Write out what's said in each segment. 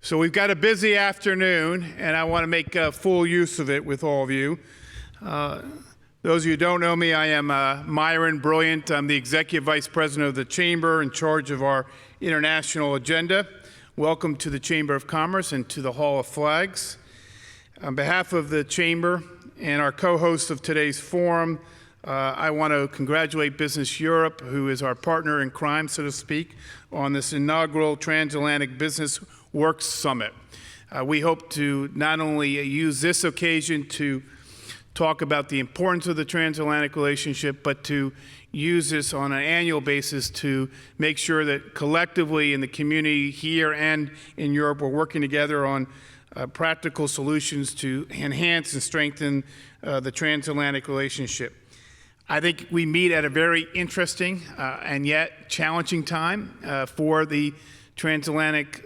So we've got a busy afternoon, and I want to make full use of it with all of you. Those of you who don't know me, I am Myron Brilliant. I'm the Executive Vice President of the Chamber in charge of our international agenda. Welcome to the Chamber of Commerce and to the Hall of Flags. On behalf of the Chamber and our co-host of today's forum, I want to congratulate Business Europe, who is our partner in crime, so to speak, on this inaugural Transatlantic Business Works Summit. We hope to not only use this occasion to talk about the importance of the transatlantic relationship, but to use this on an annual basis to make sure that collectively in the community here and in Europe, we're working together on practical solutions to enhance and strengthen the transatlantic relationship. I think we meet at a very interesting and yet challenging time for the transatlantic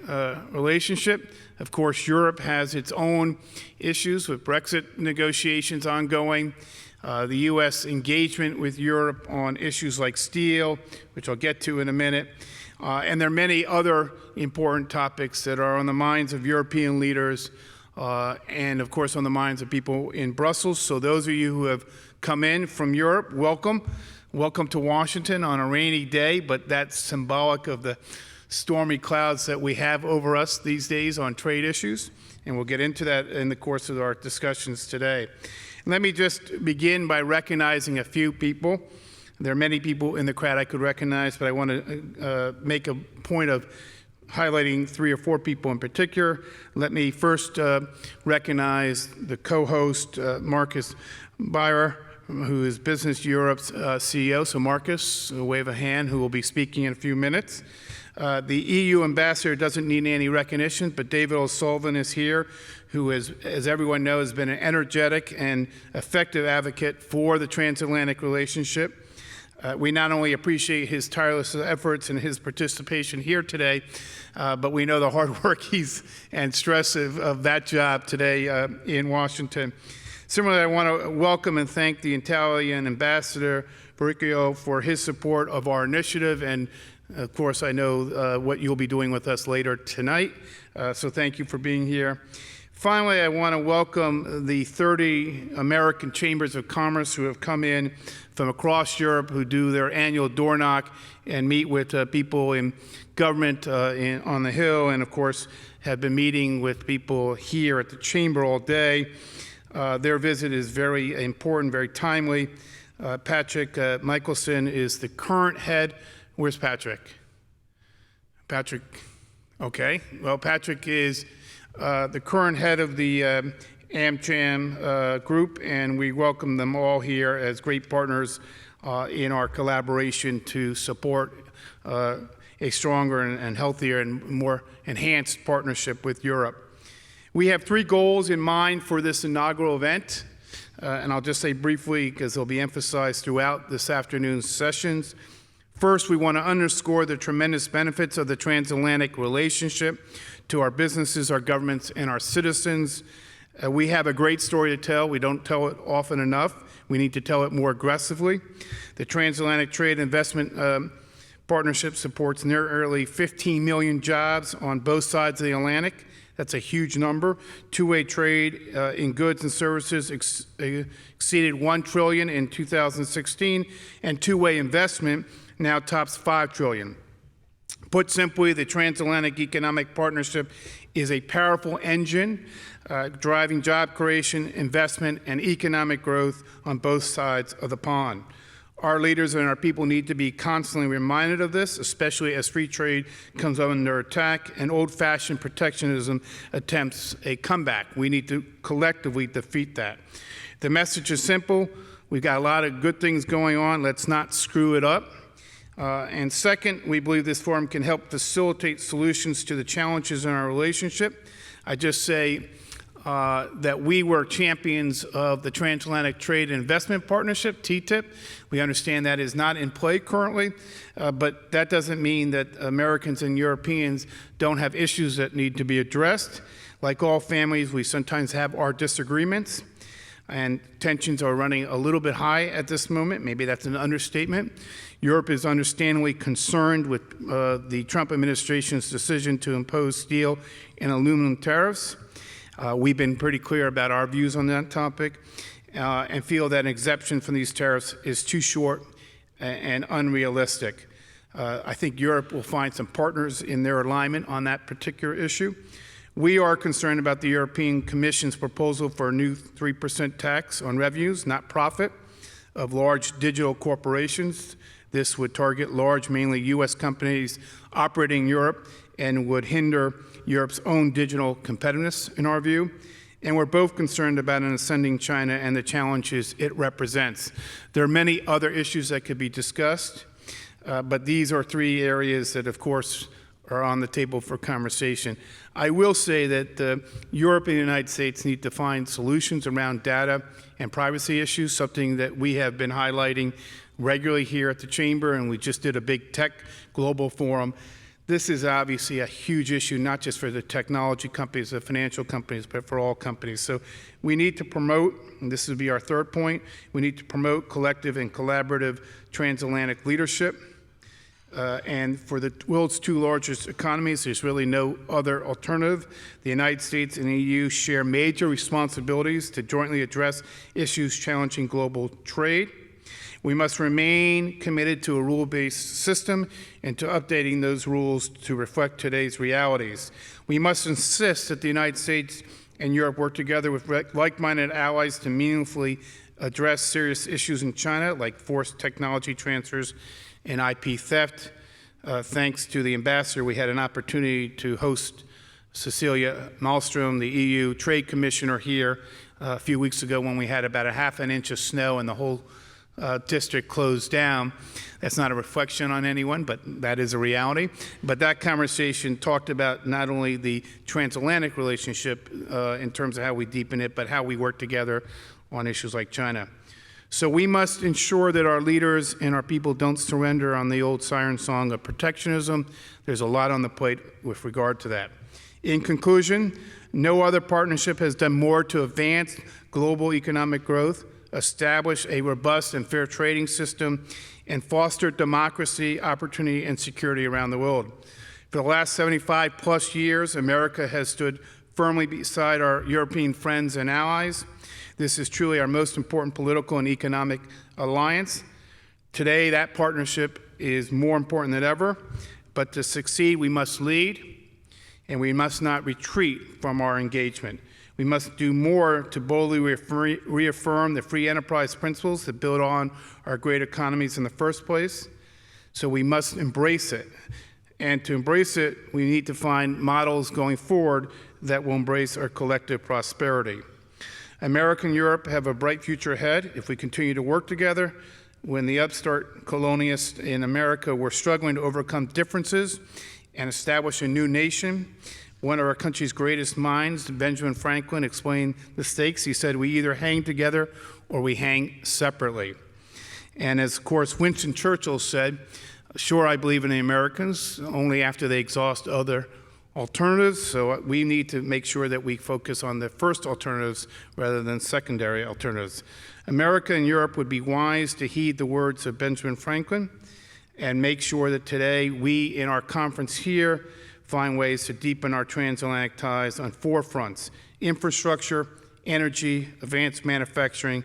relationship. Of course, Europe has its own issues with Brexit negotiations ongoing, the U.S. engagement with Europe on issues like steel, which I'll get to in a minute, and there are many other important topics that are on the minds of European leaders and, of course, on the minds of people in Brussels. So those of you who have come in from Europe, welcome. Welcome to Washington on a rainy day, but that's symbolic of the stormy clouds that we have over us these days on trade issues, and we'll get into that in the course of our discussions today. Let me just begin by recognizing a few people. There are many people in the crowd I could recognize, but I want to make a point of highlighting 3 or 4 people in particular. Let me first recognize the co-host, Marcus Beyer, who is Business Europe's CEO. So Marcus, a wave of hand, who will be speaking in a few minutes. The EU ambassador doesn't need any recognition, but David O'Sullivan is here, who is, as everyone knows, has been an energetic and effective advocate for the transatlantic relationship. We not only appreciate his tireless efforts and his participation here today, but we know the hard work and stress of that job today in Washington. Similarly, I want to welcome and thank the Italian ambassador, Baricchio, for his support of our initiative, and of course, I know what you'll be doing with us later tonight, so thank you for being here. Finally, I want to welcome the 30 American Chambers of Commerce who have come in from across Europe, who do their annual door knock and meet with people in government on the Hill, and of course, have been meeting with people here at the Chamber all day. Their visit is very important, very timely. Patrick Michelson is the current head. Where's Patrick? Patrick, okay. Well, Patrick is the current head of the AmCham group, and we welcome them all here as great partners in our collaboration to support a stronger and healthier and more enhanced partnership with Europe. We have 3 goals in mind for this inaugural event, and I'll just say briefly because they'll be emphasized throughout this afternoon's sessions. First, we want to underscore the tremendous benefits of the transatlantic relationship to our businesses, our governments, and our citizens. We have a great story to tell. We don't tell it often enough. We need to tell it more aggressively. The Transatlantic Trade Investment Partnership supports nearly 15 million jobs on both sides of the Atlantic. That's a huge number. Two-way trade in goods and services exceeded $1 trillion in 2016, and two-way investment now tops $5 trillion. Put simply, the Transatlantic Economic Partnership is a powerful engine driving job creation, investment, and economic growth on both sides of the pond. Our leaders and our people need to be constantly reminded of this, especially as free trade comes under attack and old-fashioned protectionism attempts a comeback. We need to collectively defeat that. The message is simple. We've got a lot of good things going on. Let's not screw it up. And second, we believe this forum can help facilitate solutions to the challenges in our relationship. I just say that we were champions of the Transatlantic Trade and Investment Partnership, TTIP. We understand that is not in play currently, but that doesn't mean that Americans and Europeans don't have issues that need to be addressed. Like all families, we sometimes have our disagreements. and tensions are running a little bit high at this moment. Maybe that's an understatement. Europe is understandably concerned with the Trump administration's decision to impose steel and aluminum tariffs. We've been pretty clear about our views on that topic and feel that an exemption from these tariffs is too short and unrealistic. I think Europe will find some partners in their alignment on that particular issue. We are concerned about the European Commission's proposal for a new 3% tax on revenues, not profit, of large digital corporations. This would target large, mainly U.S. companies operating in Europe and would hinder Europe's own digital competitiveness, in our view. And we're both concerned about an ascending China and the challenges it represents. There are many other issues that could be discussed, but these are three areas that, of course, are on the table for conversation. I will say that Europe and the United States need to find solutions around data and privacy issues, something that we have been highlighting regularly here at the Chamber, and we just did a big tech global forum. This is obviously a huge issue, not just for the technology companies, the financial companies, but for all companies. So we need to promote, and this would be our third point, we need to promote collective and collaborative transatlantic leadership. And for the world's two largest economies, there's really no other alternative. The United States and the EU share major responsibilities to jointly address issues challenging global trade. We must remain committed to a rule-based system and to updating those rules to reflect today's realities. We must insist that the United States and Europe work together with like-minded allies to meaningfully address serious issues in China, like forced technology transfers and IP theft. Thanks to the ambassador, we had an opportunity to host Cecilia Malmström, the EU Trade Commissioner, here a few weeks ago when we had about a half an inch of snow and the whole district closed down. That's not a reflection on anyone, but that is a reality. But that conversation talked about not only the transatlantic relationship in terms of how we deepen it, but how we work together on issues like China. So we must ensure that our leaders and our people don't surrender on the old siren song of protectionism. There's a lot on the plate with regard to that. In conclusion, no other partnership has done more to advance global economic growth, establish a robust and fair trading system, and foster democracy, opportunity, and security around the world. For the last 75 plus years, America has stood firmly beside our European friends and allies. This is truly our most important political and economic alliance. Today, that partnership is more important than ever, but to succeed, we must lead, and we must not retreat from our engagement. We must do more to boldly reaffirm the free enterprise principles that build on our great economies in the first place. So we must embrace it. And to embrace it, we need to find models going forward that will embrace our collective prosperity. America and Europe have a bright future ahead if we continue to work together. When the upstart colonialists in America were struggling to overcome differences and establish a new nation, one of our country's greatest minds, Benjamin Franklin, explained the stakes. He said, we either hang together or we hang separately. And as, of course, Winston Churchill said, sure, I believe in the Americans, only after they exhaust other alternatives. So we need to make sure that we focus on the first alternatives rather than secondary alternatives. America and Europe would be wise to heed the words of Benjamin Franklin and make sure that today we, in our conference here, find ways to deepen our transatlantic ties on four fronts: infrastructure, energy, advanced manufacturing,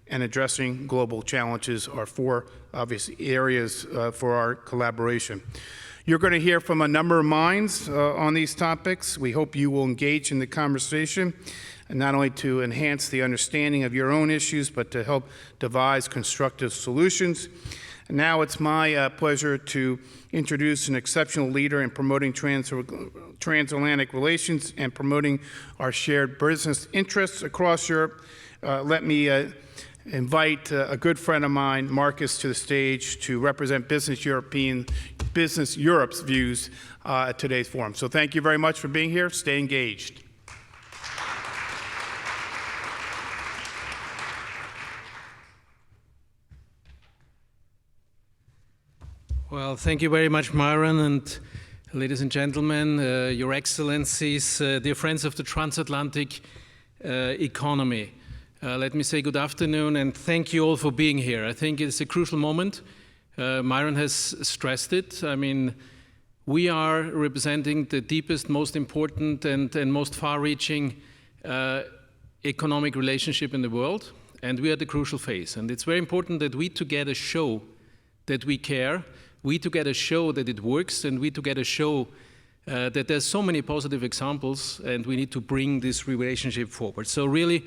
and addressing global challenges are four obvious areas for our collaboration. You're going to hear from a number of minds on these topics. We hope you will engage in the conversation, and not only to enhance the understanding of your own issues, but to help devise constructive solutions. And now it's my pleasure to introduce an exceptional leader in promoting transatlantic relations and promoting our shared business interests across Europe. Let me invite a good friend of mine, Marcus, to the stage to represent Business Europe's views at today's forum. So thank you very much for being here. Stay engaged. Well, thank you very much, Myron, and ladies and gentlemen, Your Excellencies, dear friends of the transatlantic economy. Let me say good afternoon and thank you all for being here. I think it's a crucial moment. Myron has stressed it. I mean, we are representing the deepest, most important, and most far-reaching economic relationship in the world, and we are the crucial phase. And it's very important that we together show that we care, we together show that it works, and we together show that there's so many positive examples, and we need to bring this relationship forward. So really,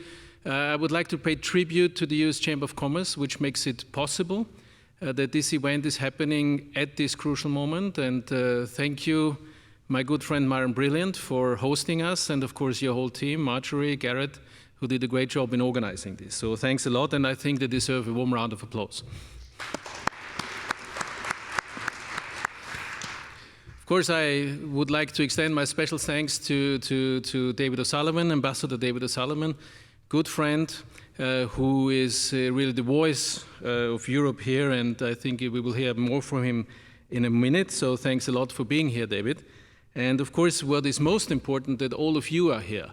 I would like to pay tribute to the US Chamber of Commerce, which makes it possible that this event is happening at this crucial moment. And thank you, my good friend Myron Brilliant, for hosting us, and of course your whole team, Marjorie, Garrett, who did a great job in organizing this. So thanks a lot, and I think they deserve a warm round of applause. Of course, I would like to extend my special thanks to David O'Sullivan, Ambassador David O'Sullivan, good friend, who is really the voice of Europe here, and I think we will hear more from him in a minute. So thanks a lot for being here, David. And of course, what is most important, that all of you are here,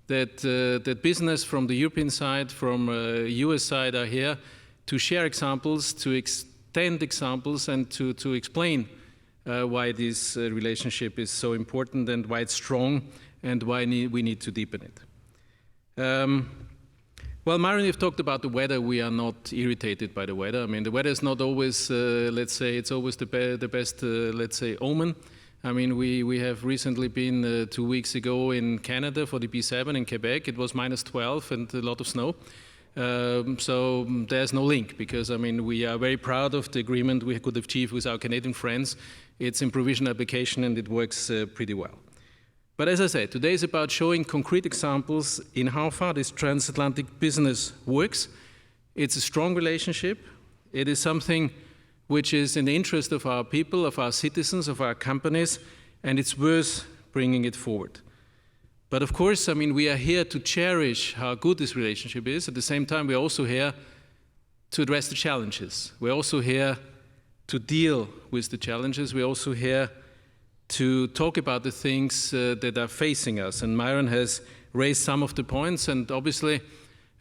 that business from the European side, from US side are here to share examples, to extend examples, and to explain why this relationship is so important and why it's strong and why we need to deepen it. Well, Myron, you've talked about the weather. We are not irritated by the weather. I mean, the weather is not always, let's say, it's always the best, let's say, omen. I mean, we have recently been 2 weeks ago in Canada for the B7 in Quebec. It was -12 and a lot of snow. So there's no link because, I mean, we are very proud of the agreement we could achieve with our Canadian friends. It's in provisional application and it works pretty well. But as I said, today is about showing concrete examples in how far this transatlantic business works. It's a strong relationship. It is something which is in the interest of our people, of our citizens, of our companies, and it's worth bringing it forward. But of course, I mean, we are here to cherish how good this relationship is. At the same time, we're also here to address the challenges. We're also here to deal with the challenges. We're also here to talk about the things that are facing us. And Myron has raised some of the points, and obviously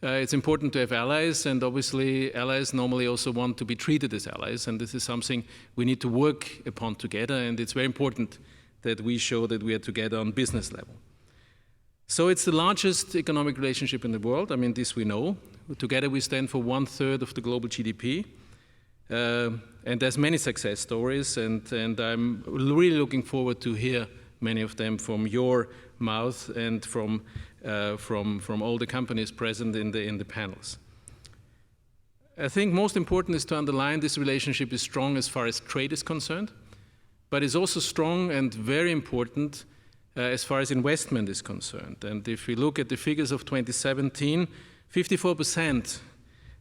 it's important to have allies, and obviously allies normally also want to be treated as allies, and this is something we need to work upon together, and it's very important that we show that we are together on business level. So it's the largest economic relationship in the world. I mean, this we know. Together we stand for 1/3 of the global GDP. And there's many success stories, and I'm really looking forward to hear many of them from your mouth and from all the companies present in the panels. I think most important is to underline this relationship is strong as far as trade is concerned, but it's also strong and very important as far as investment is concerned. And if we look at the figures of 2017, 54%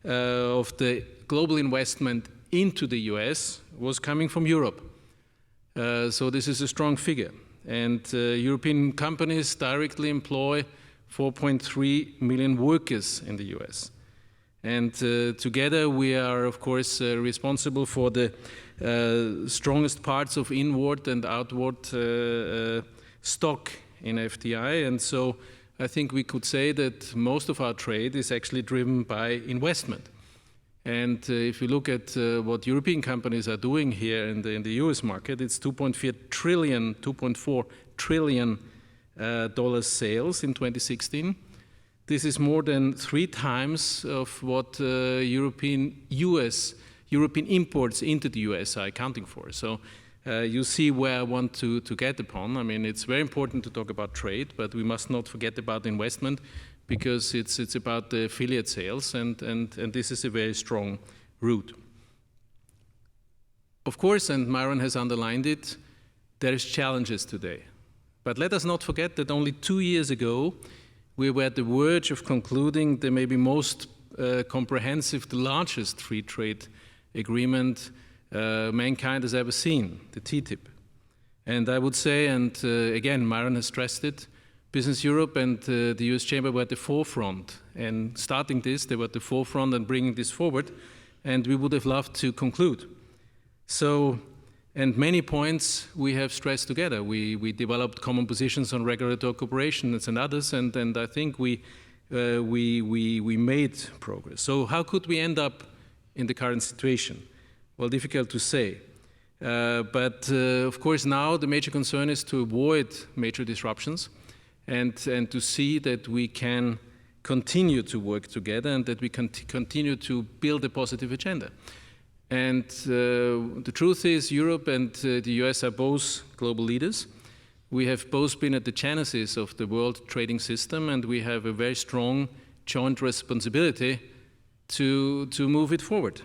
of the global investment into the US was coming from Europe. So this is a strong figure. And European companies directly employ 4.3 million workers in the US. And together we are, of course, responsible for the strongest parts of inward and outward stock in FDI. And so I think we could say that most of our trade is actually driven by investment. And if you look at what European companies are doing here in the US market, it's $2.4 trillion sales in 2016. This is more than 3 times of what European imports into the US are accounting for. So you see where I want to get upon. I mean, it's very important to talk about trade, but we must not forget about investment, because it's about the affiliate sales, and this is a very strong route. Of course, and Myron has underlined it, there is challenges today. But let us not forget that only 2 years ago, we were at the verge of concluding the maybe most comprehensive, the largest free trade agreement mankind has ever seen, the TTIP. And I would say, and again, Myron has stressed it, Business Europe and the US Chamber were at the forefront. And starting this, they were at the forefront and bringing this forward. And we would have loved to conclude. So, and many points we have stressed together. We developed common positions on regulatory cooperation and others. And I think we we made progress. So how could we end up in the current situation? Well, difficult to say. But of course, now the major concern is to avoid major disruptions and to see that we can continue to work together and that we can continue to build a positive agenda. And the truth is, Europe and the US are both global leaders. We have both been at the genesis of the world trading system, and we have a very strong joint responsibility to move it forward.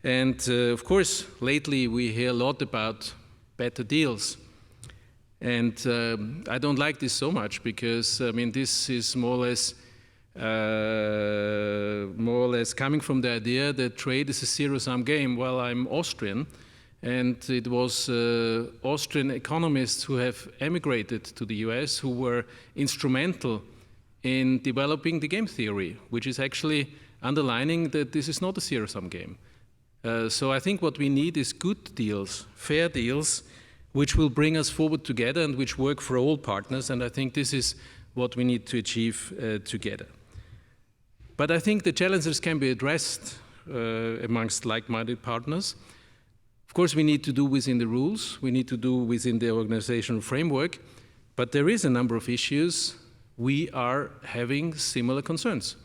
And of course, lately we hear a lot about better deals. And I don't like this so much because, I mean, this is more or less coming from the idea that trade is a zero-sum game. Well, I'm Austrian, and it was Austrian economists who have emigrated to the US who were instrumental in developing the game theory, which is actually underlining that this is not a zero-sum game. So I think what we need is good deals, fair deals, which will bring us forward together and which work for all partners. And I think this is what we need to achieve together. But I think the challenges can be addressed amongst like-minded partners. Of course, we need to do within the rules. We need to do within the organizational framework. But there is a number of issues we are having similar concerns.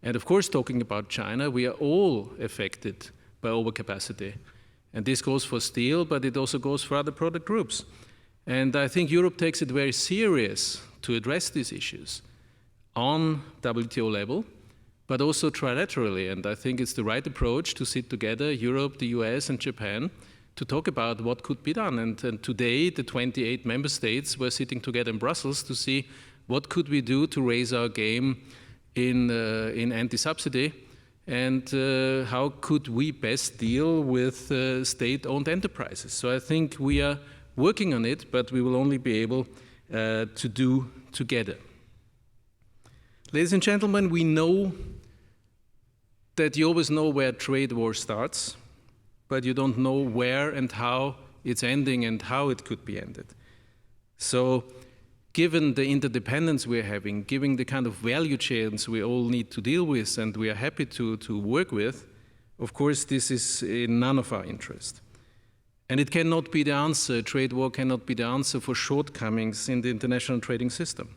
And of course, talking about China, we are all affected by overcapacity. And this goes for steel, but it also goes for other product groups. And I think Europe takes it very serious to address these issues on WTO level, but also trilaterally. And I think it's the right approach to sit together, Europe, the US, and Japan, to talk about what could be done. And today, the 28 member states were sitting together in Brussels to see what could we do to raise our game in anti-subsidy, and how could we best deal with state-owned enterprises. So I think we are working on it, but we will only be able to do together. Ladies and gentlemen, we know that you always know where trade war starts, but you don't know where and how it's ending and how it could be ended. So given the interdependence we're having, given the kind of value chains we all need to deal with and we are happy to work with, of course, this is in none of our interest. And it cannot be the answer, trade war cannot be the answer for shortcomings in the international trading system.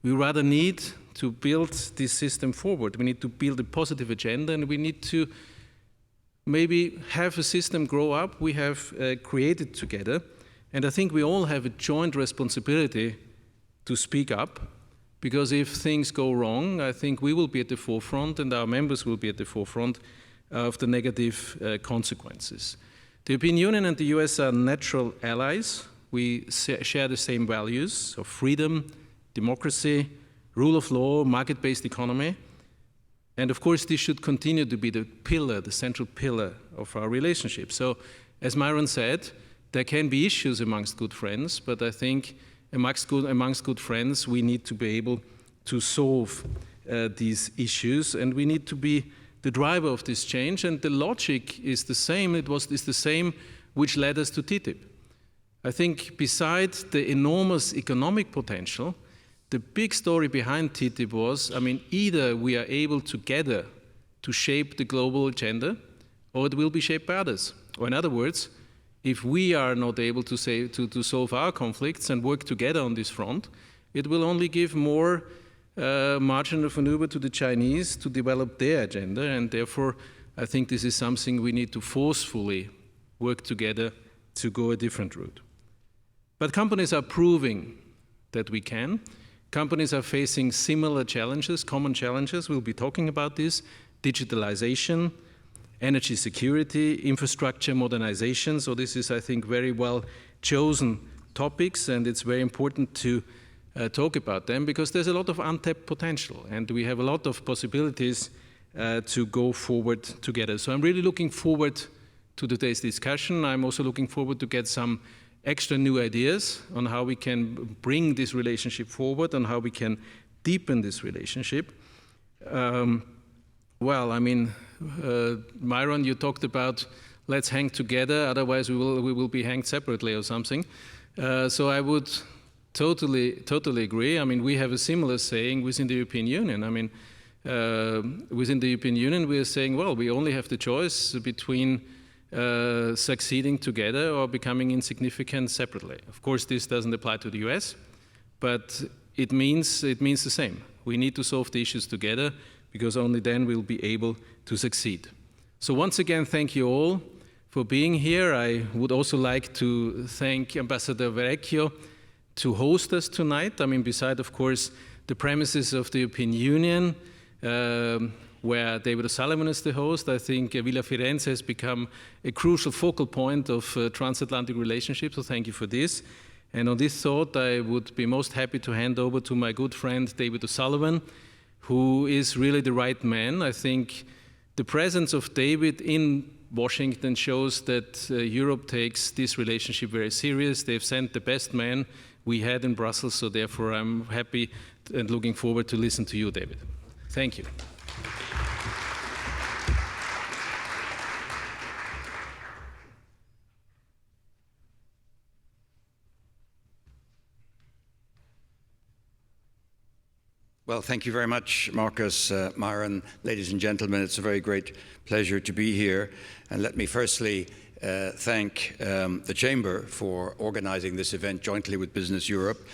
We rather need to build this system forward. We need to build a positive agenda, and we need to maybe have a system grow up we have created together. And I think we all have a joint responsibility to speak up, because if things go wrong, I think we will be at the forefront and our members will be at the forefront of the negative consequences. The European Union and the US are natural allies. We share the same values of freedom, democracy, rule of law, market-based economy. And of course, this should continue to be the pillar, the central pillar of our relationship. So, as Myron said, there can be issues amongst good friends, but I think amongst good friends, we need to be able to solve these issues, and we need to be the driver of this change. And the logic is the same. It's the same which led us to TTIP. I think besides the enormous economic potential, the big story behind TTIP was, I mean, either we are able together to shape the global agenda, or it will be shaped by others. Or in other words, if we are not able to solve our conflicts and work together on this front, it will only give more margin of maneuver to the Chinese to develop their agenda, and therefore I think this is something we need to forcefully work together to go a different route. But companies are proving that we can. Companies are facing similar challenges, common challenges. We'll be talking about this: digitalization, energy security, infrastructure modernization. So this is, I think, very well chosen topics, and it's very important to talk about them because there's a lot of untapped potential, and we have a lot of possibilities to go forward together. So I'm really looking forward to today's discussion. I'm also looking forward to get some extra new ideas on how we can bring this relationship forward and how we can deepen this relationship. Well, I mean, Myron, you talked about let's hang together, otherwise we will be hanged separately or something. So I would Totally agree. I mean, we have a similar saying within the European Union. I mean, within the European Union, we are saying, well, we only have the choice between succeeding together or becoming insignificant separately. Of course, this doesn't apply to the US, but it means the same. We need to solve the issues together because only then we'll be able to succeed. So once again, thank you all for being here. I would also like to thank Ambassador Verrecchio to host us tonight. I mean, beside, of course, the premises of the European Union, where David O'Sullivan is the host, I think Villa Firenze has become a crucial focal point of transatlantic relationships, so thank you for this. And on this thought, I would be most happy to hand over to my good friend David O'Sullivan, who is really the right man. I think the presence of David in Washington shows that Europe takes this relationship very serious. They've sent the best man we had in Brussels, so therefore I'm happy and looking forward to listen to you, David. Thank you. Well, thank you very much, Marcus, Myron. Ladies and gentlemen, it's a very great pleasure to be here. And let me firstly thank the Chamber for organizing this event jointly with Business Europe.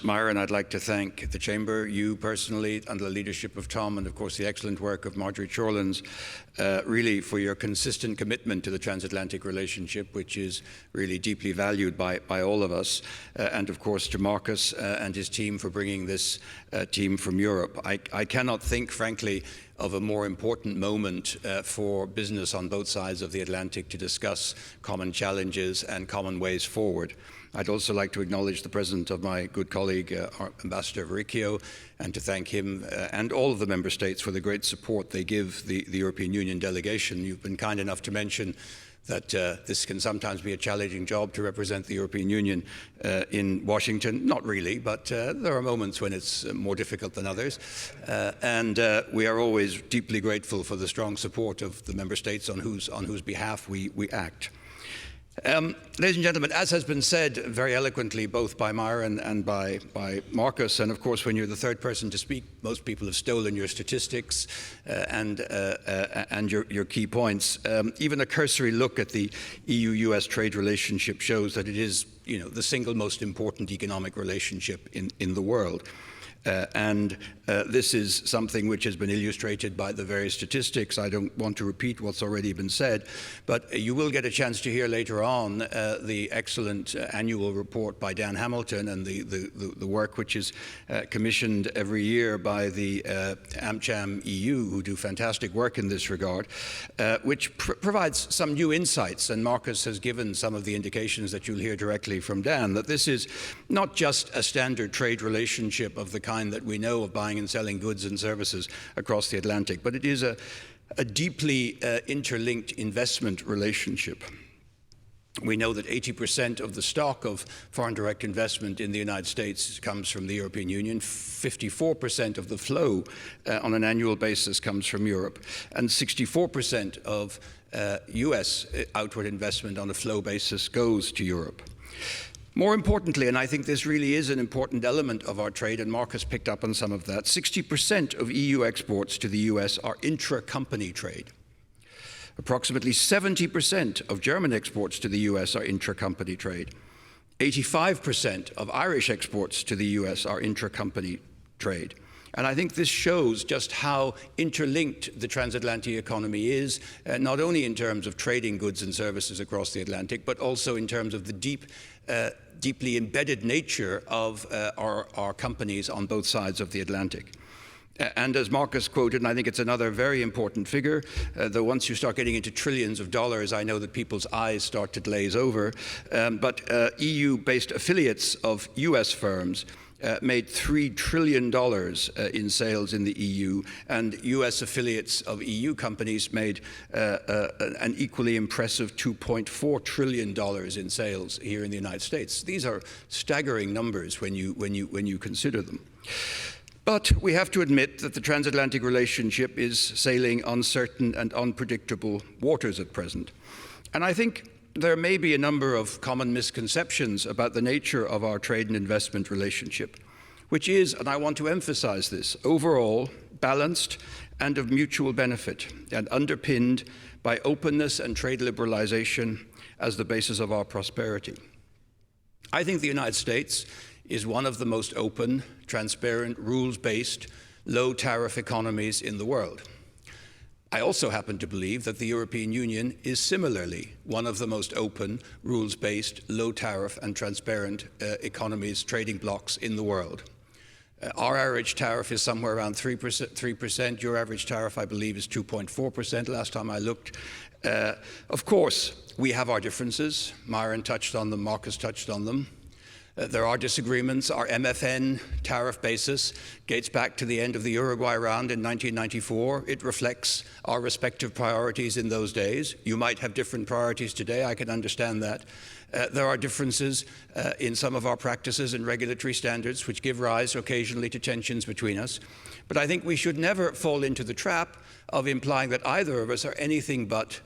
Myron, I'd like to thank the Chamber, you personally, under the leadership of Tom, and of course the excellent work of Marjorie Chorlins, really for your consistent commitment to the transatlantic relationship, which is really deeply valued by all of us, and of course to Marcus and his team for bringing this team from Europe. I cannot think, frankly, of a more important moment for business on both sides of the Atlantic to discuss common challenges and common ways forward. I'd also like to acknowledge the presence of my good colleague, Ambassador Verrecchio, and to thank him and all of the member states for the great support they give the European Union delegation. You've been kind enough to mention that this can sometimes be a challenging job to represent the European Union in Washington. Not really, but there are moments when it's more difficult than others. And we are always deeply grateful for the strong support of the member states on whose behalf we act. Ladies and gentlemen, as has been said very eloquently both by Myron and by Marcus, and of course when you're the third person to speak, most people have stolen your statistics and your key points. Even a cursory look at the EU-US trade relationship shows that it is, the single most important economic relationship in the world. This is something which has been illustrated by the various statistics. I don't want to repeat what's already been said, but you will get a chance to hear later on the excellent annual report by Dan Hamilton and the work which is commissioned every year by the AmCham EU, who do fantastic work in this regard, which provides some new insights. And Marcus has given some of the indications that you'll hear directly from Dan, that this is not just a standard trade relationship of the kind that we know of buying and selling goods and services across the Atlantic, but it is a deeply interlinked investment relationship. We know that 80% of the stock of foreign direct investment in the United States comes from the European Union, 54% of the flow on an annual basis comes from Europe, and 64% of US outward investment on a flow basis goes to Europe. More importantly, and I think this really is an important element of our trade, and Marcus picked up on some of that, 60% of EU exports to the US are intra-company trade. Approximately 70% of German exports to the US are intra-company trade. 85% of Irish exports to the US are intra-company trade. And I think this shows just how interlinked the transatlantic economy is, not only in terms of trading goods and services across the Atlantic, but also in terms of the deeply embedded nature of our companies on both sides of the Atlantic. And as Marcus quoted, and I think it's another very important figure, though once you start getting into trillions of dollars, I know that people's eyes start to glaze over, but EU-based affiliates of US firms made $3 trillion in sales in the EU, and US affiliates of EU companies made an equally impressive $2.4 trillion in sales here in the United States. These are staggering numbers when you consider them. But we have to admit that the transatlantic relationship is sailing uncertain and unpredictable waters at present. And I think there may be a number of common misconceptions about the nature of our trade and investment relationship, which is, and I want to emphasize this, overall balanced and of mutual benefit and underpinned by openness and trade liberalization as the basis of our prosperity. I think the United States is one of the most open, transparent, rules-based, low-tariff economies in the world. I also happen to believe that the European Union is similarly one of the most open, rules-based, low-tariff and transparent economies, trading blocs in the world. Our average tariff is somewhere around 3%. Your average tariff, I believe, is 2.4% last time I looked. Of course, we have our differences. Myron touched on them, Marcus touched on them. There are disagreements. Our MFN tariff basis dates back to the end of the Uruguay round in 1994. It reflects our respective priorities in those days. You might have different priorities today. I can understand that. There are differences in some of our practices and regulatory standards which give rise occasionally to tensions between us. But I think we should never fall into the trap of implying that either of us are anything but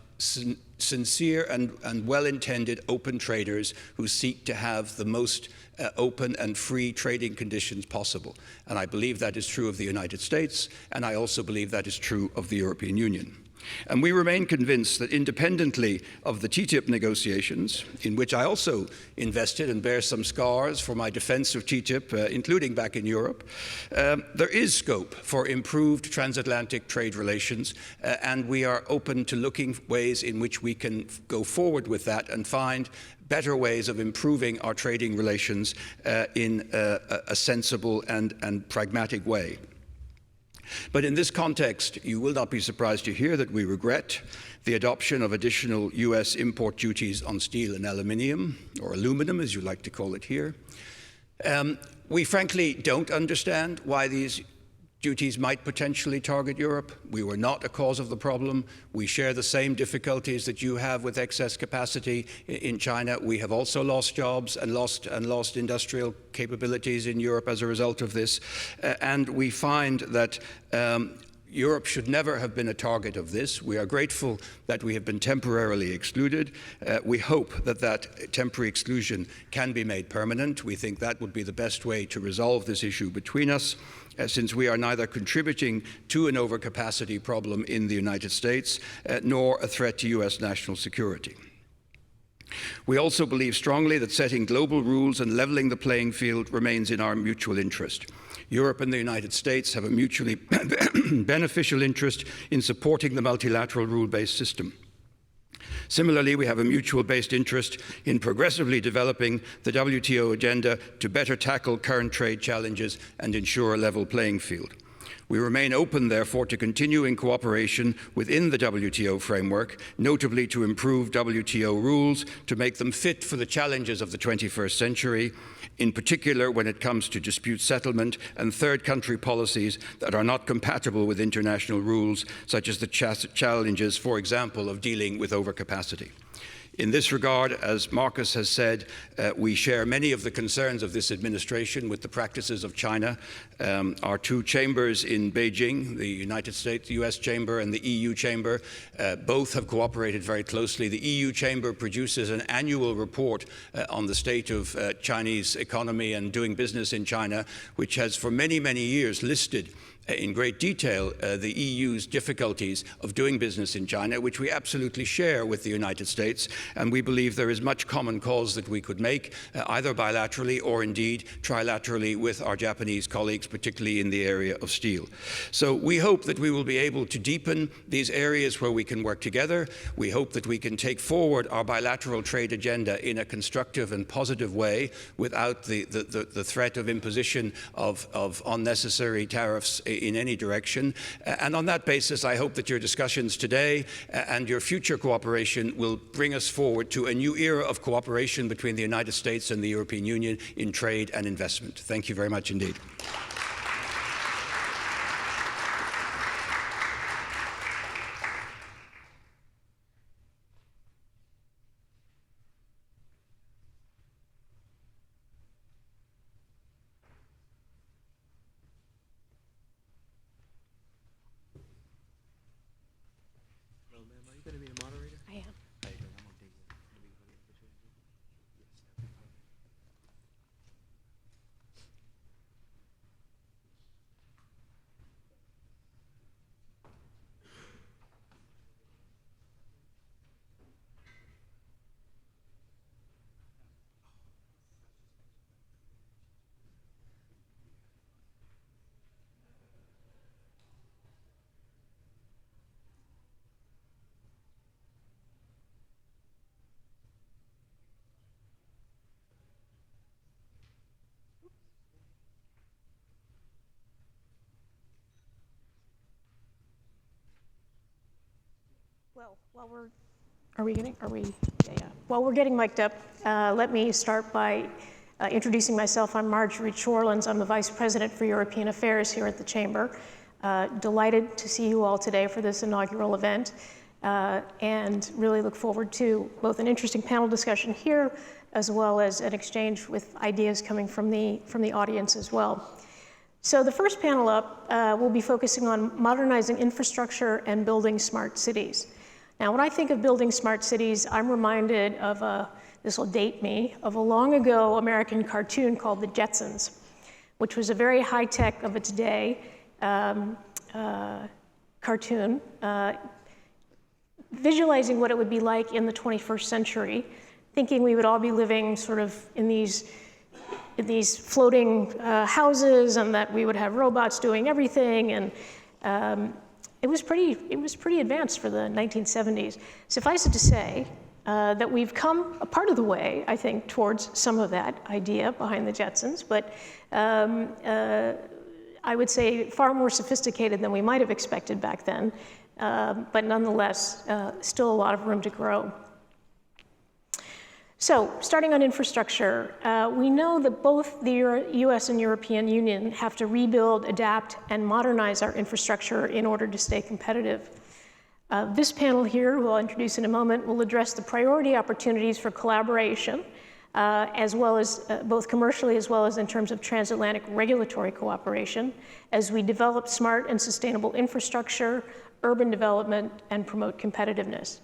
sincere and well-intended open traders who seek to have the most open and free trading conditions possible. And I believe that is true of the United States, and I also believe that is true of the European Union. And we remain convinced that independently of the TTIP negotiations, in which I also invested and bear some scars for my defense of TTIP, including back in Europe, there is scope for improved transatlantic trade relations, and we are open to looking ways in which we can go forward with that and find better ways of improving our trading relations in a sensible and pragmatic way. But in this context, you will not be surprised to hear that we regret the adoption of additional US import duties on steel and aluminium, or aluminum as you like to call it here. We frankly don't understand why these duties might potentially target Europe. We were not a cause of the problem. We share the same difficulties that you have with excess capacity in China. We have also lost jobs and lost industrial capabilities in Europe as a result of this. And we find that Europe should never have been a target of this. We are grateful that we have been temporarily excluded. We hope that that temporary exclusion can be made permanent. We think that would be the best way to resolve this issue between us, since we are neither contributing to an overcapacity problem in the United States, nor a threat to US national security. We also believe strongly that setting global rules and leveling the playing field remains in our mutual interest. Europe and the United States have a mutually beneficial interest in supporting the multilateral rule-based system. Similarly, we have a mutual-based interest in progressively developing the WTO agenda to better tackle current trade challenges and ensure a level playing field. We remain open, therefore, to continuing cooperation within the WTO framework, notably to improve WTO rules to make them fit for the challenges of the 21st century, in particular when it comes to dispute settlement and third country policies that are not compatible with international rules, such as the challenges, for example, of dealing with overcapacity. In this regard, as Marcus has said, we share many of the concerns of this administration with the practices of China. Our two chambers in Beijing, the United States, US Chamber and the EU Chamber, both have cooperated very closely. The EU Chamber produces an annual report on the state of Chinese economy and doing business in China, which has for many, many years listed in great detail the EU's difficulties of doing business in China, which we absolutely share with the United States, and we believe there is much common cause that we could make, either bilaterally or indeed trilaterally with our Japanese colleagues, particularly in the area of steel. So we hope that we will be able to deepen these areas where we can work together. We hope that we can take forward our bilateral trade agenda in a constructive and positive way without the threat of imposition of unnecessary tariffs in any direction. And on that basis, I hope that your discussions today and your future cooperation will bring us forward to a new era of cooperation between the United States and the European Union in trade and investment. Thank you very much indeed. I am. While we're getting mic'd up, let me start by introducing myself. I'm Marjorie Chorlins. I'm the Vice President for European Affairs here at the Chamber. Delighted to see you all today for this inaugural event, and really look forward to both an interesting panel discussion here, as well as an exchange with ideas coming from the audience as well. So the first panel up will be focusing on modernizing infrastructure and building smart cities. Now, when I think of building smart cities, I'm reminded of this will date me, of a long ago American cartoon called The Jetsons, which was a very high-tech of its day cartoon, visualizing what it would be like in the 21st century, thinking we would all be living sort of in these floating houses, and that we would have robots doing everything, and it was pretty advanced for the 1970s. Suffice it to say that we've come a part of the way, I think, towards some of that idea behind the Jetsons, but I would say far more sophisticated than we might have expected back then, but nonetheless, still a lot of room to grow. So, starting on infrastructure, we know that both the US and European Union have to rebuild, adapt, and modernize our infrastructure in order to stay competitive. This panel here, who I'll introduce in a moment, will address the priority opportunities for collaboration, as well as both commercially as well as in terms of transatlantic regulatory cooperation, as we develop smart and sustainable infrastructure, urban development, and promote competitiveness.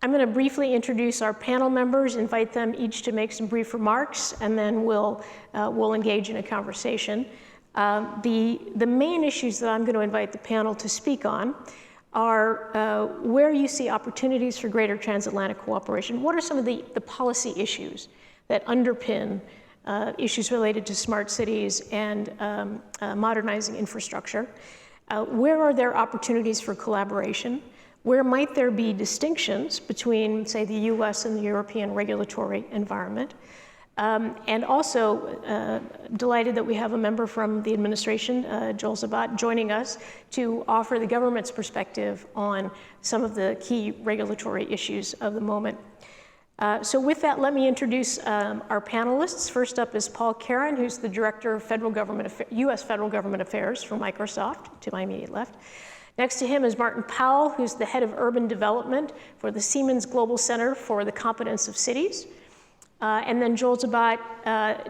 I'm going to briefly introduce our panel members, invite them each to make some brief remarks, and then we'll engage in a conversation. The main issues that I'm going to invite the panel to speak on are where you see opportunities for greater transatlantic cooperation. What are some of the policy issues that underpin issues related to smart cities and modernizing infrastructure? Where are there opportunities for collaboration? Where might there be distinctions between, say, the US and the European regulatory environment? And also, delighted that we have a member from the administration, Joel Zabat, joining us to offer the government's perspective on some of the key regulatory issues of the moment. So with that, let me introduce our panelists. First up is Paul Caron, who's the Director of US Federal Government Affairs for Microsoft, to my immediate left. Next to him is Martin Powell, who's the Head of Urban Development for the Siemens Global Center for the Competence of Cities. And then Joel Zabat,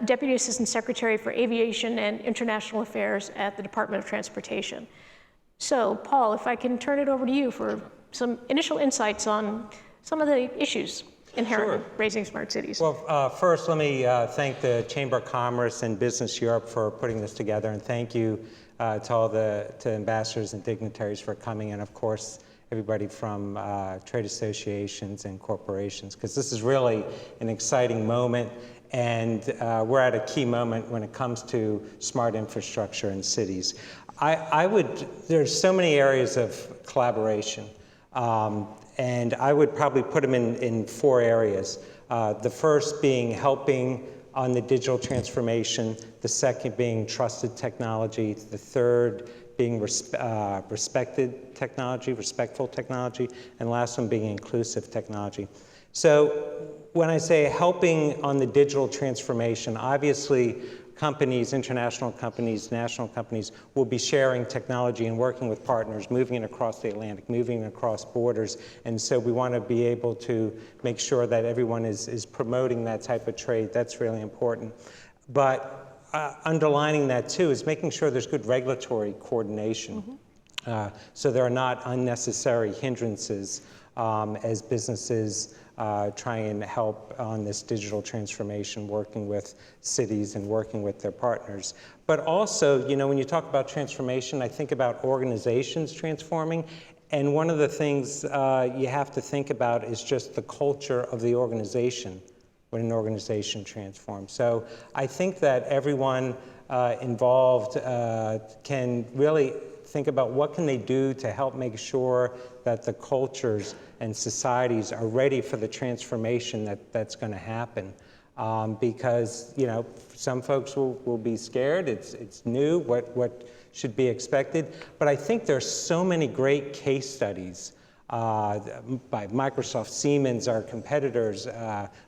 Deputy Assistant Secretary for Aviation and International Affairs at the Department of Transportation. So, Paul, if I can turn it over to you for some initial insights on some of the issues inherent in raising smart cities. Well, first, let me thank the Chamber of Commerce and Business Europe for putting this together, and thank you to all the ambassadors and dignitaries for coming, and of course, everybody from trade associations and corporations, because this is really an exciting moment, and we're at a key moment when it comes to smart infrastructure in cities. There's so many areas of collaboration, and I would probably put them in 4 areas. The first being helping on the digital transformation, the second being trusted technology, the third being respectful technology, and the last one being inclusive technology. So when I say helping on the digital transformation, obviously companies, international companies, national companies will be sharing technology and working with partners, moving it across the Atlantic, moving it across borders. And so we want to be able to make sure that everyone is promoting that type of trade. That's really important. But underlining that too is making sure there's good regulatory coordination. So there are not unnecessary hindrances as businesses try and help on this digital transformation, working with cities and working with their partners. But also, you know, when you talk about transformation, I think about organizations transforming. And one of the things you have to think about is just the culture of the organization when an organization transforms. So I think that everyone involved can really think about what can they do to help make sure that the cultures and societies are ready for the transformation that's going to happen. Because, you know, some folks will be scared. It's new, what should be expected. But I think there's so many great case studies by Microsoft, Siemens, our competitors,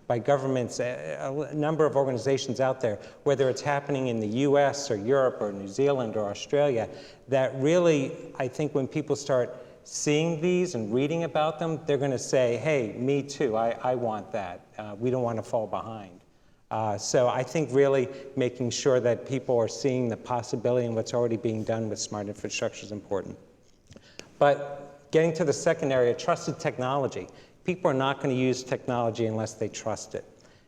by governments, a number of organizations out there, whether it's happening in the US or Europe or New Zealand or Australia, that really, I think when people start seeing these and reading about them, they're going to say, hey, me too, I want that. We don't want to fall behind. So I think really making sure that people are seeing the possibility and what's already being done with smart infrastructure is important. But getting to the second area, trusted technology. People are not going to use technology unless they trust it.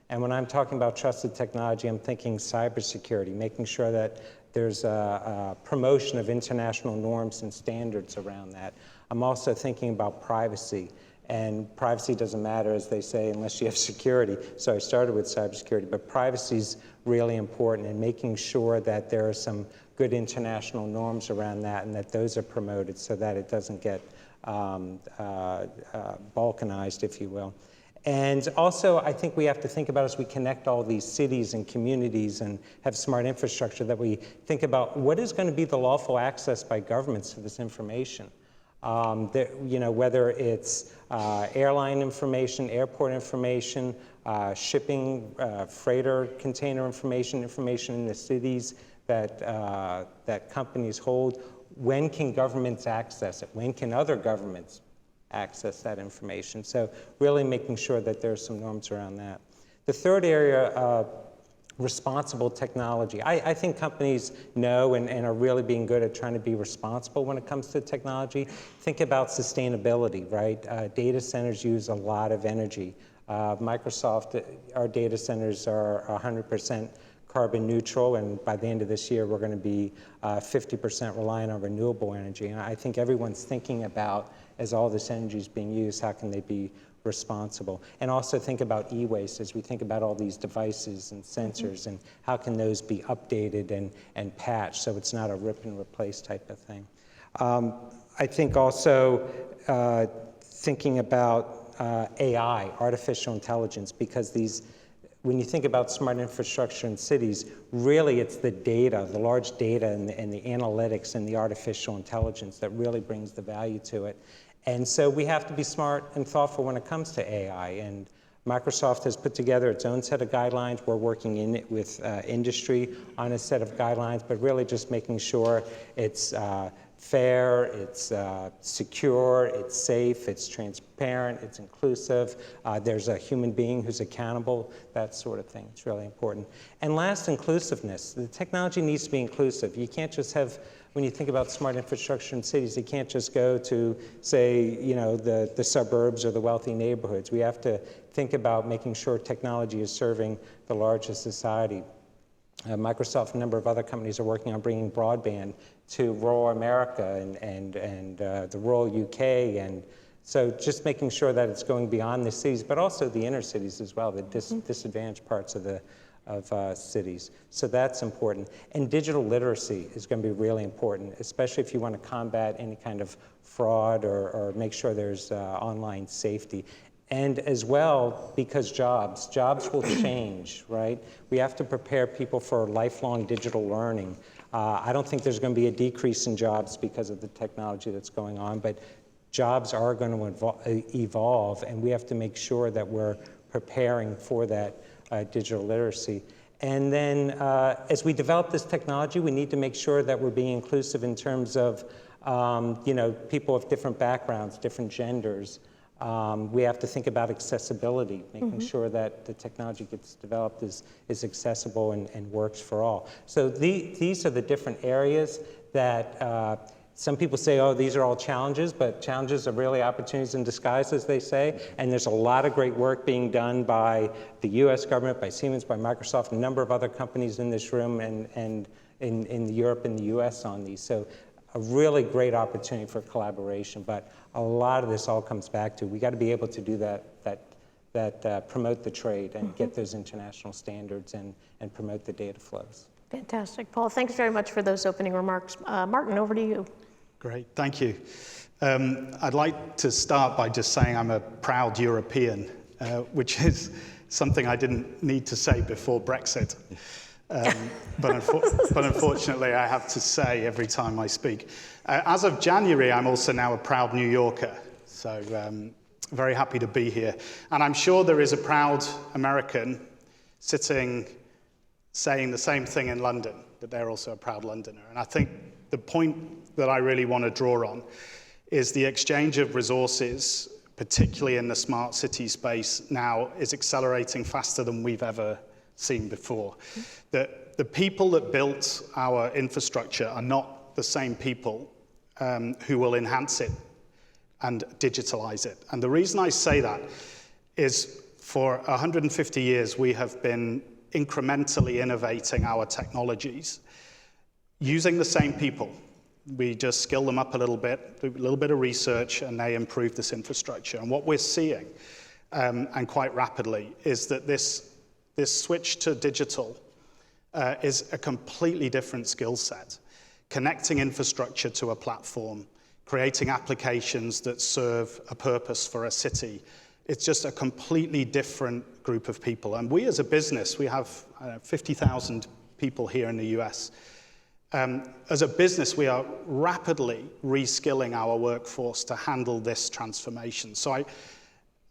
And when I'm talking about trusted technology, I'm thinking cybersecurity, making sure that there's a promotion of international norms and standards around that. I'm also thinking about privacy. And privacy doesn't matter, as they say, unless you have security. So I started with cybersecurity, but privacy is really important, and making sure that there are some good international norms around that and that those are promoted so that it doesn't get balkanized, if you will. And also, I think we have to think about, as we connect all these cities and communities and have smart infrastructure, that we think about what is going to be the lawful access by governments to this information. Whether it's airline information, airport information, shipping, freighter container information in the cities that companies hold. When can governments access it? When can other governments access that information? So really making sure that there's some norms around that. The third area, responsible technology. I think companies know and are really being good at trying to be responsible when it comes to technology. Think about sustainability, right? Data centers use a lot of energy. Microsoft, our data centers are 100% carbon neutral, and by the end of this year, we're going to be 50% reliant on renewable energy. And I think everyone's thinking about, as all this energy is being used, how can they be responsible? And also think about e-waste as we think about all these devices and sensors, and how can those be updated and patched so it's not a rip and replace type of thing. I think also thinking about AI, artificial intelligence, because when you think about smart infrastructure in cities, really it's the data, the large data and the analytics and the artificial intelligence that really brings the value to it. And so we have to be smart and thoughtful when it comes to AI. And Microsoft has put together its own set of guidelines. We're working in it with industry on a set of guidelines, but really just making sure it's fair, it's secure, it's safe, it's transparent, it's inclusive, there's a human being who's accountable, that sort of thing. It's really important. And last, inclusiveness. The technology needs to be inclusive. You can't just have, when you think about smart infrastructure in cities, you can't just go to, say, the suburbs or the wealthy neighborhoods. We have to think about making sure technology is serving the largest society. Microsoft and a number of other companies are working on bringing broadband to rural America and the rural UK, and so just making sure that it's going beyond the cities, but also the inner cities as well, the disadvantaged parts of cities. So that's important. And digital literacy is going to be really important, especially if you want to combat any kind of fraud or make sure there's online safety. And as well, because jobs will change, right? We have to prepare people for lifelong digital learning. I don't think there's going to be a decrease in jobs because of the technology that's going on, but jobs are going to evolve, and we have to make sure that we're preparing for that digital literacy. And then as we develop this technology, we need to make sure that we're being inclusive in terms of people of different backgrounds, different genders. We have to think about accessibility, making sure that the technology gets developed is accessible and works for all. So these are the different areas that some people say, oh, these are all challenges, but challenges are really opportunities in disguise, as they say. And there's a lot of great work being done by the US government, by Siemens, by Microsoft, a number of other companies in this room and in Europe and the US on these. So a really great opportunity for collaboration, but a lot of this all comes back to we got to be able to do that promote the trade and get those international standards and promote the data flows. Fantastic. Paul, thanks very much for those opening remarks. Martin, over to you. Great, thank you. I'd like to start by just saying I'm a proud European, which is something I didn't need to say before Brexit. But unfortunately, I have to say every time I speak. As of January, I'm also now a proud New Yorker. So very happy to be here. And I'm sure there is a proud American sitting saying the same thing in London, that they're also a proud Londoner. And I think the point that I really want to draw on is the exchange of resources, particularly in the smart city space now, is accelerating faster than we've ever seen before. The people that built our infrastructure are not the same people who will enhance it and digitalize it. And the reason I say that is for 150 years, we have been incrementally innovating our technologies using the same people. We just skill them up a little bit, do a little bit of research, and they improve this infrastructure. And what we're seeing, and quite rapidly, is that this switch to digital is a completely different skill set. Connecting infrastructure to a platform, creating applications that serve a purpose for a city. It's just a completely different group of people. And we as a business, we have 50,000 people here in the US. As a business, we are rapidly reskilling our workforce to handle this transformation. So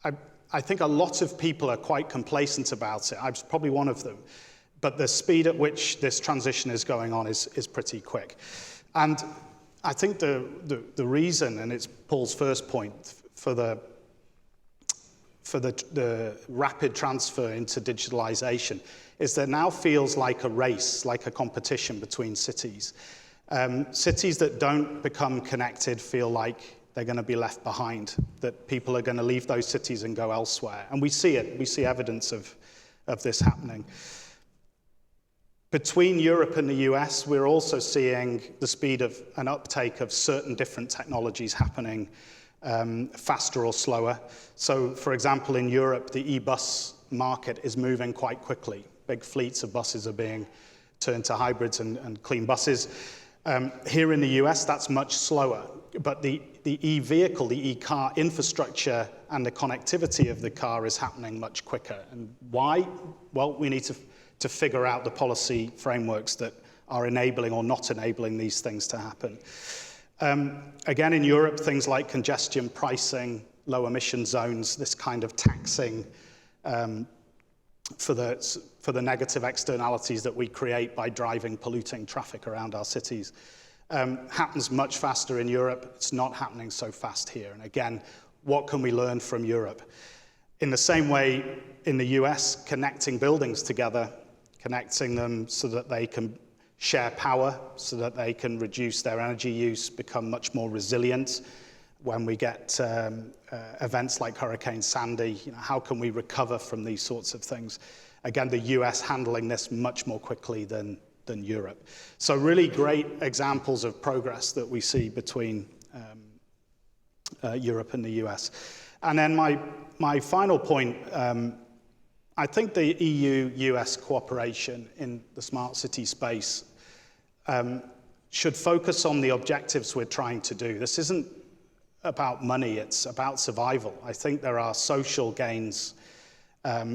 I think a lot of people are quite complacent about it. I was probably one of them. But the speed at which this transition is going on is pretty quick. And I think the reason, and it's Paul's first point, for the rapid transfer into digitalization, is there now feels like a race, like a competition between cities. Cities that don't become connected feel like they're going to be left behind, that people are going to leave those cities and go elsewhere. And we see it. We see evidence of this happening. Between Europe and the US, we're also seeing the speed of an uptake of certain different technologies happening faster or slower. So, for example, in Europe, the e-bus market is moving quite quickly. Big fleets of buses are being turned to hybrids and clean buses. Here in the US, that's much slower. But the e-vehicle, the e-car infrastructure and the connectivity of the car is happening much quicker. And why? Well, we need to figure out the policy frameworks that are enabling or not enabling these things to happen. Again, in Europe, things like congestion pricing, low emission zones, this kind of taxing for the negative externalities that we create by driving polluting traffic around our cities, happens much faster in Europe. It's not happening so fast here. And again, what can we learn from Europe? In the same way, in the US, connecting buildings together, connecting them so that they can share power, so that they can reduce their energy use, become much more resilient. When we get events like Hurricane Sandy, how can we recover from these sorts of things? Again, the US handling this much more quickly than Europe. So really great examples of progress that we see between Europe and the US. And then my final point, I think the EU-US cooperation in the smart city space should focus on the objectives we're trying to do. This isn't about money, it's about survival. I think there are social gains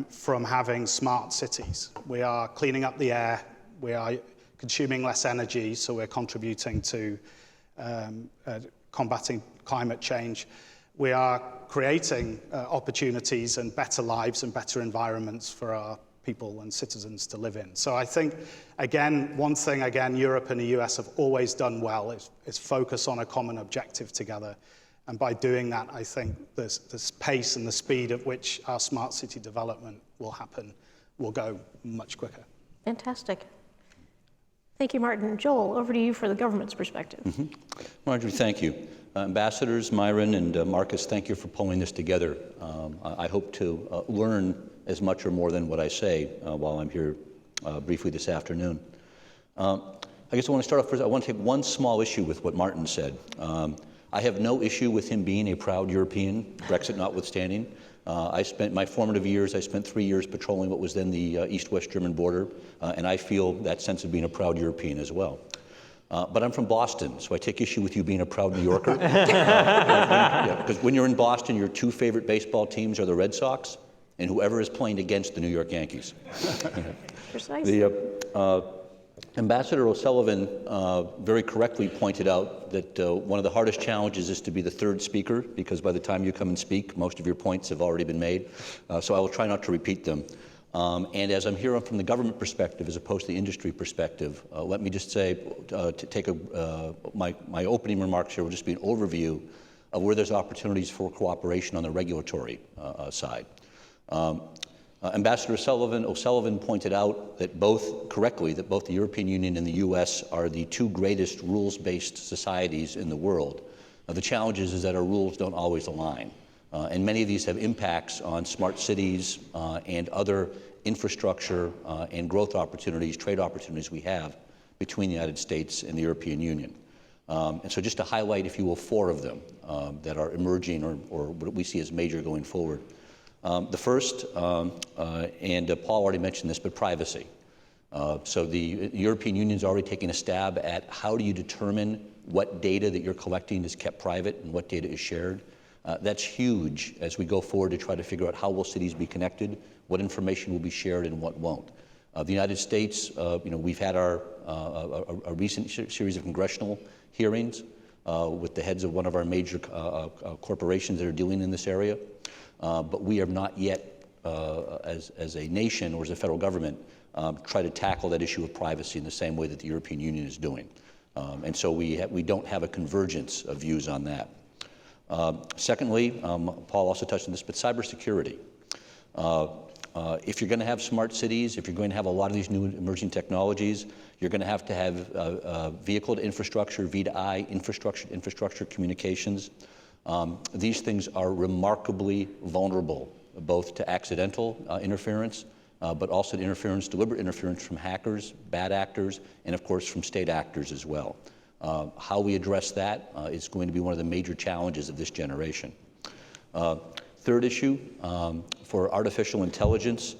from having smart cities. We are cleaning up the air, we are consuming less energy, so we're contributing to combating climate change. We are creating opportunities and better lives and better environments for our people and citizens to live in. So I think, again, one thing, Europe and the US have always done well is focus on a common objective together. And by doing that, I think this pace and the speed at which our smart city development will happen will go much quicker. Fantastic. Thank you, Martin. Joel, over to you for the government's perspective. Mm-hmm. Marjorie, thank you. Ambassadors Myron and Marcus, thank you for pulling this together. I hope to learn as much or more than what I say while I'm here briefly this afternoon. I guess I want to start off first. I want to take one small issue with what Martin said. I have no issue with him being a proud European, Brexit notwithstanding. I spent my formative years, I spent 3 years patrolling what was then the East-West German border, and I feel that sense of being a proud European as well. But I'm from Boston, so I take issue with you being a proud New Yorker. Because when you're in Boston, your two favorite baseball teams are the Red Sox and whoever is playing against the New York Yankees. Precisely. Ambassador O'Sullivan very correctly pointed out that one of the hardest challenges is to be the third speaker, because by the time you come and speak, most of your points have already been made. So I will try not to repeat them. And as I'm hearing from the government perspective as opposed to the industry perspective, let me just say, to take my opening remarks here will just be an overview of where there's opportunities for cooperation on the regulatory side. Ambassador O'Sullivan pointed out that both the European Union and the US are the two greatest rules-based societies in the world. The challenge is that our rules don't always align. And many of these have impacts on smart cities and other infrastructure and growth opportunities, trade opportunities we have between the United States and the European Union. And so just to highlight, if you will, 4 of them that are emerging or what we see as major going forward. The first, and Paul already mentioned this, but privacy. So the European Union is already taking a stab at how do you determine what data that you're collecting is kept private and what data is shared. That's huge as we go forward to try to figure out how will cities be connected, what information will be shared and what won't. The United States, we've had a recent series of congressional hearings with the heads of one of our major corporations that are dealing in this area. But we have not yet, as a nation or as a federal government, try to tackle that issue of privacy in the same way that the European Union is doing. And so we don't have a convergence of views on that. Secondly, Paul also touched on this, but cybersecurity. If you're going to have smart cities, if you're going to have a lot of these new emerging technologies, you're going to have vehicle to infrastructure, V2I, infrastructure communications. These things are remarkably vulnerable, both to accidental interference, but also to interference, deliberate interference from hackers, bad actors, and of course from state actors as well. How we address that is going to be one of the major challenges of this generation. Third issue, for artificial intelligence,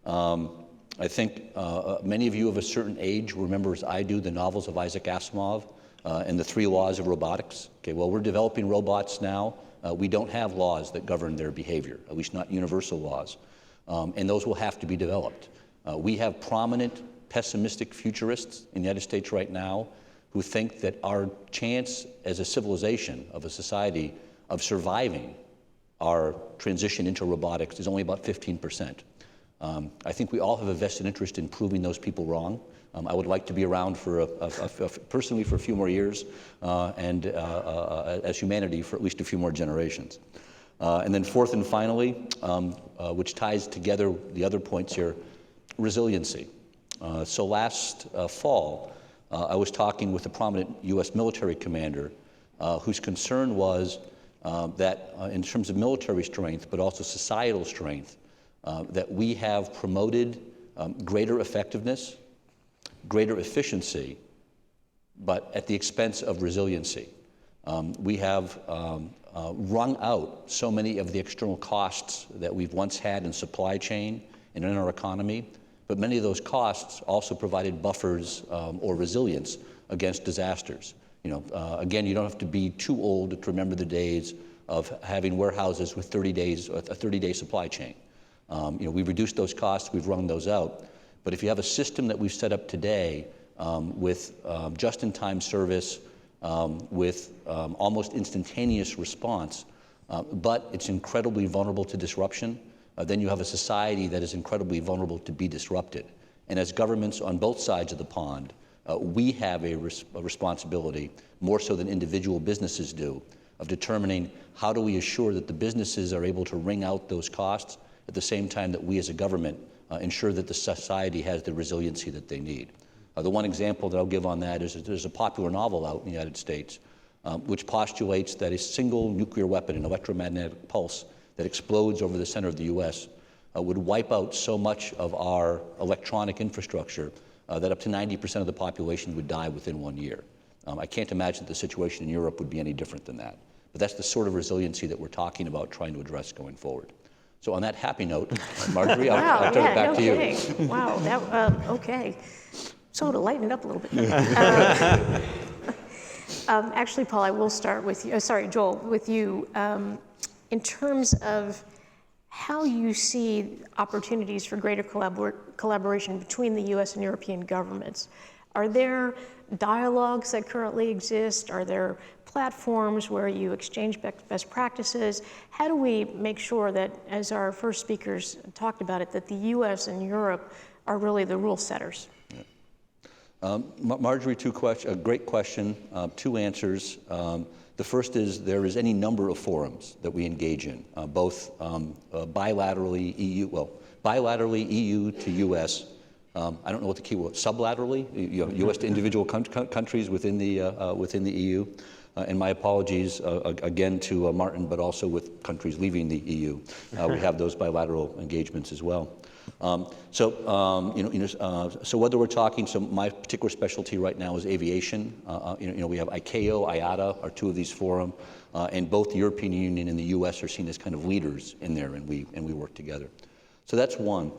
I think many of you of a certain age remember, as I do, the novels of Isaac Asimov and the 3 laws of robotics. Okay, well, we're developing robots now. We don't have laws that govern their behavior, at least not universal laws, and those will have to be developed. We have prominent pessimistic futurists in the United States right now who think that our chance as a civilization, of a society, of surviving our transition into robotics is only about 15%. I think we all have a vested interest in proving those people wrong. I would like to be around for personally for a few more years, and as humanity for at least a few more generations. And then fourth and finally, which ties together the other points here, resiliency. So last fall, I was talking with a prominent U.S. military commander whose concern was that in terms of military strength, but also societal strength, that we have promoted greater effectiveness, greater efficiency, but at the expense of resiliency. We have wrung out so many of the external costs that we've once had in supply chain and in our economy, but many of those costs also provided buffers or resilience against disasters. Again, you don't have to be too old to remember the days of having warehouses with 30 days, a 30-day supply chain. We've reduced those costs, we've wrung those out. But if you have a system that we've set up today with just-in-time service, with almost instantaneous response, but it's incredibly vulnerable to disruption, then you have a society that is incredibly vulnerable to be disrupted. And as governments on both sides of the pond, we have a responsibility, more so than individual businesses do, of determining how do we assure that the businesses are able to wring out those costs at the same time that we as a government ensure that the society has the resiliency that they need. The one example that I'll give on that is that there's a popular novel out in the United States which postulates that a single nuclear weapon, an electromagnetic pulse that explodes over the center of the U.S., would wipe out so much of our electronic infrastructure that up to 90% of the population would die within 1 year. I can't imagine that the situation in Europe would be any different than that. But that's the sort of resiliency that we're talking about trying to address going forward. So on that happy note, Marjorie, I'll turn it back to you. Kidding. Wow, okay. So to lighten it up a little bit. Actually, Paul, I will start with you. Sorry, Joel, with you. In terms of how you see opportunities for greater collaboration between the U.S. and European governments, Are there dialogues that currently exist? Are there platforms where you exchange best practices? How do we make sure that, as our first speakers talked about it, that the US and Europe are really the rule setters? Marjorie, a great question, two answers. The first is there is any number of forums that we engage in, both bilaterally EU to US. I don't know what the key was, sublaterally, US to individual countries within the EU. And my apologies again to Martin, but also with countries leaving the EU. We have those bilateral engagements as well. So whether we're talking, so my particular specialty right now is aviation. We have ICAO, IATA are two of these forums, and both the European Union and the US are seen as kind of leaders in there, and we work together. So that's one.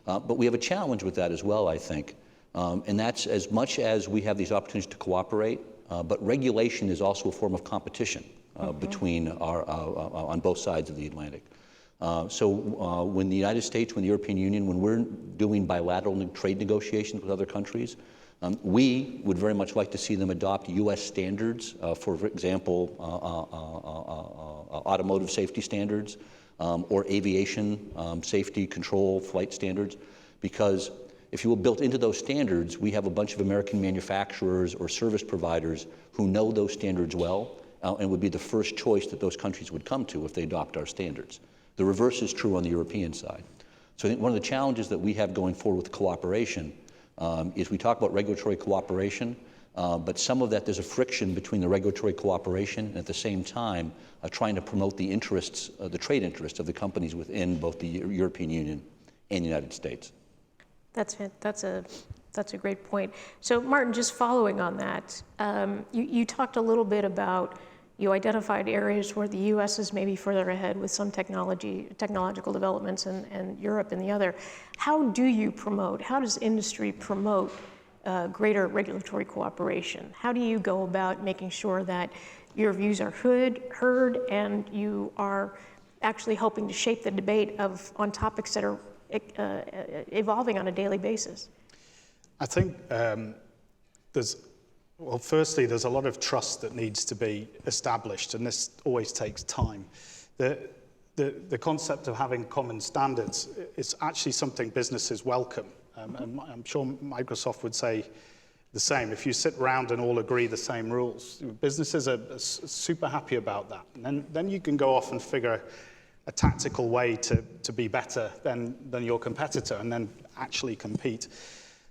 But we have a challenge with that as well, I think, and that's as much as we have these opportunities to cooperate, but regulation is also a form of competition between on both sides of the Atlantic. So when the United States, when the European Union, when we're doing bilateral trade negotiations with other countries, we would very much like to see them adopt U.S. standards, for example, automotive safety standards or aviation safety control flight standards, because if you will, built into those standards, we have a bunch of American manufacturers or service providers who know those standards well and would be the first choice that those countries would come to if they adopt our standards. The reverse is true on the European side. So I think one of the challenges that we have going forward with cooperation is we talk about regulatory cooperation, but some of that, there's a friction between the regulatory cooperation and at the same time trying to promote the interests, the trade interests of the companies within both the European Union and the United States. That's a great point. So Martin, just following on that, you talked a little bit about, you identified areas where the U.S. is maybe further ahead with some technological developments and Europe in the other. How does industry promote greater regulatory cooperation? How do you go about making sure that your views are heard and you are actually helping to shape the debate on topics that are evolving on a daily basis? I think firstly, there's a lot of trust that needs to be established, and this always takes time. The concept of having common standards is actually something businesses welcome, and I'm sure Microsoft would say the same. If you sit around and all agree the same rules, businesses are super happy about that. And then you can go off and figure a tactical way to be better than your competitor and then actually compete.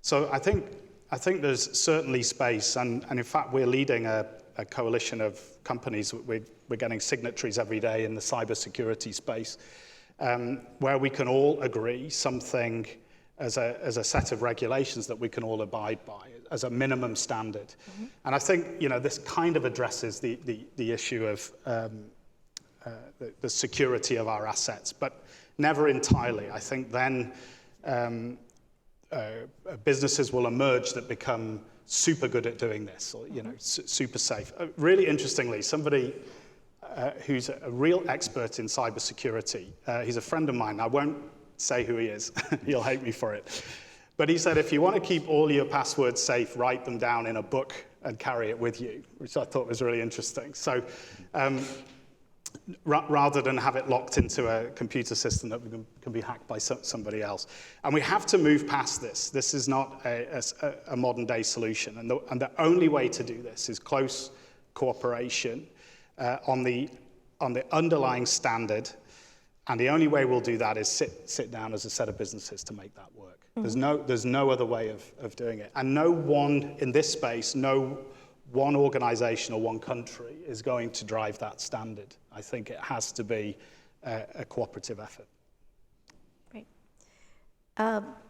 So I think there's certainly space, and in fact we're leading a coalition of companies. We're getting signatories every day in the cybersecurity space, where we can all agree something as a set of regulations that we can all abide by as a minimum standard. Mm-hmm. And I think this kind of addresses the issue of the security of our assets, but never entirely. I think then businesses will emerge that become super good at doing this, or super safe. Really interestingly, somebody who's a real expert in cybersecurity, he's a friend of mine. I won't say who he is. He'll hate me for it. But he said, if you want to keep all your passwords safe, write them down in a book and carry it with you, which I thought was really interesting. So rather than have it locked into a computer system that can be hacked by somebody else. And we have to move past this. This is not a modern day solution. And the only way to do this is close cooperation on the underlying standard. And the only way we'll do that is sit down as a set of businesses to make that work. Mm-hmm. There's no other way of doing it. And no one in this space, no one organization or one country is going to drive that standard. I think it has to be a cooperative effort. Great.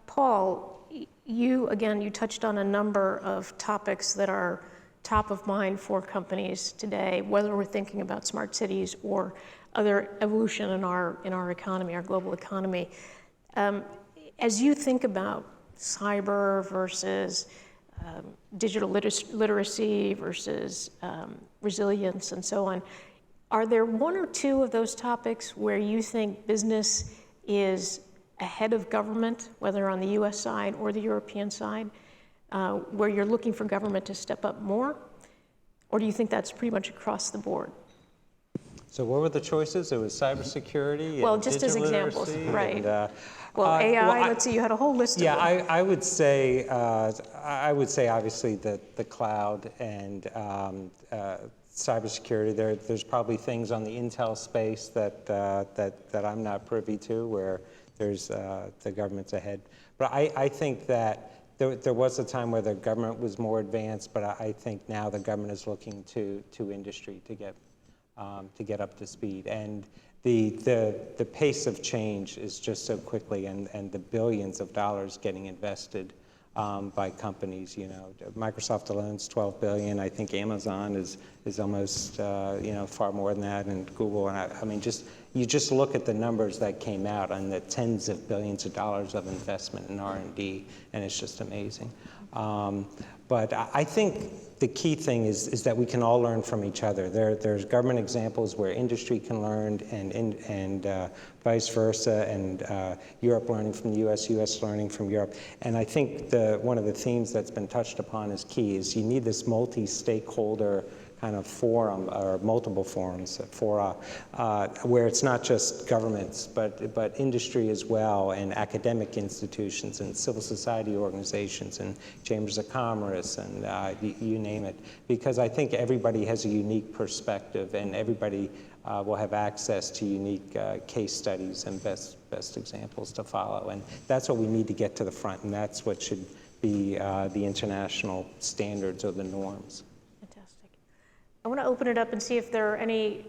Paul, you touched on a number of topics that are top of mind for companies today, whether we're thinking about smart cities or other evolution in our economy, our global economy. As you think about cyber versus digital literacy versus resilience and so on, are there one or two of those topics where you think business is ahead of government, whether on the US side or the European side? where you're looking for government to step up more? Or do you think that's pretty much across the board? So what were the choices? It was cybersecurity Well, and just as digital examples, literacy right. and, Well, AI, well, let's see, you had a whole list of yeah, them. I would say obviously the cloud and cybersecurity. There's probably things on the intel space that I'm not privy to, where there's the government's ahead. But I think that there was a time where the government was more advanced, but I think now the government is looking to industry to get up to speed. And the pace of change is just so quickly, and the billions of dollars getting invested by companies. You know, Microsoft alone is $12 billion. I think Amazon is almost far more than that, and Google. And I mean, you just look at the numbers that came out and the tens of billions of dollars of investment in R&D, and it's just amazing. But I think the key thing is that we can all learn from each other. There's government examples where industry can learn, and vice versa, and Europe learning from the US learning from Europe. And I think one of the themes that's been touched upon is key, is you need this multi-stakeholder kind of forum, or multiple forums, fora, where it's not just governments, but industry as well, and academic institutions, and civil society organizations, and chambers of commerce, and you name it. Because I think everybody has a unique perspective, and everybody will have access to unique case studies and best examples to follow. And that's what we need to get to the front, and that's what should be the international standards or the norms. I want to open it up and see if there are any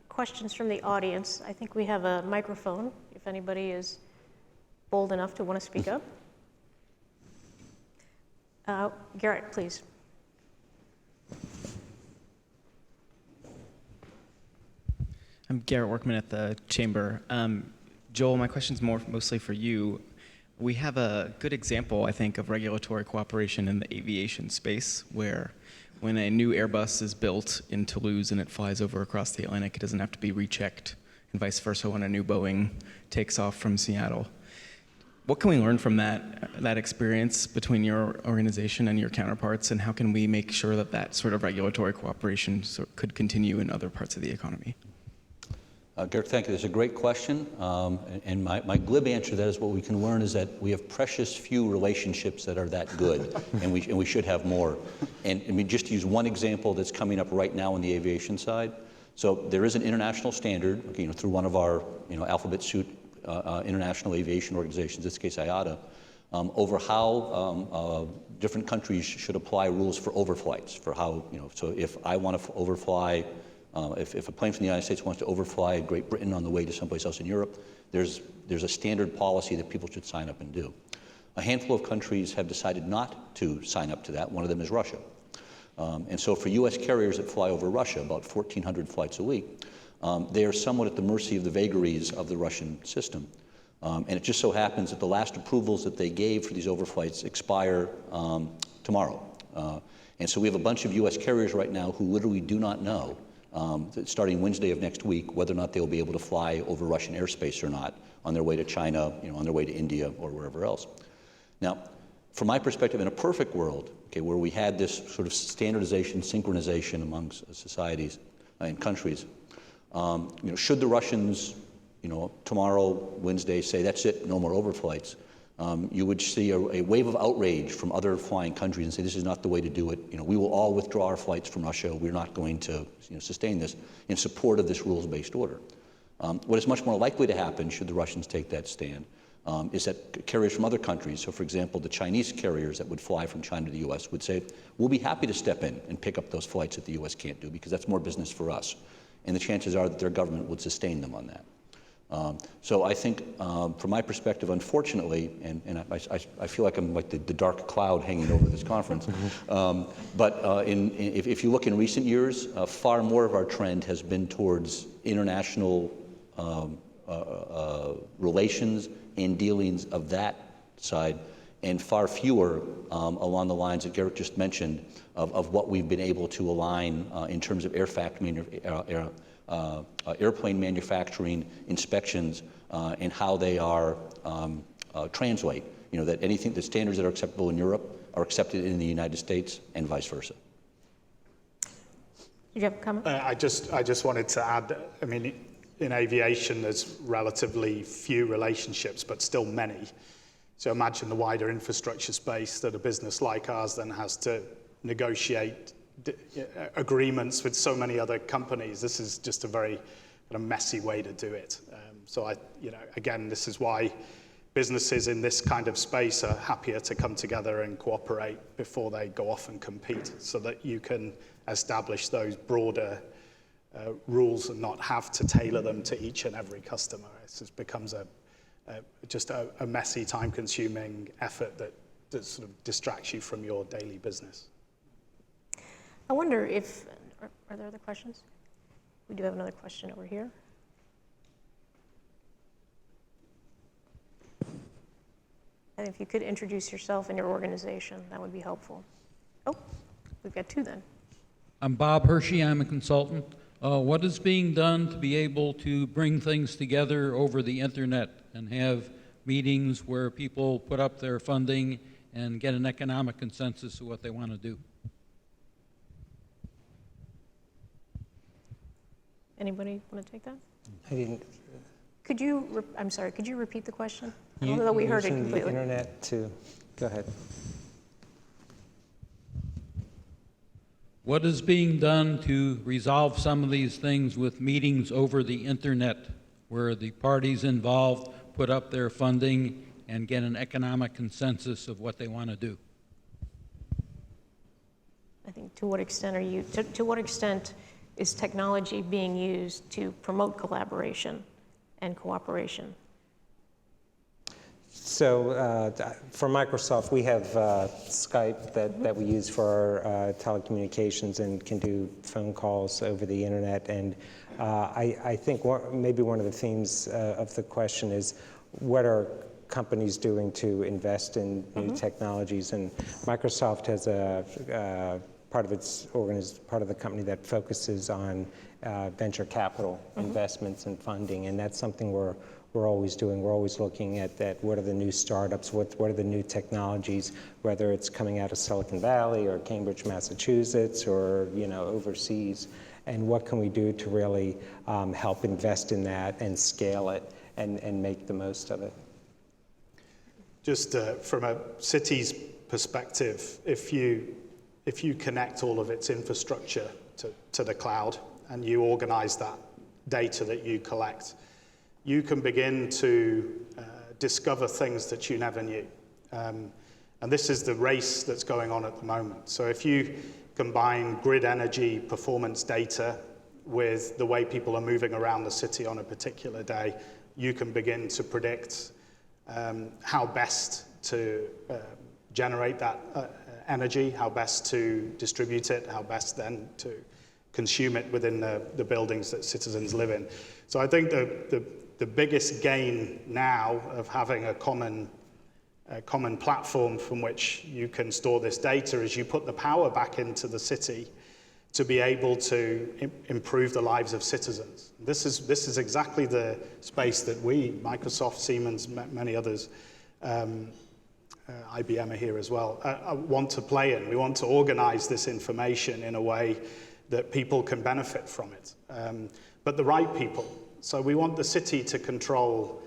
questions from the audience. I think we have a microphone, if anybody is bold enough to want to speak up. Garrett, please. I'm Garrett Workman at the Chamber. Joel, my question's mostly for you. We have a good example, I think, of regulatory cooperation in the aviation space, where when a new Airbus is built in Toulouse and it flies over across the Atlantic, it doesn't have to be rechecked, and vice versa when a new Boeing takes off from Seattle. What can we learn from that experience between your organization and your counterparts, and how can we make sure that that sort of regulatory cooperation could continue in other parts of the economy? Garrett, thank you. That's a great question. And my glib answer to that is what we can learn is that we have precious few relationships that are that good, and we should have more. And I mean, just to use one example that's coming up right now on the aviation side. So there is an international standard, through one of our alphabet soup international aviation organizations, in this case IATA, over how different countries should apply rules for overflights, for how, so if I want to overfly, if a plane from the United States wants to overfly Great Britain on the way to someplace else in Europe, there's a standard policy that people should sign up and do. A handful of countries have decided not to sign up to that. One of them is Russia. And so for US carriers that fly over Russia, about 1,400 flights a week, they are somewhat at the mercy of the vagaries of the Russian system. And it just so happens that the last approvals that they gave for these overflights expire tomorrow. And so we have a bunch of US carriers right now who literally do not know, starting Wednesday of next week, whether or not they'll be able to fly over Russian airspace or not on their way to China, on their way to India or wherever else. Now, from my perspective, in a perfect world, where we had this sort of standardization, synchronization amongst societies and countries, should the Russians, tomorrow, Wednesday, say that's it, no more overflights, you would see a wave of outrage from other flying countries and say this is not the way to do it. We will all withdraw our flights from Russia. We're not going to sustain this in support of this rules-based order. What is much more likely to happen should the Russians take that stand is that carriers from other countries, so for example, the Chinese carriers that would fly from China to the US would say, we'll be happy to step in and pick up those flights that the US can't do because that's more business for us. And the chances are that their government would sustain them on that. So I think, from my perspective, unfortunately, and I feel like I'm like the dark cloud hanging over this conference, but if you look in recent years, far more of our trend has been towards international relations and dealings of that side, and far fewer along the lines that Garrett just mentioned of what we've been able to align in terms of airplane manufacturing inspections and how they are translate. That anything, the standards that are acceptable in Europe are accepted in the United States and vice versa. Did you have a comment? I just wanted to add, I mean, in aviation, there's relatively few relationships, but still many. So imagine the wider infrastructure space that a business like ours then has to negotiate agreements with so many other companies. This is just a very kind of messy way to do it. So again, this is why businesses in this kind of space are happier to come together and cooperate before they go off and compete, so that you can establish those broader rules and not have to tailor them to each and every customer. It just becomes just a messy, time-consuming effort that sort of distracts you from your daily business. I wonder if, are there other questions? We do have another question over here. And if you could introduce yourself and your organization, that would be helpful. Oh, we've got two then. I'm Bob Hershey. I'm a consultant. What is being done to be able to bring things together over the internet and have meetings where people put up their funding and get an economic consensus of what they want to do? Anybody want to take that? I didn't. Could you, I'm sorry, could you repeat the question? I don't know that we heard it Using the completely. internet to, go ahead. What is being done to resolve some of these things with meetings over the internet where the parties involved put up their funding and get an economic consensus of what they want to do? I think to what extent are you, to what extent is technology being used to promote collaboration and cooperation? So for Microsoft, we have Skype that we use for our telecommunications and can do phone calls over the internet. And I think maybe one of the themes of the question is, what are companies doing to invest in new technologies? And Microsoft has a part of the company that focuses on venture capital investments and funding, and that's something we're always doing. We're always looking at that. What are the new startups? What are the new technologies? Whether it's coming out of Silicon Valley or Cambridge, Massachusetts, or overseas, and what can we do to really help invest in that and scale it and make the most of it? Just from a city's perspective, if you connect all of its infrastructure to the cloud and you organize that data that you collect, you can begin to discover things that you never knew. And this is the race that's going on at the moment. So if you combine grid energy performance data with the way people are moving around the city on a particular day, you can begin to predict how best to generate that energy, how best to distribute it, how best then to consume it within the buildings that citizens live in. So I think the biggest gain now of having a common platform from which you can store this data is you put the power back into the city to be able to improve the lives of citizens. This is exactly the space that we, Microsoft, Siemens, many others, IBM are here as well, want to play in. We want to organize this information in a way that people can benefit from it, but the right people. So we want the city to control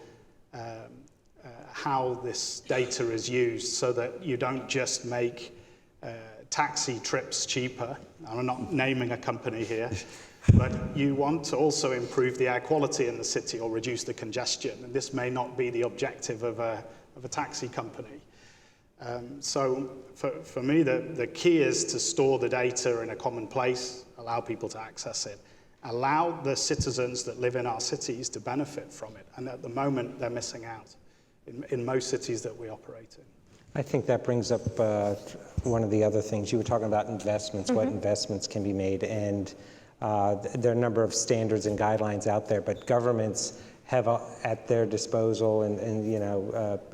how this data is used so that you don't just make taxi trips cheaper. I'm not naming a company here, but you want to also improve the air quality in the city or reduce the congestion. And this may not be the objective of a taxi company. So for me, the key is to store the data in a common place, allow people to access it, allow the citizens that live in our cities to benefit from it. And at the moment, they're missing out in most cities that we operate in. I think that brings up one of the other things. You were talking about investments, what investments can be made. And there are a number of standards and guidelines out there, but governments have at their disposal and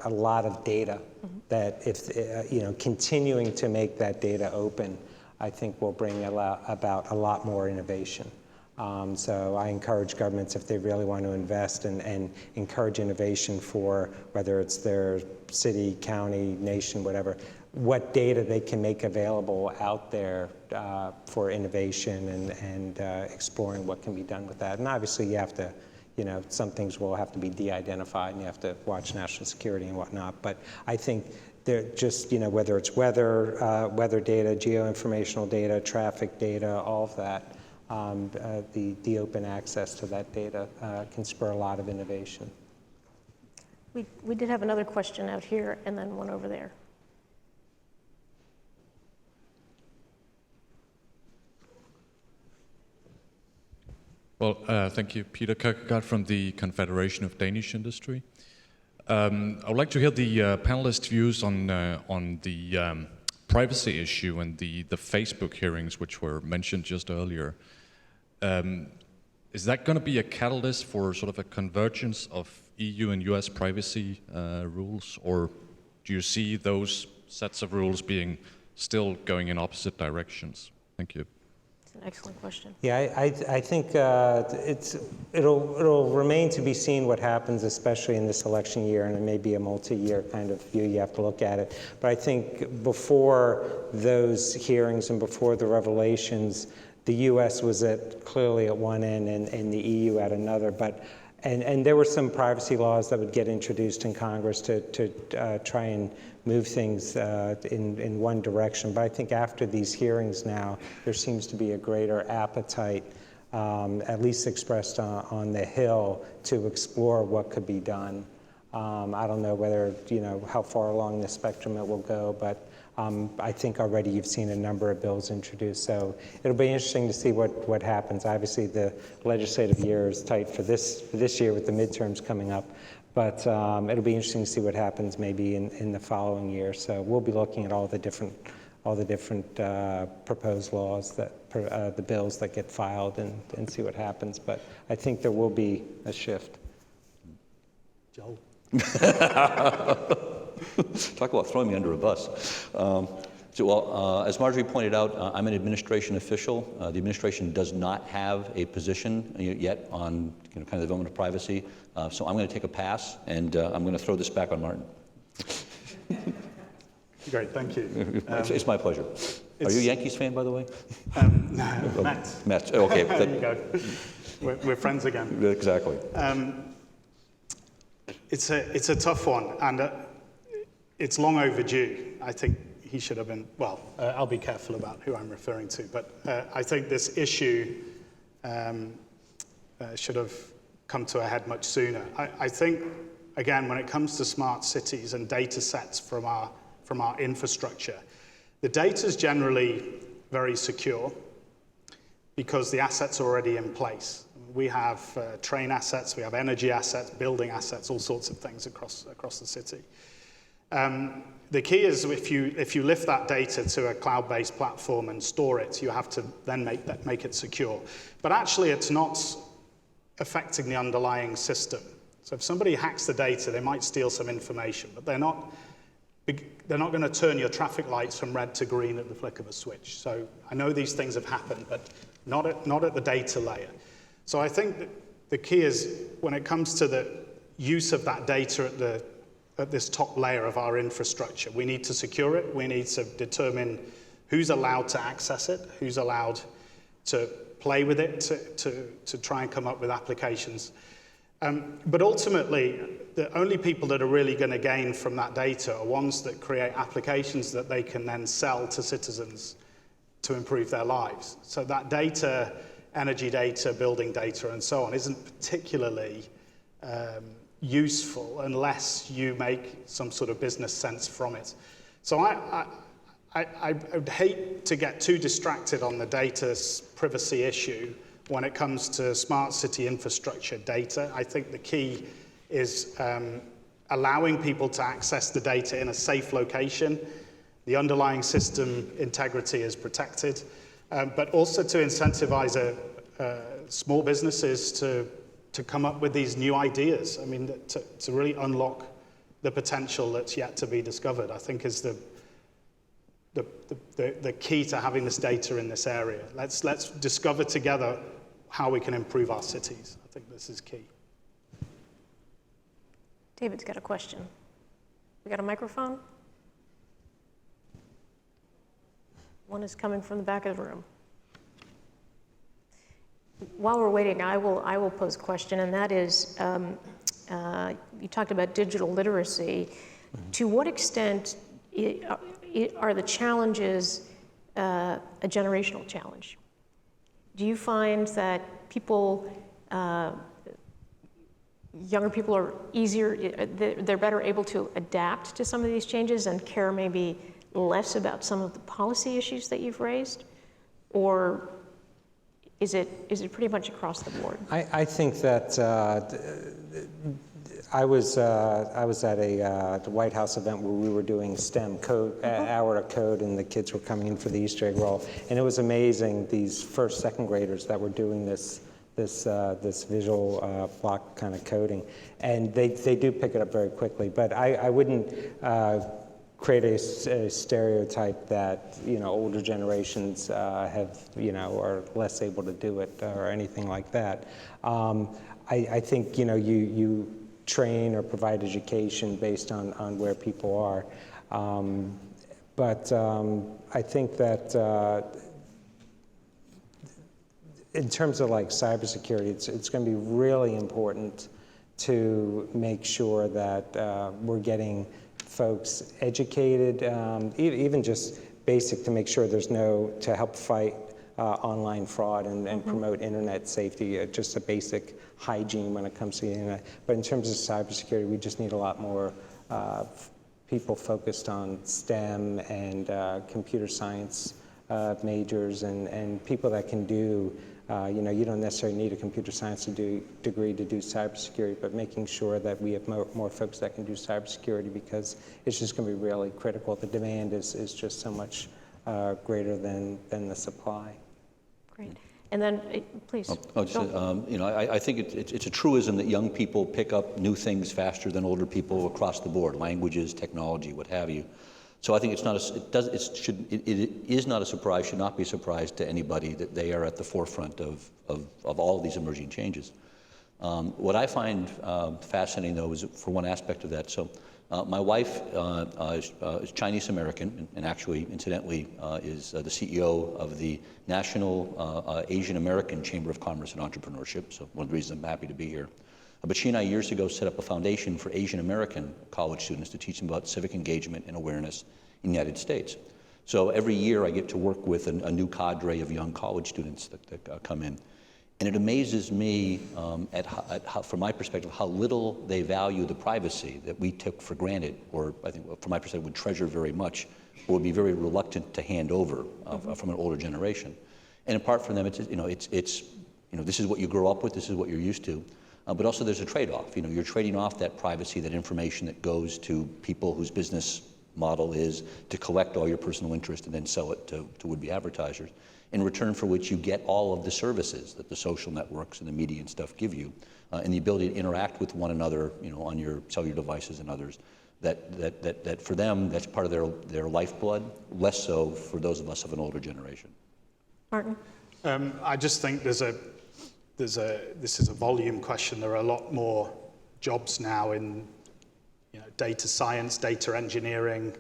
a lot of data that if continuing to make that data open, I think will bring about a lot more innovation. So I encourage governments, if they really want to invest and encourage innovation for whether it's their city, county, nation, whatever, what data they can make available out there for innovation and exploring what can be done with that. And obviously you have to, some things will have to be de-identified and you have to watch national security and whatnot. But I think they're just, whether it's weather data, geoinformational data, traffic data, all of that, the open access to that data can spur a lot of innovation. We did have another question out here and then one over there. Well, thank you. Peter Kirkegaard from the Confederation of Danish Industry. I would like to hear the panelists' views on the privacy issue and the Facebook hearings, which were mentioned just earlier. Is that going to be a catalyst for sort of a convergence of EU and US privacy rules, or do you see those sets of rules being still going in opposite directions? Thank you. It's an excellent question. Yeah, I think it'll remain to be seen what happens, especially in this election year, and it may be a multi-year kind of view. You have to look at it. But I think before those hearings and before the revelations, the U.S. was clearly at one end and the EU at another. And there were some privacy laws that would get introduced in Congress to try and move things in one direction. But I think after these hearings now, there seems to be a greater appetite, at least expressed on the Hill, to explore what could be done. I don't know whether, how far along the spectrum it will go, but I think already you've seen a number of bills introduced. So it'll be interesting to see what happens. Obviously, the legislative year is tight for this year with the midterms coming up. But it'll be interesting to see what happens maybe in the following year. So we'll be looking at all the different proposed laws, the bills that get filed, and see what happens. But I think there will be a shift. Joel. Talk about throwing me under a bus. As Marjorie pointed out, I'm an administration official. The administration does not have a position yet on kind of the development of privacy. So I'm going to take a pass, and I'm going to throw this back on Martin. Great, thank you. It's my pleasure. Are you a Yankees fan, by the way? No, Mets. Mets. Okay. There you go. We're friends again. Exactly. It's a tough one, and it's long overdue. I think he should have been, I'll be careful about who I'm referring to, but I think this issue should have come to a head much sooner. I think, again, when it comes to smart cities and data sets from our infrastructure, the data is generally very secure because the assets are already in place. We have train assets, we have energy assets, building assets, all sorts of things across the city. The key is if you lift that data to a cloud-based platform and store it, you have to then make it secure. But actually, it's not affecting the underlying system. So if somebody hacks the data, they might steal some information, but they're not going to turn your traffic lights from red to green at the flick of a switch. So I know these things have happened, but not at the data layer. So I think that the key is when it comes to the use of that data at this top layer of our infrastructure, we need to secure it. We need to determine who's allowed to access it, who's allowed to play with it, to try and come up with applications. But ultimately, the only people that are really going to gain from that data are ones that create applications that they can then sell to citizens to improve their lives. So that data, energy data, building data, and so on, isn't particularly useful unless you make some sort of business sense from it. So I would hate to get too distracted on the data privacy issue when it comes to smart city infrastructure data. I think the key is allowing people to access the data in a safe location. The underlying system integrity is protected, but also to incentivize small businesses to come up with these new ideas. I mean, to really unlock the potential that's yet to be discovered, I think is the key to having this data in this area. Let's discover together how we can improve our cities. I think this is key. David's got a question. We got a microphone? One is coming from the back of the room. While we're waiting, I will pose a question, and that is, you talked about digital literacy. To what extent are the challenges a generational challenge? Do you find that people, younger people are easier, they're better able to adapt to some of these changes and care maybe less about some of the policy issues that you've raised? Or is it pretty much across the board? I think that I was at the White House event where we were doing STEM code, hour of code, and the kids were coming in for the Easter egg roll, and it was amazing. These first, second graders that were doing this visual block kind of coding, and they do pick it up very quickly. But I wouldn't create a stereotype that older generations are less able to do it or anything like that. I think you train or provide education based on where people are, but I think that in terms of like cybersecurity, it's going to be really important to make sure that we're getting folks educated, even just basic, to make sure to help fight online fraud and promote internet safety, just a basic hygiene when it comes to the internet. But in terms of cybersecurity, we just need a lot more people focused on STEM and computer science majors and people that can do, you don't necessarily need a computer science degree to do cybersecurity, but making sure that we have more folks that can do cybersecurity, because it's just going to be really critical. The demand is just so much greater than the supply. Great. And then, please. I think it's a truism that young people pick up new things faster than older people across the board, languages, technology, what have you. So I think it is not a surprise, should not be a surprise to anybody that they are at the forefront of all of these emerging changes. What I find fascinating, though, is for one aspect of that. So my wife is Chinese American, and actually, incidentally, is the CEO of the National Asian American Chamber of Commerce and Entrepreneurship. So one of the reasons I'm happy to be here. But she and I years ago set up a foundation for Asian American college students to teach them about civic engagement and awareness in the United States. So every year I get to work with a new cadre of young college students that come in. And it amazes me, from my perspective, how little they value the privacy that we took for granted, or I think from my perspective would treasure very much, or would be very reluctant to hand over from an older generation. And apart from them, this is what you grow up with, this is what you're used to. But also there's a trade-off. You're trading off that privacy, that information that goes to people whose business model is to collect all your personal interest and then sell it to would-be advertisers, in return for which you get all of the services that the social networks and the media and stuff give you, and the ability to interact with one another, on your cellular devices and others. That for them, that's part of their lifeblood, less so for those of us of an older generation. Martin? I just think this is a volume question. There are a lot more jobs now in data science, data engineering,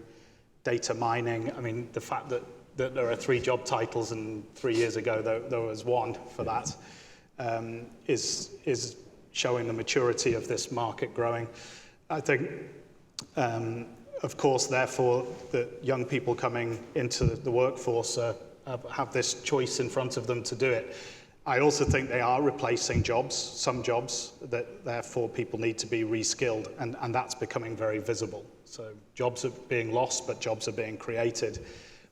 data mining. I mean, the fact that there are 3 job titles, and 3 years ago there was 1 for that, is showing the maturity of this market growing. I think, of course, therefore, that young people coming into the workforce have this choice in front of them to do it. I also think they are replacing jobs, some jobs, that therefore people need to be reskilled, and that's becoming very visible. So jobs are being lost, but jobs are being created.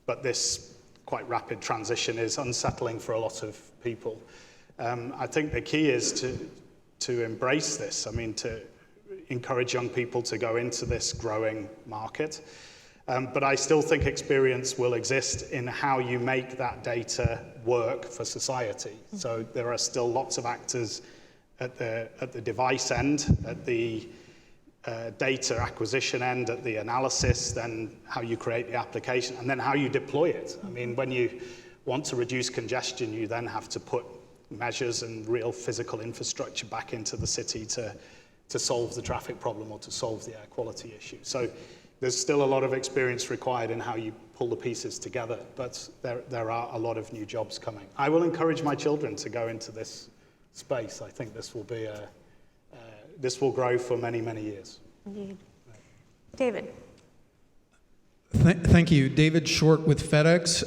But this quite rapid transition is unsettling for a lot of people. I think the key is to embrace this. I mean, to encourage young people to go into this growing market. But I still think experience will exist in how you make that data work for society. So there are still lots of actors at the device end, at the data acquisition end, at the analysis, then how you create the application, and then how you deploy it. I mean, when you want to reduce congestion, you then have to put measures and real physical infrastructure back into the city to solve the traffic problem or to solve the air quality issue. So There's still a lot of experience required in how you pull the pieces together, but there are a lot of new jobs coming. I will encourage my children to go into this space. I think this will be this will grow for many, many years. Indeed. David. Thank you. David Short with FedEx.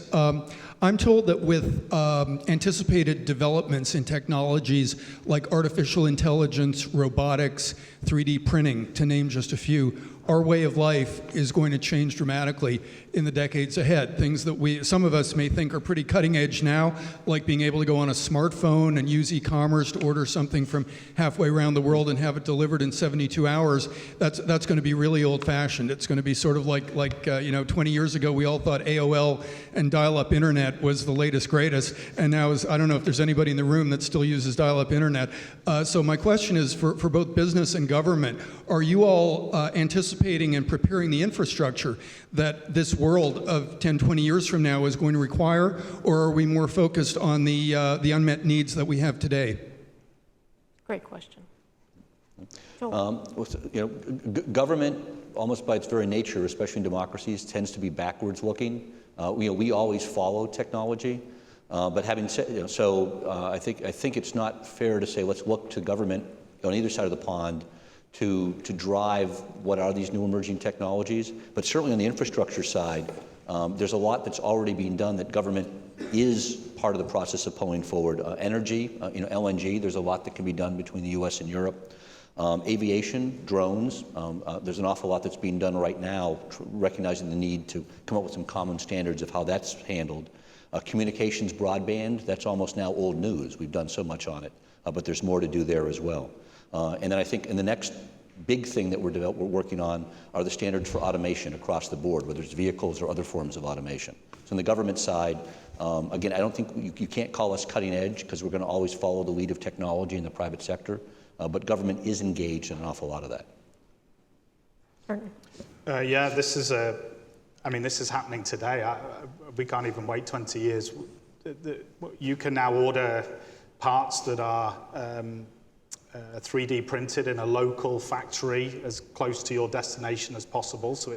I'm told that with anticipated developments in technologies like artificial intelligence, robotics, 3D printing, to name just a few, our way of life is going to change dramatically in the decades ahead. Things that some of us may think are pretty cutting edge now, like being able to go on a smartphone and use e-commerce to order something from halfway around the world and have it delivered in 72 hours. That's going to be really old-fashioned. It's going to be sort of like 20 years ago we all thought AOL and dial-up internet was the latest greatest, and now I don't know if there's anybody in the room that still uses dial-up internet. So my question is for both business and government, are you all anticipating and preparing the infrastructure that this world of 10, 20 years from now is going to require, or are we more focused on the unmet needs that we have today? Great question. Government, almost by its very nature, especially in democracies, tends to be backwards looking. We always follow technology, but having said, I think it's not fair to say let's look to government on either side of the pond to drive what are these new emerging technologies. But certainly on the infrastructure side, there's a lot that's already being done that government is part of the process of pulling forward. Energy, LNG, there's a lot that can be done between the US and Europe. Aviation, drones, there's an awful lot that's being done right now, recognizing the need to come up with some common standards of how that's handled. Communications broadband, that's almost now old news. We've done so much on it, but there's more to do there as well. And then I think in the next big thing that we're working on are the standards for automation across the board, whether it's vehicles or other forms of automation. So on the government side, again, I don't think you can't call us cutting edge because we're going to always follow the lead of technology in the private sector, but government is engaged in an awful lot of that. Yeah, this is happening today. We can't even wait 20 years. You can now order parts that are 3D printed in a local factory as close to your destination as possible. So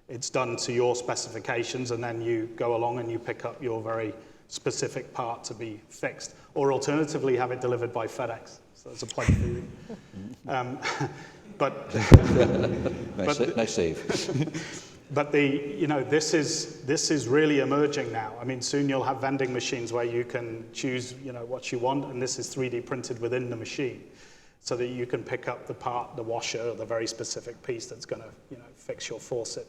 it's done to your specifications, and then you go along and you pick up your very specific part to be fixed. Or alternatively, have it delivered by FedEx. So that's a plug for you. Nice save. But this is really emerging now. I mean, soon you'll have vending machines where you can choose, what you want, and this is 3D printed within the machine, so that you can pick up the part, the washer, or the very specific piece that's going to, fix your faucet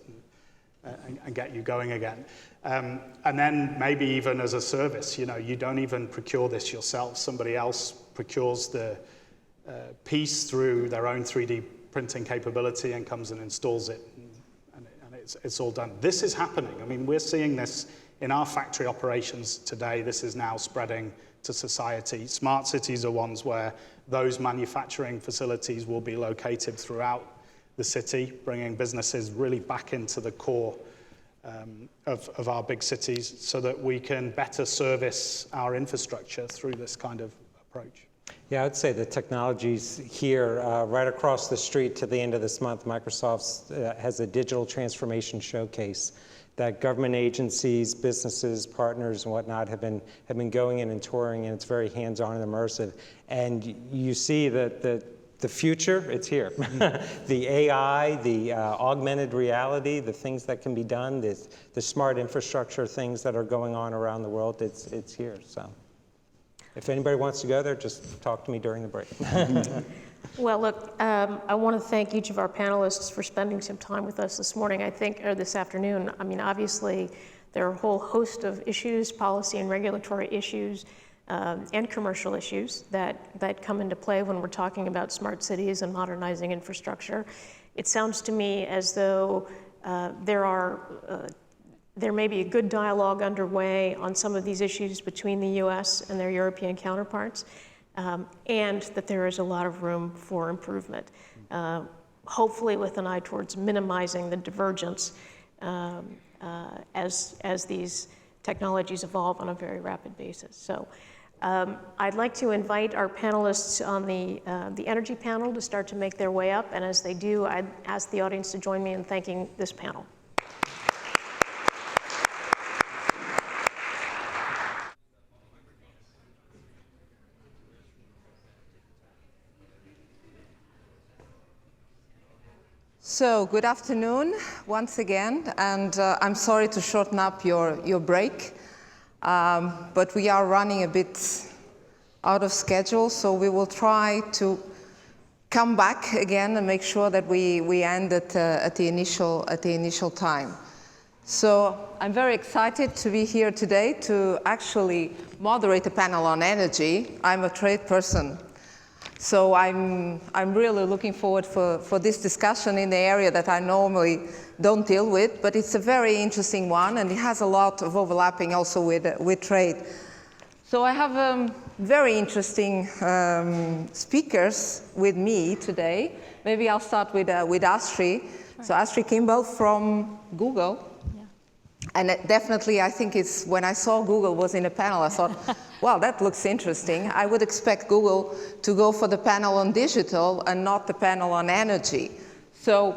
and get you going again. And then maybe even as a service, you don't even procure this yourself. Somebody else procures the piece through their own 3D printing capability and comes and installs it. It's all done. This is happening. I mean, we're seeing this in our factory operations today. This is now spreading to society. Smart cities are ones where those manufacturing facilities will be located throughout the city, bringing businesses really back into the core of our big cities so that we can better service our infrastructure through this kind of approach. Yeah, I'd say the technology's here. Right across the street to the end of this month, Microsoft has a digital transformation showcase that government agencies, businesses, partners, and whatnot have been going in and touring, and it's very hands-on and immersive. And you see that the future, it's here. The AI, the augmented reality, the things that can be done, the smart infrastructure things that are going on around the world, it's here. So if anybody wants to go there, just talk to me during the break. Well, look, I want to thank each of our panelists for spending some time with us this morning, or this afternoon. I mean, obviously, there are a whole host of issues, policy and regulatory issues, and commercial issues that come into play when we're talking about smart cities and modernizing infrastructure. It sounds to me as though there may be a good dialogue underway on some of these issues between the US and their European counterparts, and that there is a lot of room for improvement, hopefully with an eye towards minimizing the divergence as these technologies evolve on a very rapid basis. So I'd like to invite our panelists on the energy panel to start to make their way up, and as they do, I'd ask the audience to join me in thanking this panel. So, good afternoon once again, and I'm sorry to shorten up your break, but we are running a bit out of schedule, so we will try to come back again and make sure that we end at the initial time. So, I'm very excited to be here today to actually moderate a panel on energy. I'm a trade person. So I'm really looking forward for this discussion in the area that I normally don't deal with, but it's a very interesting one, and it has a lot of overlapping also with trade. So I have very interesting speakers with me today. Maybe I'll start with Astrid. Sure. So Astrid Kimball from Google. And definitely, I think it's when I saw Google was in a panel, I thought, well, that looks interesting. I would expect Google to go for the panel on digital and not the panel on energy. So,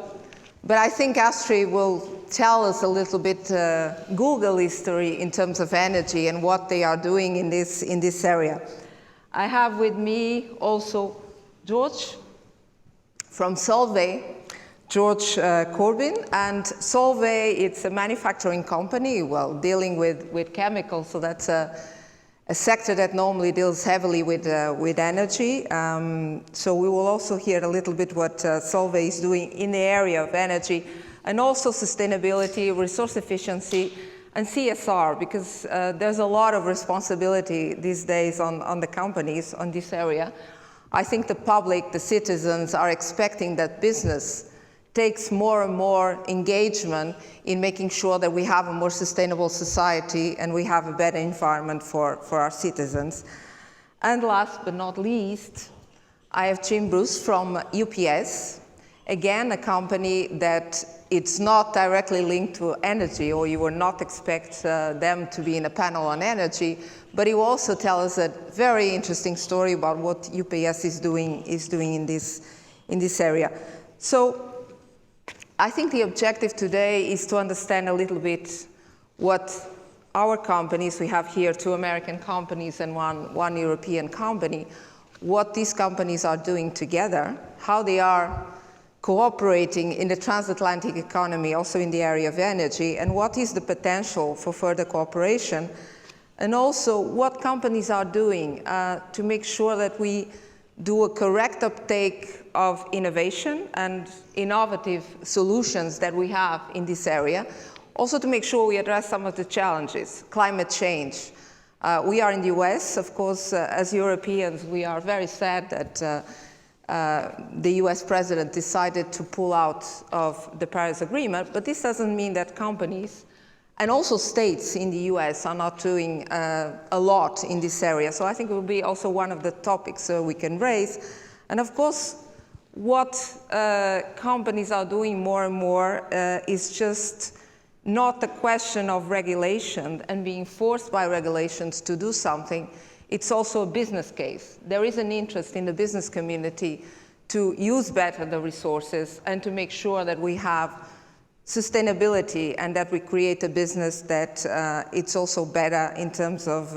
but I think Astrid will tell us a little bit Google history in terms of energy and what they are doing in this area. I have with me also George from Solvay. George Corbin, and Solvay, it's a manufacturing company, well, dealing with chemicals, so that's a sector that normally deals heavily with energy. So we will also hear a little bit what Solvay is doing in the area of energy, and also sustainability, resource efficiency, and CSR, because there's a lot of responsibility these days on the companies on this area. I think the public, the citizens, are expecting that business takes more and more engagement in making sure that we have a more sustainable society and we have a better environment for our citizens. And last but not least, I have Jim Bruce from UPS. Again, a company that it's not directly linked to energy, or you would not expect them to be in a panel on energy, but he will also tell us a very interesting story about what UPS is doing in this area. So I think the objective today is to understand a little bit what our companies, we have here 2 American companies and one European company, what these companies are doing together, how they are cooperating in the transatlantic economy, also in the area of energy, and what is the potential for further cooperation, and also what companies are doing to make sure that we do a correct uptake of innovation and innovative solutions that we have in this area. Also to make sure we address some of the challenges, climate change. We are in the US, of course, as Europeans, we are very sad that the US president decided to pull out of the Paris Agreement, but this doesn't mean that companies and also states in the US are not doing a lot in this area. So I think it will be also one of the topics we can raise. And of course, what companies are doing more and more is just not a question of regulation and being forced by regulations to do something. It's also a business case. There is an interest in the business community to use better the resources and to make sure that we have sustainability and that we create a business that it's also better in terms of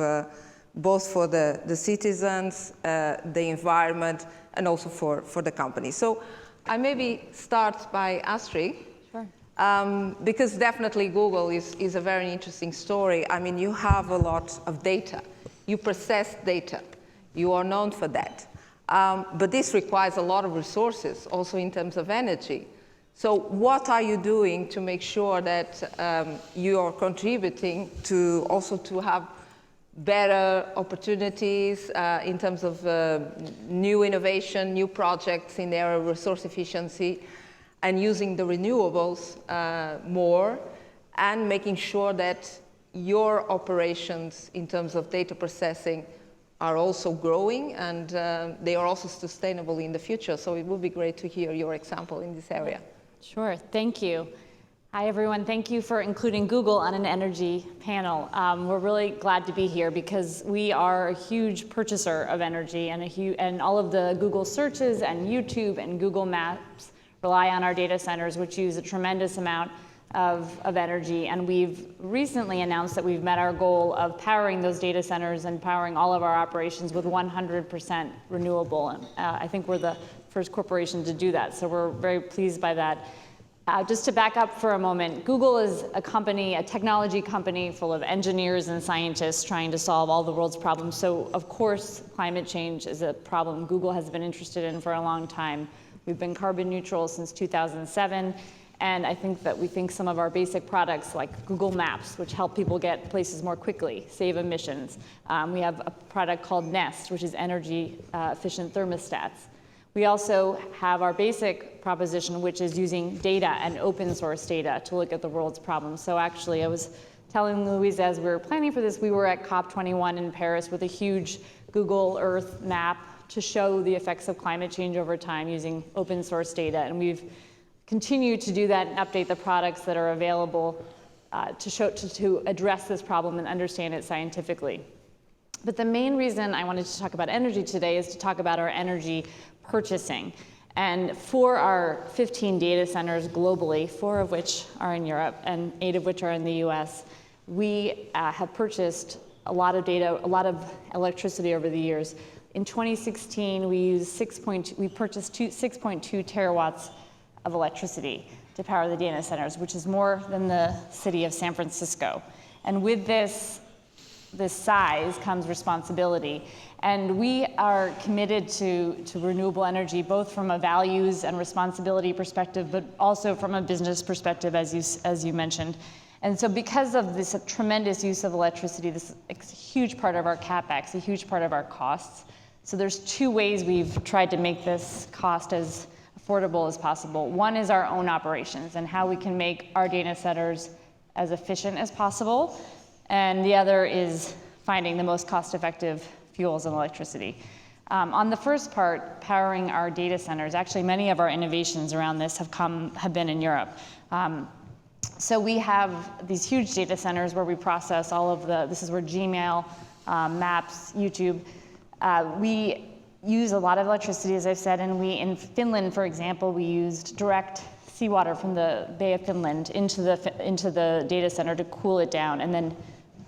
both for the citizens, the environment, and also for the company. So I maybe start by Astrid. Sure. Because definitely Google is a very interesting story. I mean, you have a lot of data. You process data. You are known for that. But this requires a lot of resources, also in terms of energy. So what are you doing to make sure that you are contributing to also to have better opportunities in terms of new innovation, new projects in the area of resource efficiency, and using the renewables more, and making sure that your operations in terms of data processing are also growing and they are also sustainable in the future. So it would be great to hear your example in this area. Sure, thank you. Hi, everyone. Thank you for including Google on an energy panel. We're really glad to be here because we are a huge purchaser of energy, and all of the Google searches and YouTube and Google Maps rely on our data centers, which use a tremendous amount of energy. And we've recently announced that we've met our goal of powering those data centers and powering all of our operations with 100% renewable. And I think we're the first corporation to do that, so we're very pleased by that. Just to back up for a moment, Google is a company, a technology company full of engineers and scientists trying to solve all the world's problems. So of course, climate change is a problem Google has been interested in for a long time. We've been carbon neutral since 2007. And I think that we think some of our basic products like Google Maps, which help people get places more quickly, save emissions. We have a product called Nest, which is energy efficient thermostats. We also have our basic proposition, which is using data and open source data to look at the world's problems. So actually, I was telling Louise as we were planning for this, we were at COP21 in Paris with a huge Google Earth map to show the effects of climate change over time using open source data. And we've continued to do that and update the products that are available to address this problem and understand it scientifically. But the main reason I wanted to talk about energy today is to talk about our energy purchasing. And for our 15 data centers globally, 4 of which are in Europe and 8 of which are in the US, we have purchased a lot of electricity over the years. In 2016, we purchased 6.2 terawatts of electricity to power the data centers, which is more than the city of San Francisco. And with this size comes responsibility. And we are committed to renewable energy, both from a values and responsibility perspective, but also from a business perspective, as you mentioned. And so because of this tremendous use of electricity, this is a huge part of our CapEx, a huge part of our costs. So there's 2 ways we've tried to make this cost as affordable as possible. One is our own operations and how we can make our data centers as efficient as possible. And the other is finding the most cost-effective fuels and electricity. On the first part, powering our data centers, actually many of our innovations around this have been in Europe. So we have these huge data centers where we process all of this is where Gmail, Maps, YouTube. We use a lot of electricity, as I've said, and in Finland, for example, we used direct seawater from the Bay of Finland into the data center to cool it down, and then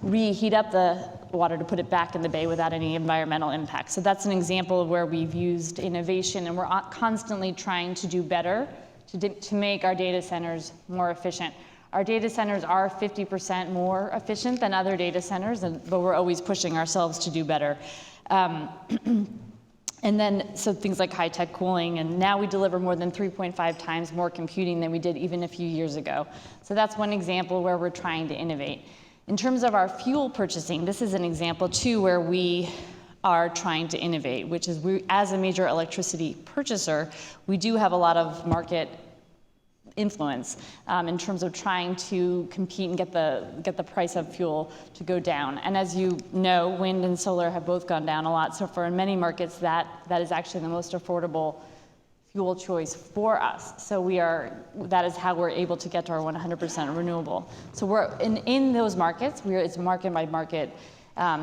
reheat up the water to put it back in the bay without any environmental impact. So that's an example of where we've used innovation, and we're constantly trying to do better to make our data centers more efficient. Our data centers are 50% more efficient than other data centers, but we're always pushing ourselves to do better. And then, so things like high-tech cooling, and now we deliver more than 3.5 times more computing than we did even a few years ago. So that's one example where we're trying to innovate. In terms of our fuel purchasing, this is an example too where we are trying to innovate, which is as a major electricity purchaser, we do have a lot of market influence in terms of trying to compete and get the price of fuel to go down. And as you know, wind and solar have both gone down a lot. So for many markets, that is actually the most affordable fuel choice for us. So that is how we're able to get to our 100% renewable. So we're in those markets, it's market by market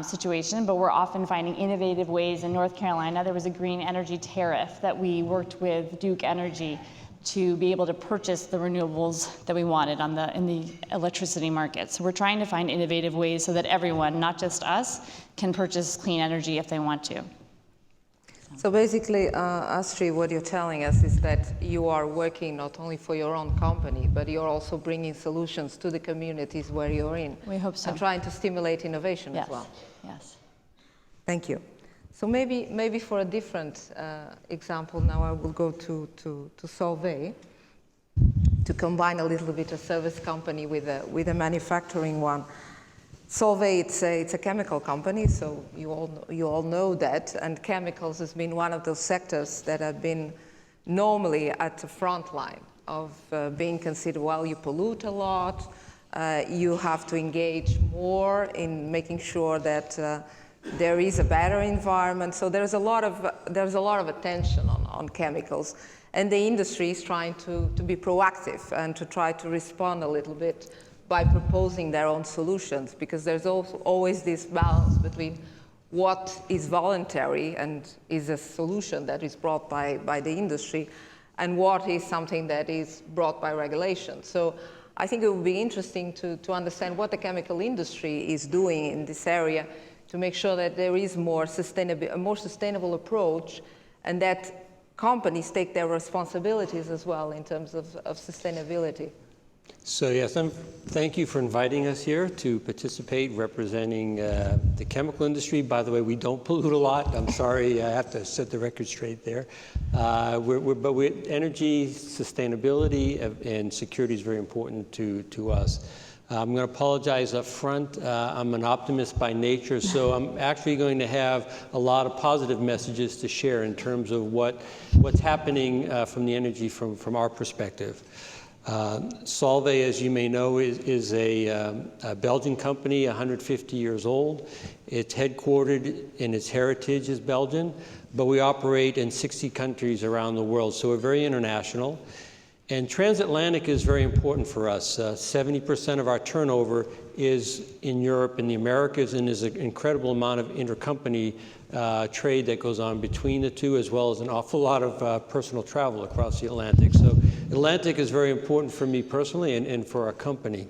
situation, but we're often finding innovative ways. In North Carolina, there was a green energy tariff that we worked with Duke Energy to be able to purchase the renewables that we wanted in the electricity market. So we're trying to find innovative ways so that everyone, not just us, can purchase clean energy if they want to. So basically, Astrid, what you're telling us is that you are working not only for your own company, but you're also bringing solutions to the communities where you're in. We hope so. And trying to stimulate innovation as well. Yes. Thank you. So maybe for a different example, now I will go to Solvay, to combine a little bit a service company with a manufacturing one. Solvay, it's a chemical company, so you all know that, and chemicals has been one of those sectors that have been normally at the front line of being considered, well, you pollute a lot, you have to engage more in making sure that there is a better environment. So there's a lot of attention on chemicals. And the industry is trying to be proactive and to try to respond a little bit by proposing their own solutions, because there's also always this balance between what is voluntary and is a solution that is brought by the industry, and what is something that is brought by regulation. So I think it would be interesting to understand what the chemical industry is doing in this area to make sure that there is a more sustainable approach, and that companies take their responsibilities as well in terms of sustainability. So yes, thank you for inviting us here to participate representing the chemical industry. By the way, we don't pollute a lot. I'm sorry, I have to set the record straight there. But energy, sustainability, and security is very important to us. I'm going to apologize up front. I'm an optimist by nature, so I'm actually going to have a lot of positive messages to share in terms of what's happening from the energy from our perspective. Solvay, as you may know, is a Belgian company, 150 years old. It's headquartered in its heritage is Belgian, but we operate in 60 countries around the world, so we're very international. And Transatlantic is very important for us. 70% of our turnover is in Europe and the Americas, and there's an incredible amount of intercompany trade that goes on between the two, as well as an awful lot of personal travel across the Atlantic. So Atlantic is very important for me personally and for our company.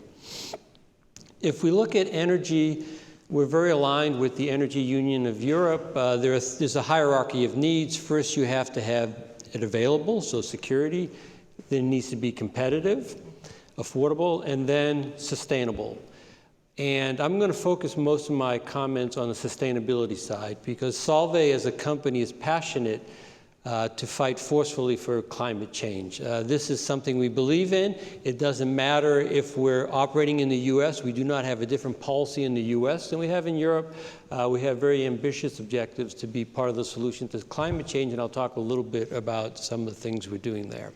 If we look at energy, we're very aligned with the Energy Union of Europe. There's a hierarchy of needs. First, you have to have it available, so security. Then it needs to be competitive, affordable, and then sustainable. And I'm going to focus most of my comments on the sustainability side, because Solvay as a company is passionate to fight forcefully for climate change. This is something we believe in. It doesn't matter if we're operating in the US. We do not have a different policy in the US than we have in Europe. We have very ambitious objectives to be part of the solution to climate change, and I'll talk a little bit about some of the things we're doing there.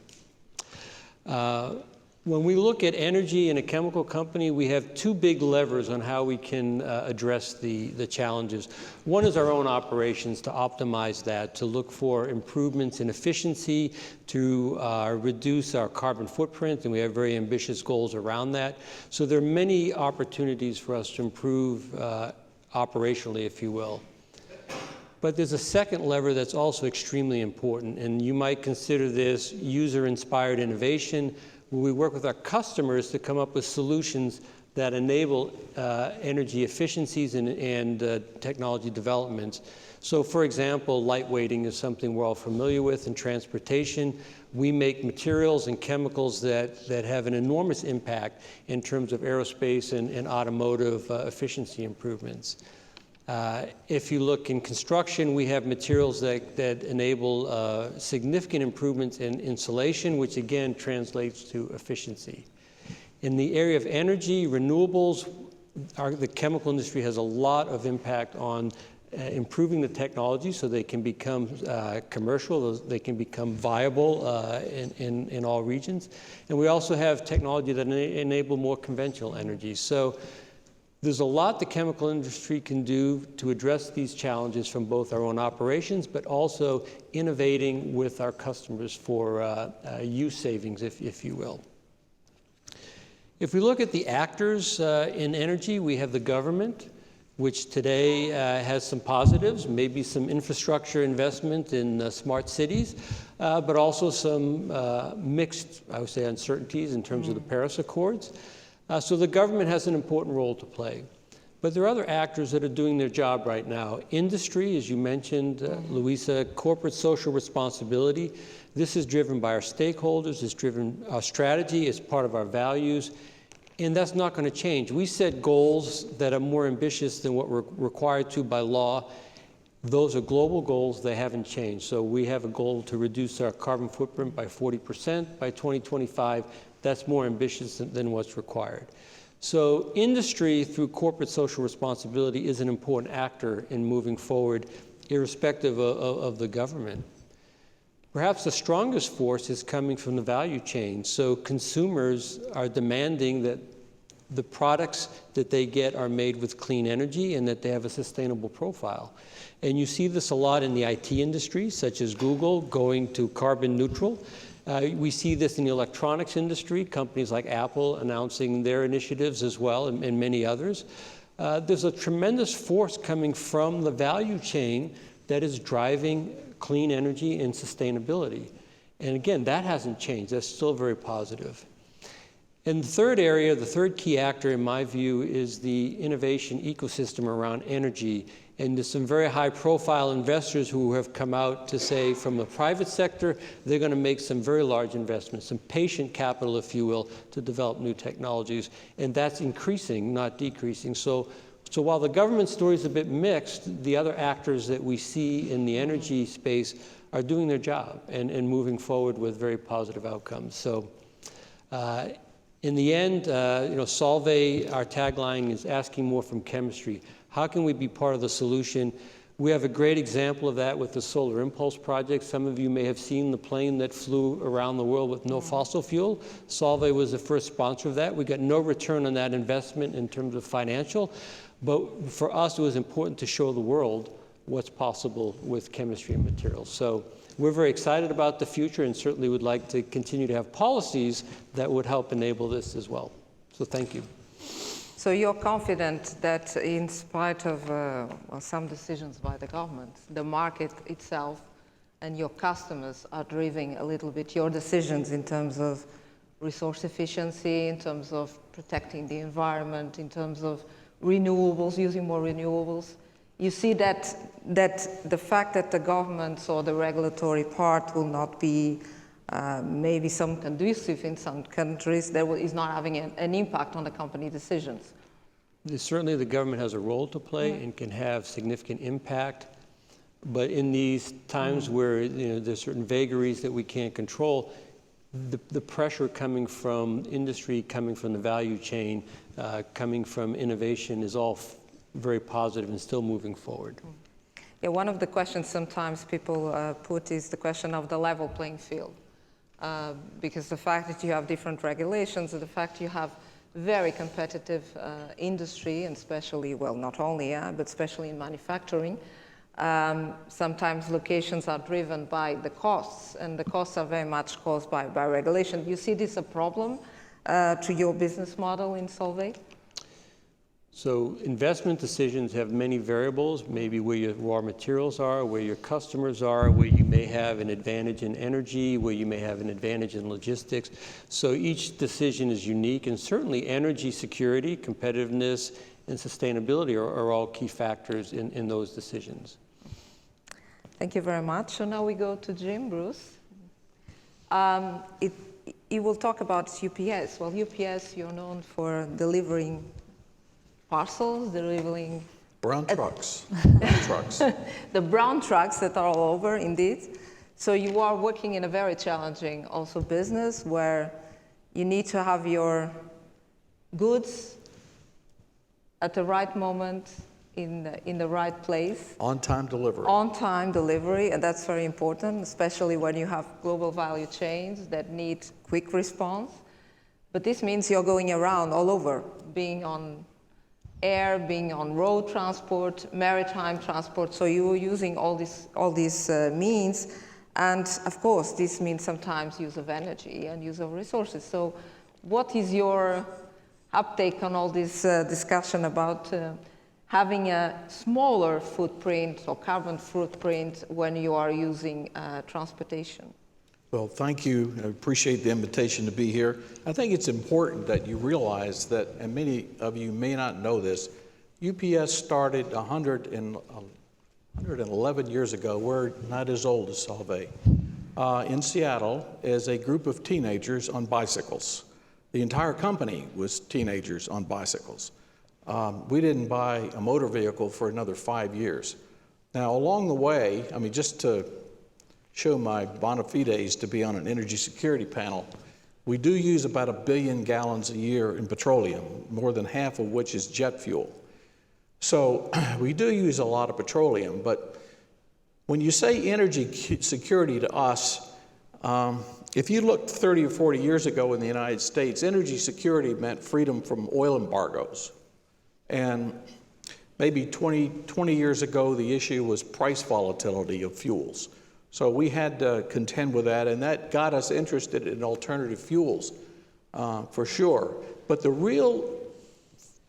When we look at energy in a chemical company, we have two big levers on how we can address the challenges. One is our own operations, to optimize that, to look for improvements in efficiency, to reduce our carbon footprint, and we have very ambitious goals around that. So there are many opportunities for us to improve operationally, if you will. But there's a second lever that's also extremely important, and you might consider this user-inspired innovation, where we work with our customers to come up with solutions that enable energy efficiencies and technology developments. So for example, lightweighting is something we're all familiar with in transportation. We make materials and chemicals that have an enormous impact in terms of aerospace and automotive efficiency improvements. If you look in construction, we have materials that enable significant improvements in insulation, which again translates to efficiency. In the area of energy, renewables, the chemical industry has a lot of impact on improving the technology so they can become commercial, they can become viable in all regions. And we also have technology that enable more conventional energy. So there's a lot the chemical industry can do to address these challenges from both our own operations, but also innovating with our customers for use savings, if you will. If we look at the actors in energy, we have the government, which today has some positives, maybe some infrastructure investment in smart cities, but also some mixed, I would say, uncertainties in terms of the Paris Accords. So the government has an important role to play. But there are other actors that are doing their job right now. Industry, as you mentioned, Louisa, corporate social responsibility. This is driven by our stakeholders, it's driven our strategy, it's part of our values, and that's not going to change. We set goals that are more ambitious than what we're required to by law. Those are global goals, they haven't changed. So we have a goal to reduce our carbon footprint by 40% by 2025. That's more ambitious than what's required. So industry, through corporate social responsibility, is an important actor in moving forward, irrespective of the government. Perhaps the strongest force is coming from the value chain. So consumers are demanding that the products that they get are made with clean energy and that they have a sustainable profile. And you see this a lot in the IT industry, such as Google going to carbon neutral. We see this in the electronics industry, companies like Apple announcing their initiatives as well, and many others. There's a tremendous force coming from the value chain that is driving clean energy and sustainability. And again, that hasn't changed. That's still very positive. And the third area, the third key actor in my view, is the innovation ecosystem around energy. And there's some very high-profile investors who have come out to say from the private sector, they're going to make some very large investments, some patient capital, if you will, to develop new technologies. And that's increasing, not decreasing. So while the government story is a bit mixed, the other actors that we see in the energy space are doing their job and moving forward with very positive outcomes. So in the end, Solvay, our tagline is asking more from chemistry. How can we be part of the solution? We have a great example of that with the Solar Impulse project. Some of you may have seen the plane that flew around the world with no fossil fuel. Solvay was the first sponsor of that. We got no return on that investment in terms of financial, but for us it was important to show the world what's possible with chemistry and materials. So we're very excited about the future and certainly would like to continue to have policies that would help enable this as well. So thank you. So you're confident that in spite of some decisions by the government, the market itself and your customers are driving a little bit your decisions in terms of resource efficiency, in terms of protecting the environment, in terms of renewables, using more renewables. You see that the fact that the government or the regulatory part will not be maybe some conducive in some countries, that is not having an impact on the company decisions. Certainly the government has a role to play and can have significant impact, but in these times where there's certain vagaries that we can't control, the pressure coming from industry, coming from the value chain, coming from innovation is all very positive and still moving forward. Yeah, one of the questions sometimes people put is the question of the level playing field. Because the fact that you have different regulations, and the fact you have very competitive industry, and especially, well, not only, but especially in manufacturing, sometimes locations are driven by the costs, and the costs are very much caused by regulation. Do you see this a problem to your business model in Solvay? So investment decisions have many variables, maybe where your raw materials are, where your customers are, where you may have an advantage in energy, where you may have an advantage in logistics. So each decision is unique, and certainly energy security, competitiveness, and sustainability are all key factors in those decisions. Thank you very much. So now we go to Jim Bruce. You will talk about UPS. Well, UPS, you're known for delivering parcels, delivering brown trucks. Brown trucks. The brown trucks that are all over, indeed. So you are working in a very challenging also business where you need to have your goods at the right moment in the right place. On-time delivery. On-time delivery, and that's very important, especially when you have global value chains that need quick response. But this means you're going around all over, being on air, being on road transport, maritime transport. So you're using all these means, and of course this means sometimes use of energy and use of resources. So what is your uptake on all this discussion about having a smaller footprint or carbon footprint when you are using transportation? Well, thank you. I appreciate the invitation to be here. I think it's important that you realize that, and many of you may not know this, UPS started 111 years ago. We're not as old as Solvay. In Seattle as a group of teenagers on bicycles. The entire company was teenagers on bicycles. We didn't buy a motor vehicle for another 5 years. Now, along the way, I mean, just to show my bona fides to be on an energy security panel, we do use about 1 billion gallons a year in petroleum, more than half of which is jet fuel. So we do use a lot of petroleum, but when you say energy security to us, If you looked 30 or 40 years ago in the United States, energy security meant freedom from oil embargoes. And maybe 20 years ago, the issue was price volatility of fuels. So we had to contend with that, and that got us interested in alternative fuels, for sure. But the real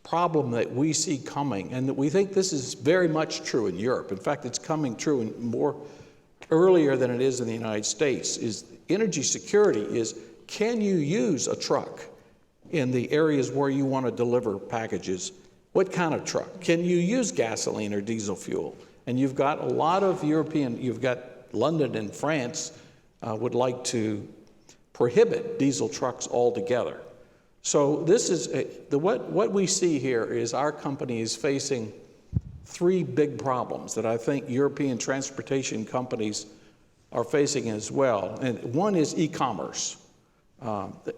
problem that we see coming, and that we think this is very much true in Europe, in fact, it's coming true in more earlier than it is in the United States, is energy security is, can you use a truck in the areas where you want to deliver packages? What kind of truck? Can you use gasoline or diesel fuel? And you've got a lot of you've got London and France would like to prohibit diesel trucks altogether. So this is, what we see here is our company is facing three big problems that I think European transportation companies are facing as well. And one is e-commerce.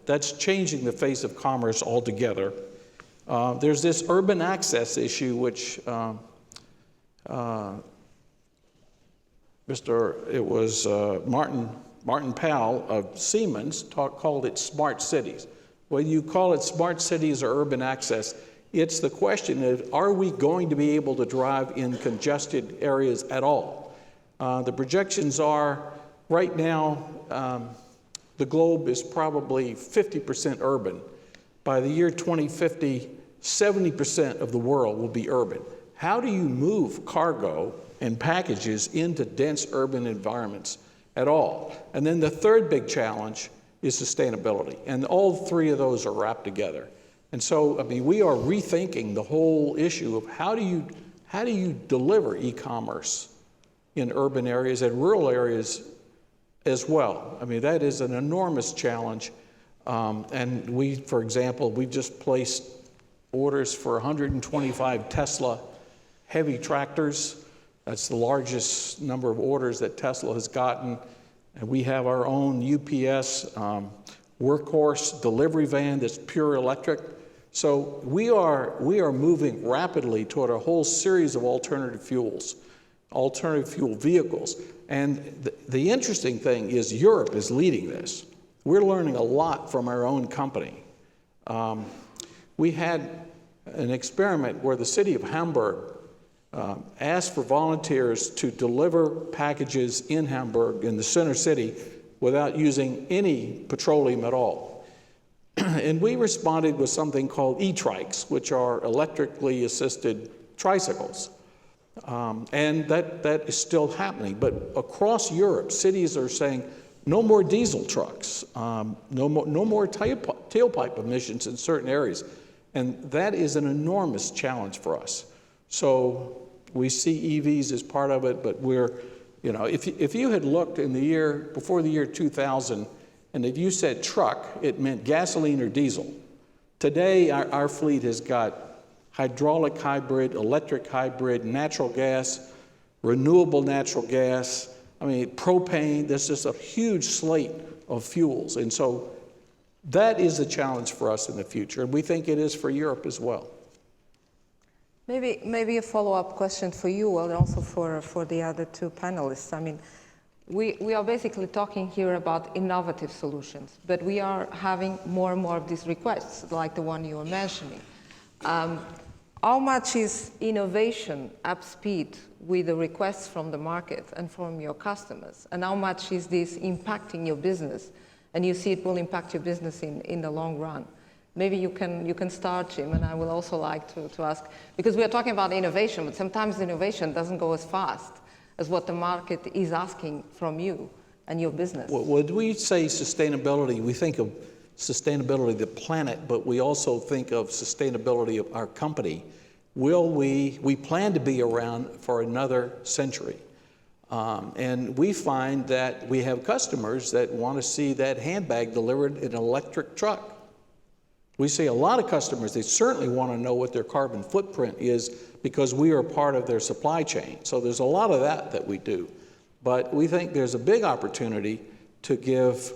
That's changing the face of commerce altogether. There's this urban access issue, which Martin Powell of Siemens called it smart cities. Whether you call it smart cities or urban access, it's the question of, are we going to be able to drive in congested areas at all? The projections are, right now, the globe is probably 50% urban. By the year 2050, 70% of the world will be urban. How do you move cargo and packages into dense urban environments at all? And then the third big challenge is sustainability. And all three of those are wrapped together. And so, I mean, we are rethinking the whole issue of how do you deliver e-commerce in urban areas and rural areas as well. I mean, that is an enormous challenge. And we, for example, we just placed orders for 125 Tesla heavy tractors. That's the largest number of orders that Tesla has gotten. And we have our own UPS workhorse delivery van that's pure electric. So we are moving rapidly toward a whole series of alternative fuels, alternative fuel vehicles. And the interesting thing is Europe is leading this. We're learning a lot from our own company. We had an experiment where the city of Hamburg asked for volunteers to deliver packages in Hamburg, in the center city, without using any petroleum at all. And we responded with something called e-trikes, which are electrically assisted tricycles. And that is still happening. But across Europe, cities are saying, no more diesel trucks, no more tailpipe emissions in certain areas. And that is an enormous challenge for us. So we see EVs as part of it, but we're, you know, if you had looked in the year, before the year 2000, and if you said truck, it meant gasoline or diesel. Today, our fleet has got hydraulic hybrid, electric hybrid, natural gas, renewable natural gas, I mean, propane. There's just a huge slate of fuels. And so that is a challenge for us in the future, and we think it is for Europe as well. Maybe a follow-up question for you and also for the other two panelists. I mean, we are basically talking here about innovative solutions, but we are having more and more of these requests, like the one you were mentioning. How much is innovation up speed with the requests from the market and from your customers? And how much is this impacting your business? And you see it will impact your business in the long run. Maybe you can start, Jim, and I will also like to ask, because we are talking about innovation, but sometimes innovation doesn't go as fast as what the market is asking from you and your business. Well, when we say sustainability, we think of sustainability of the planet, but we also think of sustainability of our company. We plan to be around for another century. And we find that we have customers that want to see that handbag delivered in an electric truck. We see a lot of customers, they certainly want to know what their carbon footprint is because we are part of their supply chain. So there's a lot of that we do. But we think there's a big opportunity to give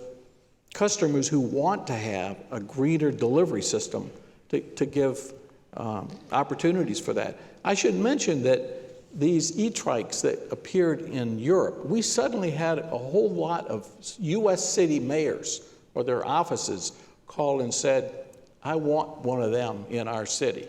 customers who want to have a greener delivery system to give opportunities for that. I should mention that these e-trikes that appeared in Europe, we suddenly had a whole lot of U.S. city mayors or their offices called and said, I want one of them in our city.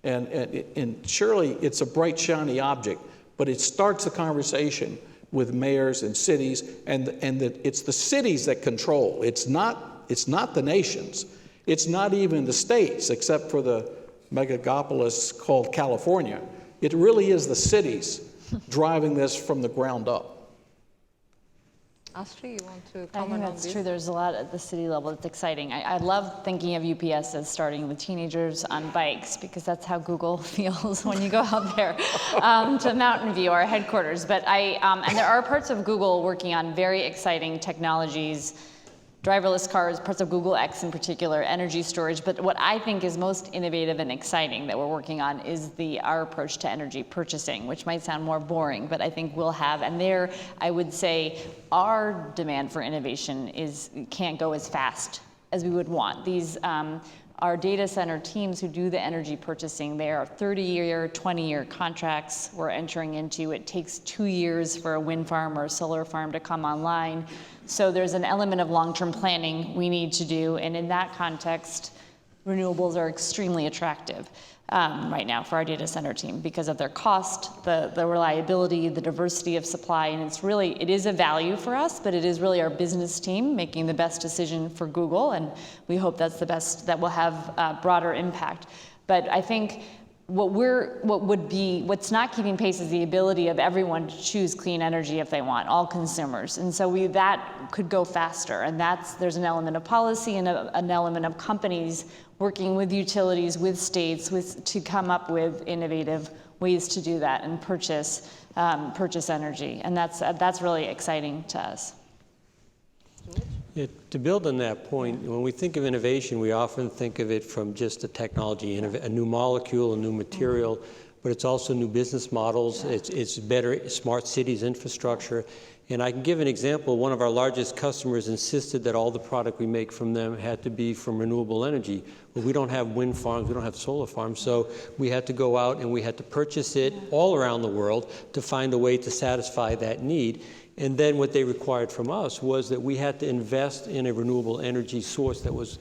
And surely it's a bright, shiny object, but it starts a conversation with mayors and cities, and it's the cities that control. It's not the nations. It's not even the states, except for the megapolis called California. It really is the cities driving this from the ground up. Astrid, you want to comment I think on that's this? true. There's a lot at the city level that's exciting. I love thinking of UPS as starting with teenagers on bikes, because that's how Google feels when you go out there to Mountain View, our headquarters. But and there are parts of Google working on very exciting technologies, driverless cars, parts of Google X in particular, energy storage. But what I think is most innovative and exciting that we're working on is our approach to energy purchasing, which might sound more boring, but I think we'll have. And there, I would say, our demand for innovation can't go as fast as we would want. These our data center teams who do the energy purchasing, they are 30-year, 20-year contracts we're entering into. It takes 2 years for a wind farm or a solar farm to come online. So there's an element of long-term planning we need to do, and in that context, renewables are extremely attractive right now for our data center team because of their cost, the reliability, the diversity of supply, and it is a value for us, but it is really our business team making the best decision for Google, and we hope that's the best, that will have broader impact. But I think what's not keeping pace is the ability of everyone to choose clean energy if they want, all consumers. And so that could go faster. And there's an element of policy and an element of companies working with utilities, with states, to come up with innovative ways to do that and purchase energy. And that's really exciting to us. Yeah, to build on that point, when we think of innovation, we often think of it from just a technology, a new molecule, a new material, but it's also new business models. It's better smart cities infrastructure. And I can give an example. One of our largest customers insisted that all the product we make from them had to be from renewable energy. Well, we don't have wind farms, we don't have solar farms, so we had to go out and we had to purchase it all around the world to find a way to satisfy that need. And then what they required from us was that we had to invest in a renewable energy source that was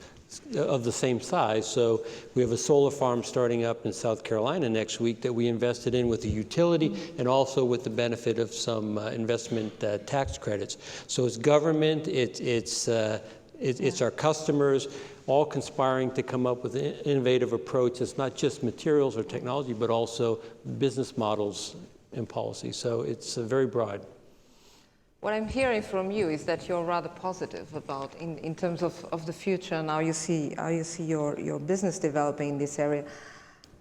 of the same size. So we have a solar farm starting up in South Carolina next week that we invested in with the utility and also with the benefit of some investment tax credits. So it's government, it's our customers, all conspiring to come up with an innovative approach. It's not just materials or technology, but also business models and policy. So it's very broad. What I'm hearing from you is that you're rather positive about, in terms of the future and how you see your business developing in this area.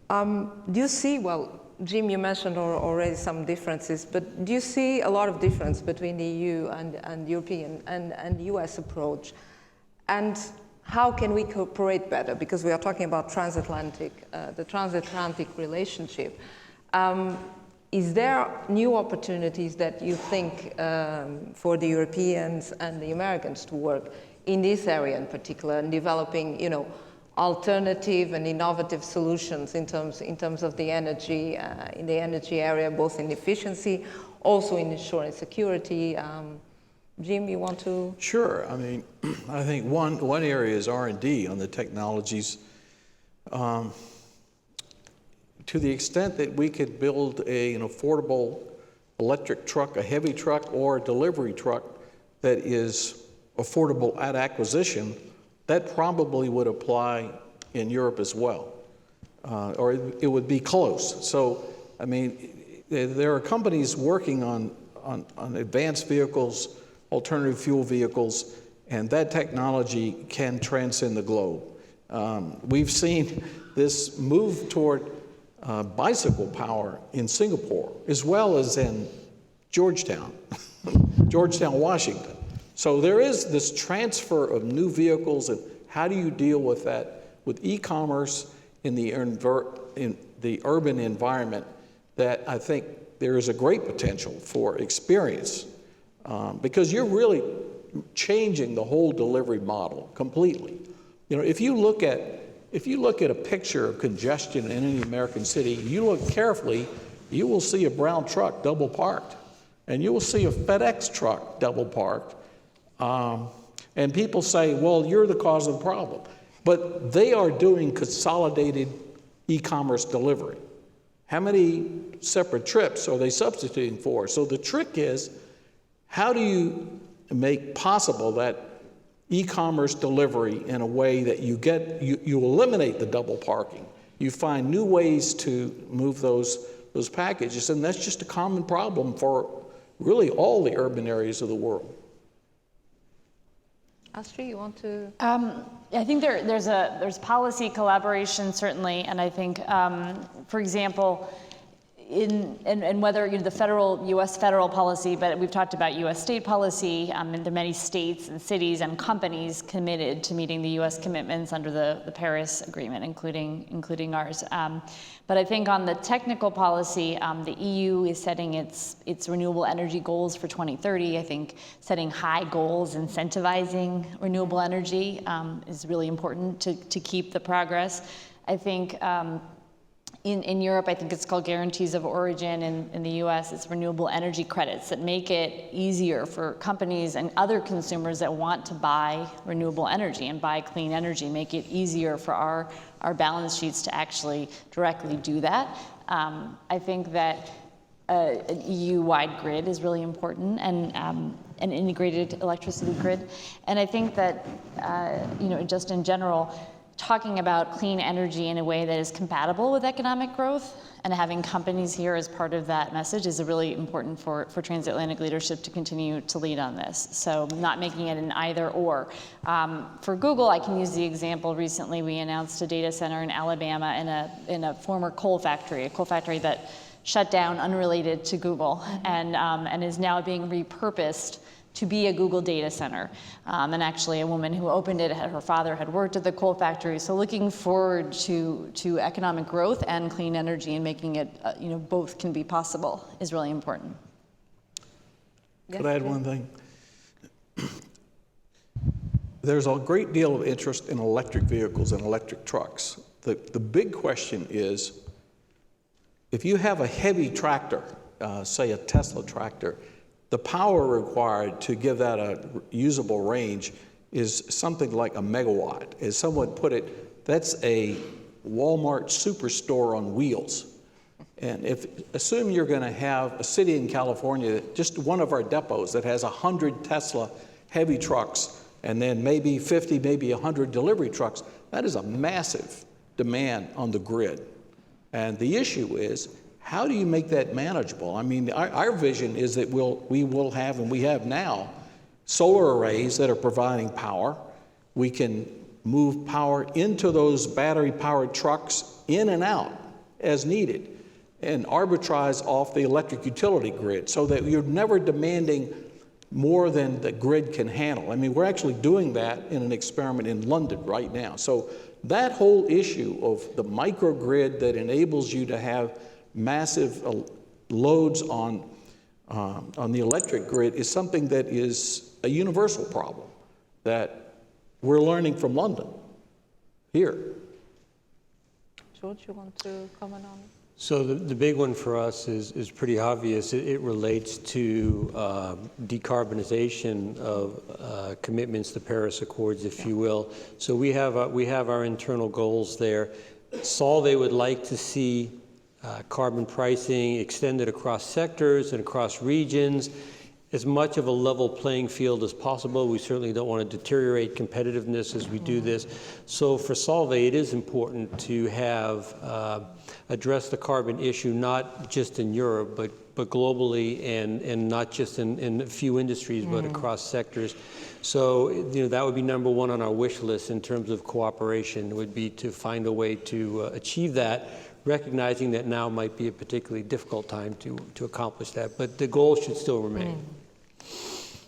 Do you see, well, Jim, you mentioned already some differences, but do you see a lot of difference between the EU and European and US approach? And how can we cooperate better? Because we are talking about the transatlantic relationship. Is there new opportunities that you think for the Europeans and the Americans to work in this area in particular, and developing, alternative and innovative solutions in terms of the energy in the energy area, both in efficiency, also in ensuring security? Jim, you want to? Sure. I mean, I think one area is R&D on the technologies. To the extent that we could build an affordable electric truck, a heavy truck, or a delivery truck that is affordable at acquisition, that probably would apply in Europe as well, or it would be close. So, I mean, there are companies working on advanced vehicles, alternative fuel vehicles, and that technology can transcend the globe. We've seen this move toward bicycle power in Singapore, as well as in Georgetown, Washington. So there is this transfer of new vehicles, and how do you deal with that with e-commerce in the urban environment, that I think there is a great potential for experience, because you're really changing the whole delivery model completely. If you look at a picture of congestion in any American city, you look carefully, you will see a brown truck double parked, and you will see a FedEx truck double parked. And people say, well, you're the cause of the problem. But they are doing consolidated e-commerce delivery. How many separate trips are they substituting for? So the trick is, how do you make possible that e-commerce delivery in a way that you eliminate the double parking? You find new ways to move those packages, and that's just a common problem for really all the urban areas of the world. Astrid, you want to? I think there's policy collaboration certainly, and I think, for example, in whether the U.S. federal policy, but we've talked about U.S. state policy, and there are many states and cities and companies committed to meeting the U.S. commitments under the Paris Agreement, including ours. But I think on the technical policy, the EU is setting its renewable energy goals for 2030. I think setting high goals, incentivizing renewable energy is really important to keep the progress. I think in Europe, I think it's called guarantees of origin. In the US, it's renewable energy credits that make it easier for companies and other consumers that want to buy renewable energy and buy clean energy, make it easier for our balance sheets to actually directly do that. I think that an EU-wide grid is really important, and an integrated electricity grid. And I think that, just in general, talking about clean energy in a way that is compatible with economic growth and having companies here as part of that message is really important for transatlantic leadership to continue to lead on this. So not making it an either or. For Google, I can use the example recently we announced a data center in Alabama in a former coal factory that shut down unrelated to Google and is now being repurposed to be a Google data center. And actually a woman who opened it, her father had worked at the coal factory. So looking forward to economic growth and clean energy and making it, both can be possible is really important. Could I add one thing? There's a great deal of interest in electric vehicles and electric trucks. The big question is, if you have a heavy tractor, say a Tesla tractor, the power required to give that a usable range is something like a megawatt. As someone put it, that's a Walmart superstore on wheels. And assume you're going to have a city in California, just one of our depots that has 100 Tesla heavy trucks, and then maybe 50, maybe 100 delivery trucks. That is a massive demand on the grid. And the issue is, how do you make that manageable? I mean, our vision is that we will have, and we have now, solar arrays that are providing power. We can move power into those battery-powered trucks in and out as needed and arbitrage off the electric utility grid so that you're never demanding more than the grid can handle. I mean, we're actually doing that in an experiment in London right now. So that whole issue of the microgrid that enables you to have massive loads on the electric grid is something that is a universal problem that we're learning from London here. George, you want to comment on it? So the big one for us is pretty obvious. It relates to decarbonization of commitments to Paris Accords, if you will. So we have our internal goals there. Solvay would like to see carbon pricing extended across sectors and across regions, as much of a level playing field as possible. We certainly don't want to deteriorate competitiveness as we do this. So for Solvay, it is important to have address the carbon issue, not just in Europe, but globally, and not just in a few industries, but across sectors. So that would be number one on our wish list in terms of cooperation, would be to find a way to achieve that, recognizing that now might be a particularly difficult time to accomplish that, but the goal should still remain.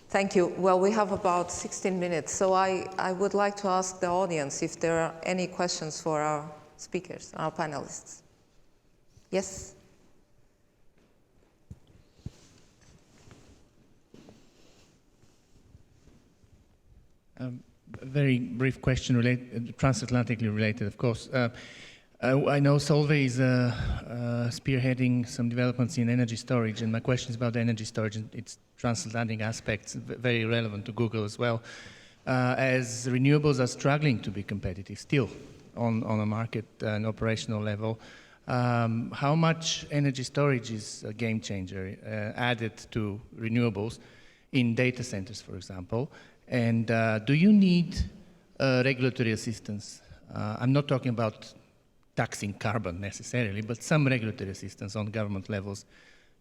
Thank you. Well, we have about 16 minutes, so I would like to ask the audience if there are any questions for our speakers, our panelists. Yes? A very brief question, transatlantically related, of course. I know Solvay is spearheading some developments in energy storage, and my question is about the energy storage and its transatlantic aspects, very relevant to Google as well. As renewables are struggling to be competitive still on a market and operational level, how much energy storage is a game changer added to renewables in data centers, for example? And do you need regulatory assistance? I'm not talking about taxing carbon necessarily, but some regulatory assistance on government levels,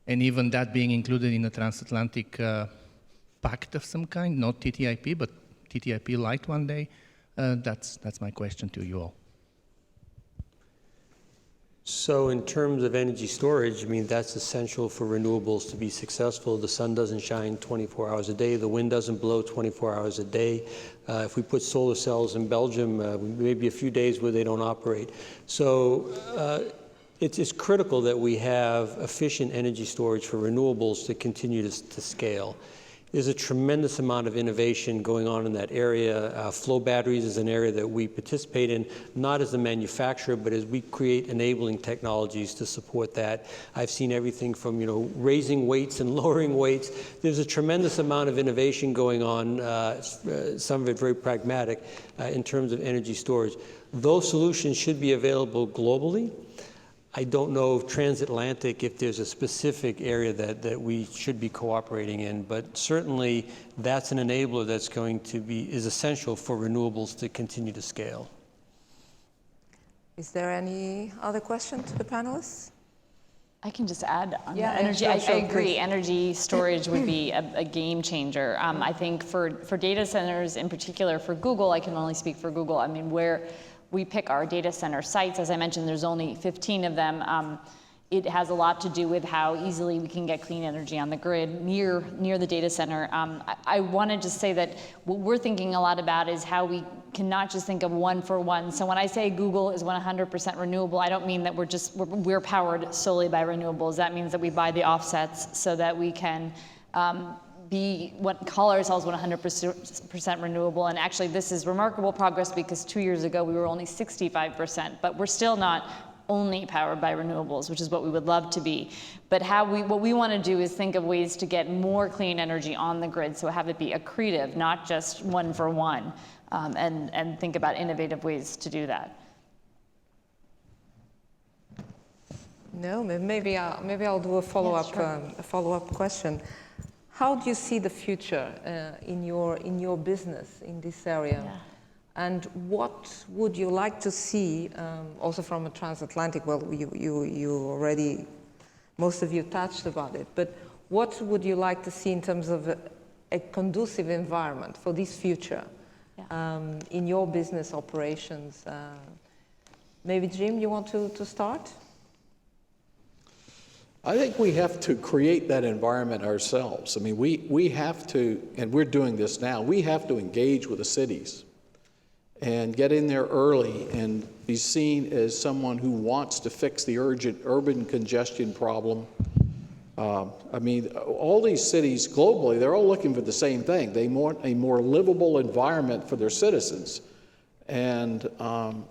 and even that being included in a transatlantic pact of some kind, not TTIP, but TTIP light one day. That's my question to you all. So in terms of energy storage, I mean, that's essential for renewables to be successful. The sun doesn't shine 24 hours a day. The wind doesn't blow 24 hours a day. If we put solar cells in Belgium, maybe a few days where they don't operate. So it's critical that we have efficient energy storage for renewables to continue to scale. There's a tremendous amount of innovation going on in that area. Flow batteries is an area that we participate in, not as a manufacturer, but as we create enabling technologies to support that. I've seen everything from, raising weights and lowering weights. There's a tremendous amount of innovation going on, some of it very pragmatic, in terms of energy storage. Those solutions should be available globally. I don't know if transatlantic, if there's a specific area that we should be cooperating in, but certainly that's an enabler that's is essential for renewables to continue to scale. Is there any other question to the panelists? I can just add on Yeah, the energy. sure, I agree. please. Energy storage would be a game changer. I think for data centers, in particular for Google, I can only speak for Google. I mean, where we pick our data center sites, as I mentioned, there's only 15 of them. It has a lot to do with how easily we can get clean energy on the grid near the data center. I want to just say that what we're thinking a lot about is how we can not just think of one for one. So when I say Google is 100% renewable, I don't mean that we're powered solely by renewables. That means that we buy the offsets so that we can call ourselves 100% renewable. And actually, this is remarkable progress because 2 years ago we were only 65%, but we're still not only powered by renewables, which is what we would love to be. But what we want to do is think of ways to get more clean energy on the grid, so have it be accretive, not just one for one, and think about innovative ways to do that. No, maybe I'll do a follow-up question. How do you see the future in your business in this area? Yeah. And what would you like to see, also from a transatlantic? Well, you already, most of you touched about it. But what would you like to see in terms of a conducive environment for this future in your business operations? Maybe Jim, you want to start? I think we have to create that environment ourselves. I mean, we have to, and we're doing this now, we have to engage with the cities and get in there early and be seen as someone who wants to fix the urgent urban congestion problem. I mean, all these cities globally, they're all looking for the same thing. They want a more livable environment for their citizens. And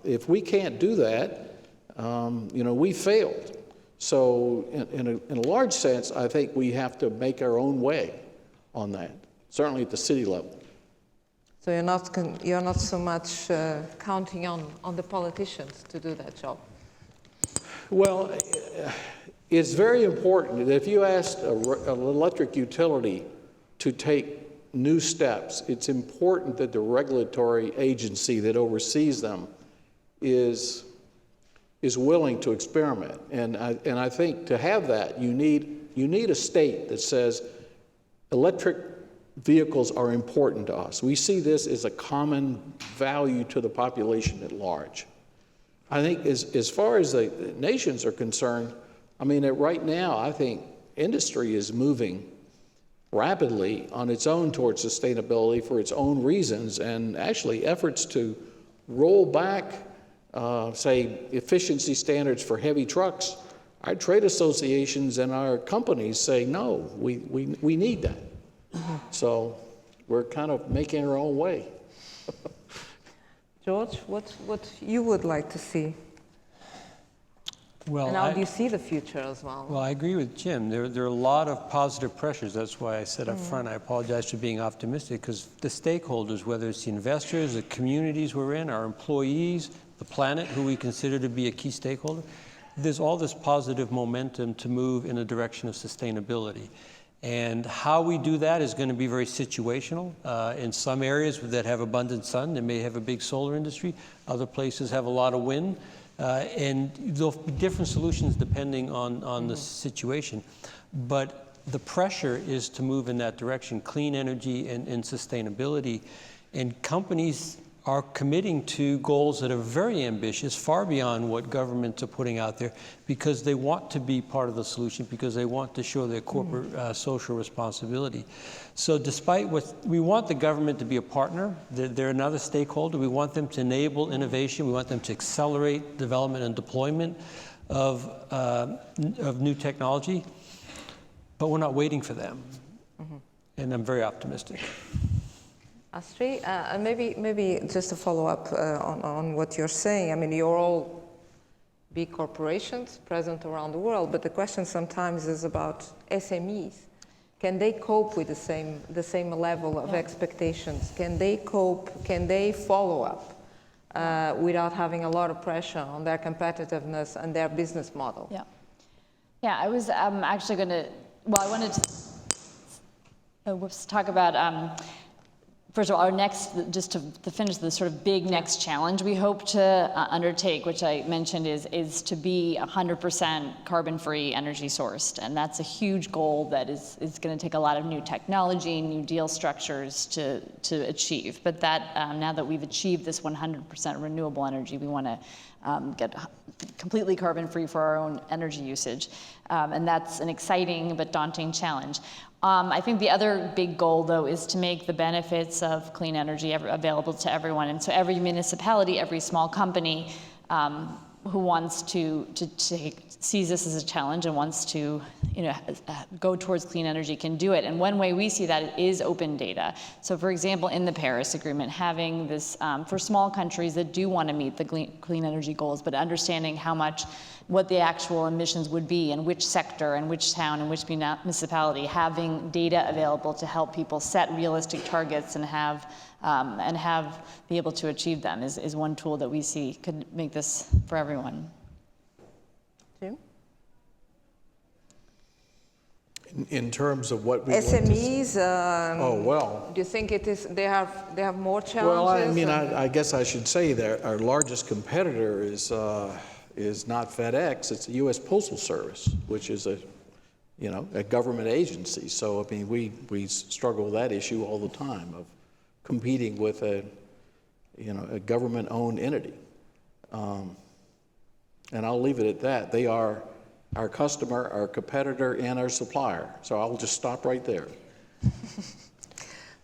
if we can't do that, we failed. So in a large sense, I think we have to make our own way on that, certainly at the city level. So you're not so much counting on the politicians to do that job? Well, it's very important that if you ask an electric utility to take new steps, it's important that the regulatory agency that oversees them is willing to experiment. And I think to have that, you need a state that says electric vehicles are important to us. We see this as a common value to the population at large. I think as far as the nations are concerned, I mean, right now, I think industry is moving rapidly on its own towards sustainability for its own reasons, and actually efforts to roll back, say, efficiency standards for heavy trucks. Our trade associations and our companies say, no, we need that. So we're kind of making our own way. George, what you would like to see? Well, And how do you see the future as well? Well, I agree with Jim. There are a lot of positive pressures. That's why I said up front, I apologize for being optimistic, because the stakeholders, whether it's the investors, the communities we're in, our employees, the planet, who we consider to be a key stakeholder, there's all this positive momentum to move in the direction of sustainability. And how we do that is going to be very situational. In some areas that have abundant sun, they may have a big solar industry. Other places have a lot of wind. And there'll be different solutions depending on the situation. But the pressure is to move in that direction, clean energy and sustainability. And companies are committing to goals that are very ambitious, far beyond what governments are putting out there, because they want to be part of the solution, because they want to show their corporate social responsibility. So despite what, we want the government to be a partner, they're another stakeholder. We want them to enable innovation. We want them to accelerate development and deployment of new technology, but we're not waiting for them. And I'm very optimistic. Astrid, and maybe just to follow up on what you're saying. I mean, you're all big corporations present around the world, but the question sometimes is about SMEs. Can they cope with the same level of expectations? Can they cope? Can they follow up without having a lot of pressure on their competitiveness and their business model? Yeah. I was actually going to. Well, I wanted to talk about. First of all, our next, just to finish the sort of big next challenge we hope to undertake, which I mentioned, is to be 100% carbon-free energy sourced. And that's a huge goal that is going to take a lot of new technology, new deal structures to achieve. But that now that we've achieved this 100% renewable energy, we want to get completely carbon-free for our own energy usage. And that's an exciting but daunting challenge. I think the other big goal, though, is to make the benefits of clean energy available to everyone. And so every municipality, every small company who wants to sees this as a challenge and wants to go towards clean energy can do it. And one way we see that is open data. So, for example, in the Paris Agreement, having this for small countries that do want to meet the clean energy goals, but understanding what the actual emissions would be in which sector and which town and which municipality, having data available to help people set realistic targets and be able to achieve them is one tool that we see could make this for everyone. Jim? In terms of what we SMEs, oh, well. do you think they have more challenges? Well, I mean, I guess I should say that our largest competitor is not FedEx, it's the U.S. Postal Service, which is a government agency. So, I mean, we struggle with that issue all the time of competing with a government-owned entity. And I'll leave it at that. They are our customer, our competitor, and our supplier. So I'll just stop right there.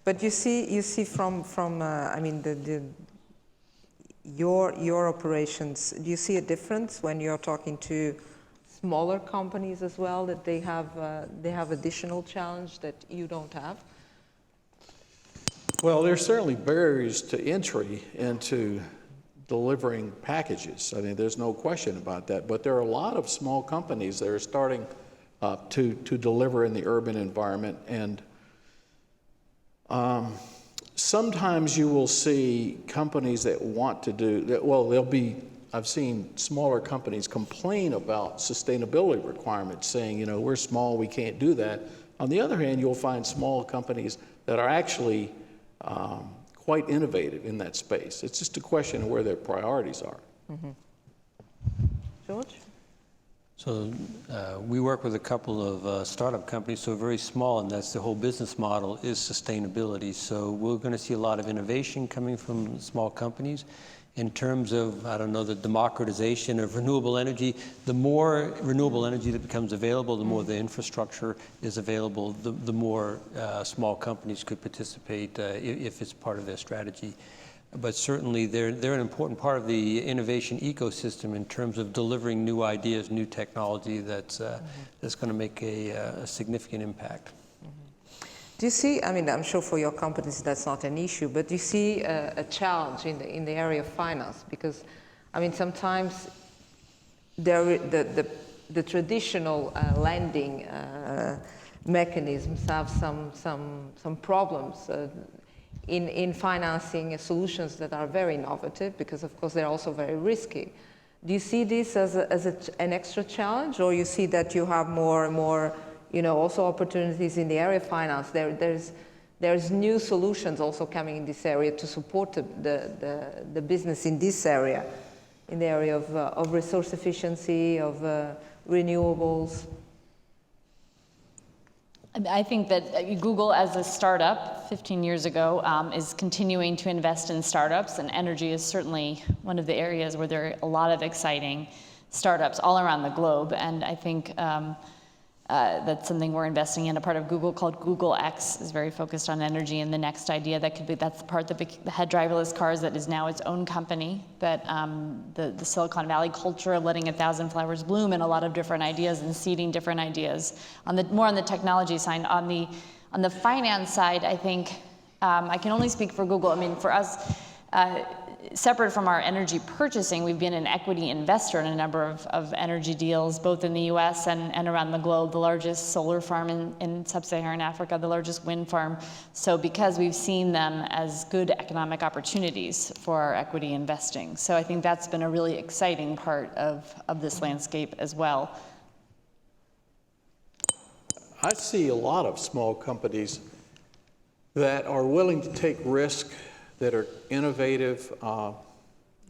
But you see from I mean, your operations, do you see a difference when you're talking to smaller companies as well, that they have additional challenge that you don't have? Well, there's certainly barriers to entry into delivering packages. I mean, there's no question about that. But there are a lot of small companies that are starting to deliver in the urban environment. And sometimes you will see companies that want to do that. Well, I've seen smaller companies complain about sustainability requirements, saying, we're small, we can't do that. On the other hand, you'll find small companies that are actually quite innovative in that space. It's just a question of where their priorities are. Mm-hmm. George? So we work with a couple of startup companies, so very small, and that's the whole business model is sustainability. So we're going to see a lot of innovation coming from small companies. In terms of, I don't know, the democratization of renewable energy, the more renewable energy that becomes available, the more the infrastructure is available, the more small companies could participate if it's part of their strategy. But certainly they're an important part of the innovation ecosystem in terms of delivering new ideas, new technology that's going to make a significant impact. Do you see, I mean, I'm sure for your companies that's not an issue, but do you see a challenge in the area of finance? Because, I mean, sometimes the traditional lending mechanisms have some problems in financing solutions that are very innovative, because of course they're also very risky. Do you see this as an extra challenge, or you see that you have more and more, also opportunities in the area of finance? There's new solutions also coming in this area to support the business in this area, in the area of resource efficiency, of renewables. I think that Google, as a startup 15 years ago, is continuing to invest in startups, and energy is certainly one of the areas where there are a lot of exciting startups all around the globe. And I think that's something we're investing in. A part of Google called Google X is very focused on energy, and the next idea that could be, that's the part that the had driverless cars, that is now its own company, that the Silicon Valley culture of letting 1,000 flowers bloom, and a lot of different ideas and seeding different ideas. More on the technology side. On the finance side, I think I can only speak for Google. I mean, for us, separate from our energy purchasing, we've been an equity investor in a number of energy deals, both in the US and around the globe, the largest solar farm in sub-Saharan Africa, the largest wind farm. So because we've seen them as good economic opportunities for our equity investing. So I think that's been a really exciting part of this landscape as well. I see a lot of small companies that are willing to take risk, that are innovative.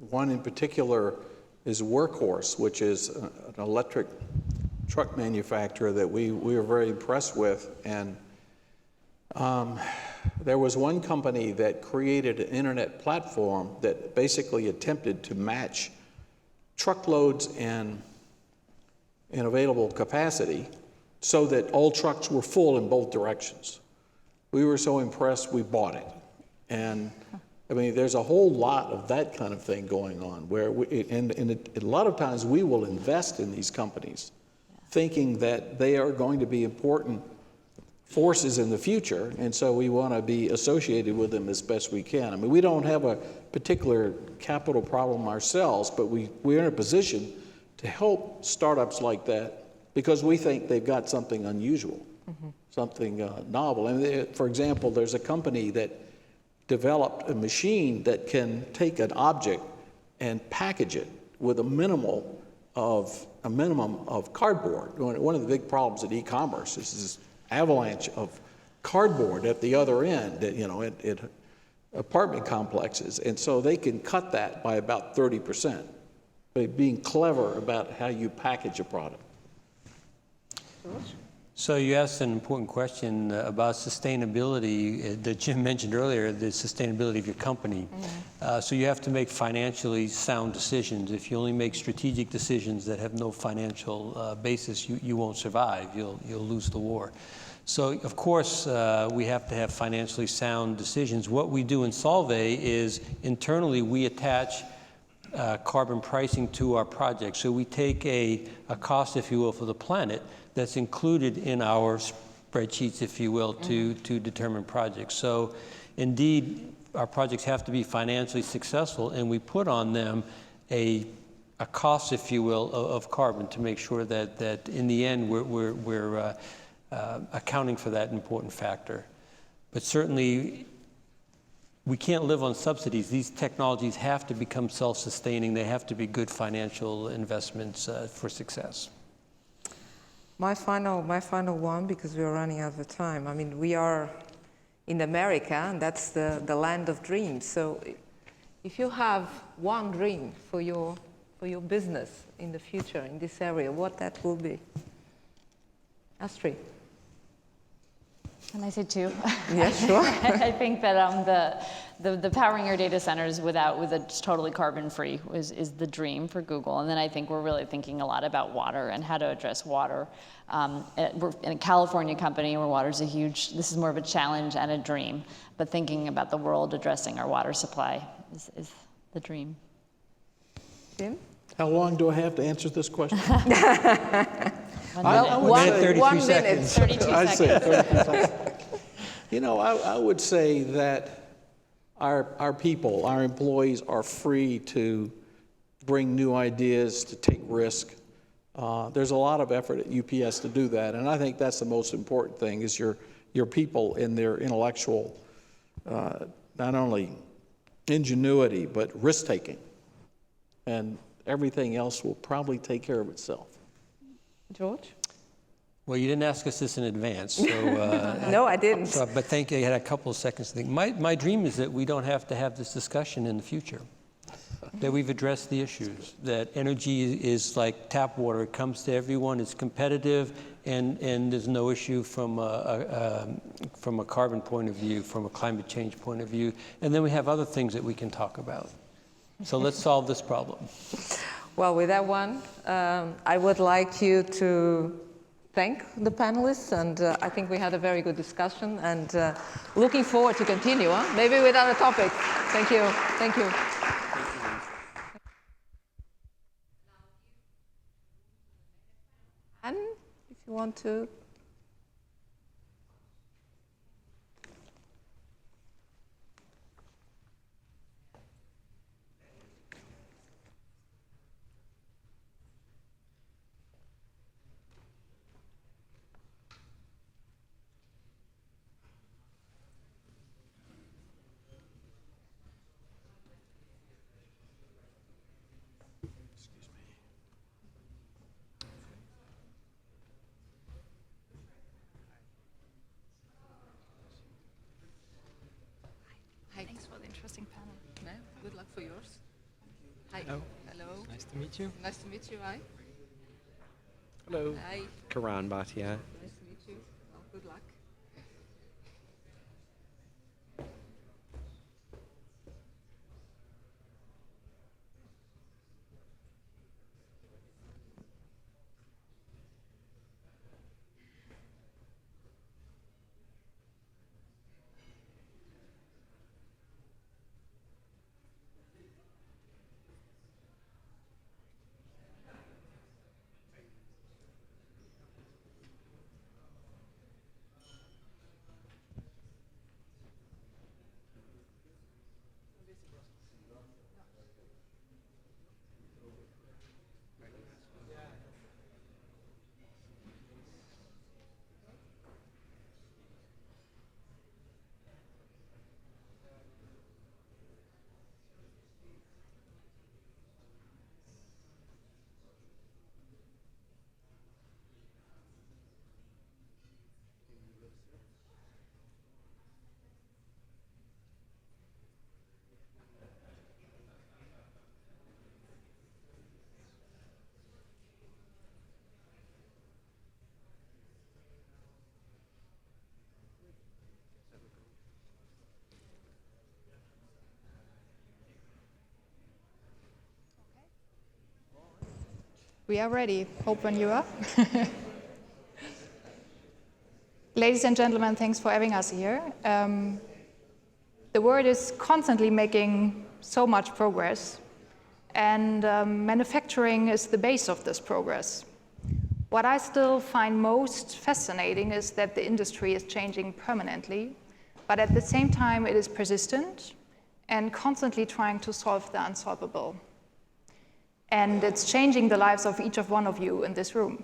One in particular is Workhorse, which is an electric truck manufacturer that we were very impressed with. And there was one company that created an internet platform that basically attempted to match truckloads and available capacity so that all trucks were full in both directions. We were so impressed, we bought it. And I mean, there's a whole lot of that kind of thing going on, where a lot of times we will invest in these companies thinking that they are going to be important forces in the future, and so we want to be associated with them as best we can. I mean, we don't have a particular capital problem ourselves, but we're in a position to help startups like that because we think they've got something unusual, something novel. And for example, there's a company that developed a machine that can take an object and package it with a minimum of cardboard. One of the big problems in e-commerce is this avalanche of cardboard at the other end, at apartment complexes, and so they can cut that by about 30%, by being clever about how you package a product. So you asked an important question about sustainability that Jim mentioned earlier, the sustainability of your company. So you have to make financially sound decisions. If you only make strategic decisions that have no financial basis, you won't survive. You'll lose the war. So of course we have to have financially sound decisions. What we do in Solvay is internally we attach carbon pricing to our project. So we take a cost, if you will, for the planet that's included in our spreadsheets, if you will, to determine projects. So indeed, our projects have to be financially successful, and we put on them a cost, if you will, of carbon to make sure that in the end we're accounting for that important factor. But certainly, we can't live on subsidies. These technologies have to become self-sustaining. They have to be good financial investments for success. My final one, because we are running out of time. I mean, we are in America, and that's the land of dreams. So if you have one dream for your business in the future in this area, what that will be? Astrid. Can I say two? Yes, sure. I think that the powering your data centers with a totally carbon-free is the dream for Google. And then I think we're really thinking a lot about water and how to address water. We're in a California company where water's this is more of a challenge and a dream. But thinking about the world addressing our water supply is the dream. Jim? How long do I have to answer this question? 1 minute. 1 minute. 32 seconds. I say 32 seconds. I would say that our people, our employees are free to bring new ideas, to take risk. There's a lot of effort at UPS to do that, and I think that's the most important thing, is your people in their intellectual, not only ingenuity, but risk-taking. And everything else will probably take care of itself. George? Well, you didn't ask us this in advance, so... No, I didn't. So, but thank you. I had a couple of seconds to think. My dream is that we don't have to have this discussion in the future, that we've addressed the issues, that energy is like tap water. It comes to everyone, it's competitive, and there's no issue from a carbon point of view, from a climate change point of view. And then we have other things that we can talk about. So let's solve this problem. Well, with that one, I would like you to thank the panelists, and I think we had a very good discussion, and looking forward to continue, maybe with other topics. Thank you. Thank you. And if you want to. Thanks for the interesting panel. Yeah, good luck for yours. Hi. Hello. Hello. Nice to meet you. Nice to meet you. Hi. Hello. Hi. Karan Bhatia. Nice to meet you. Well, good luck. We are ready. Hope when you are. Ladies and gentlemen, thanks for having us here. The world is constantly making so much progress, and manufacturing is the base of this progress. What I still find most fascinating is that the industry is changing permanently, but at the same time it is persistent and constantly trying to solve the unsolvable. And it's changing the lives of each one of you in this room.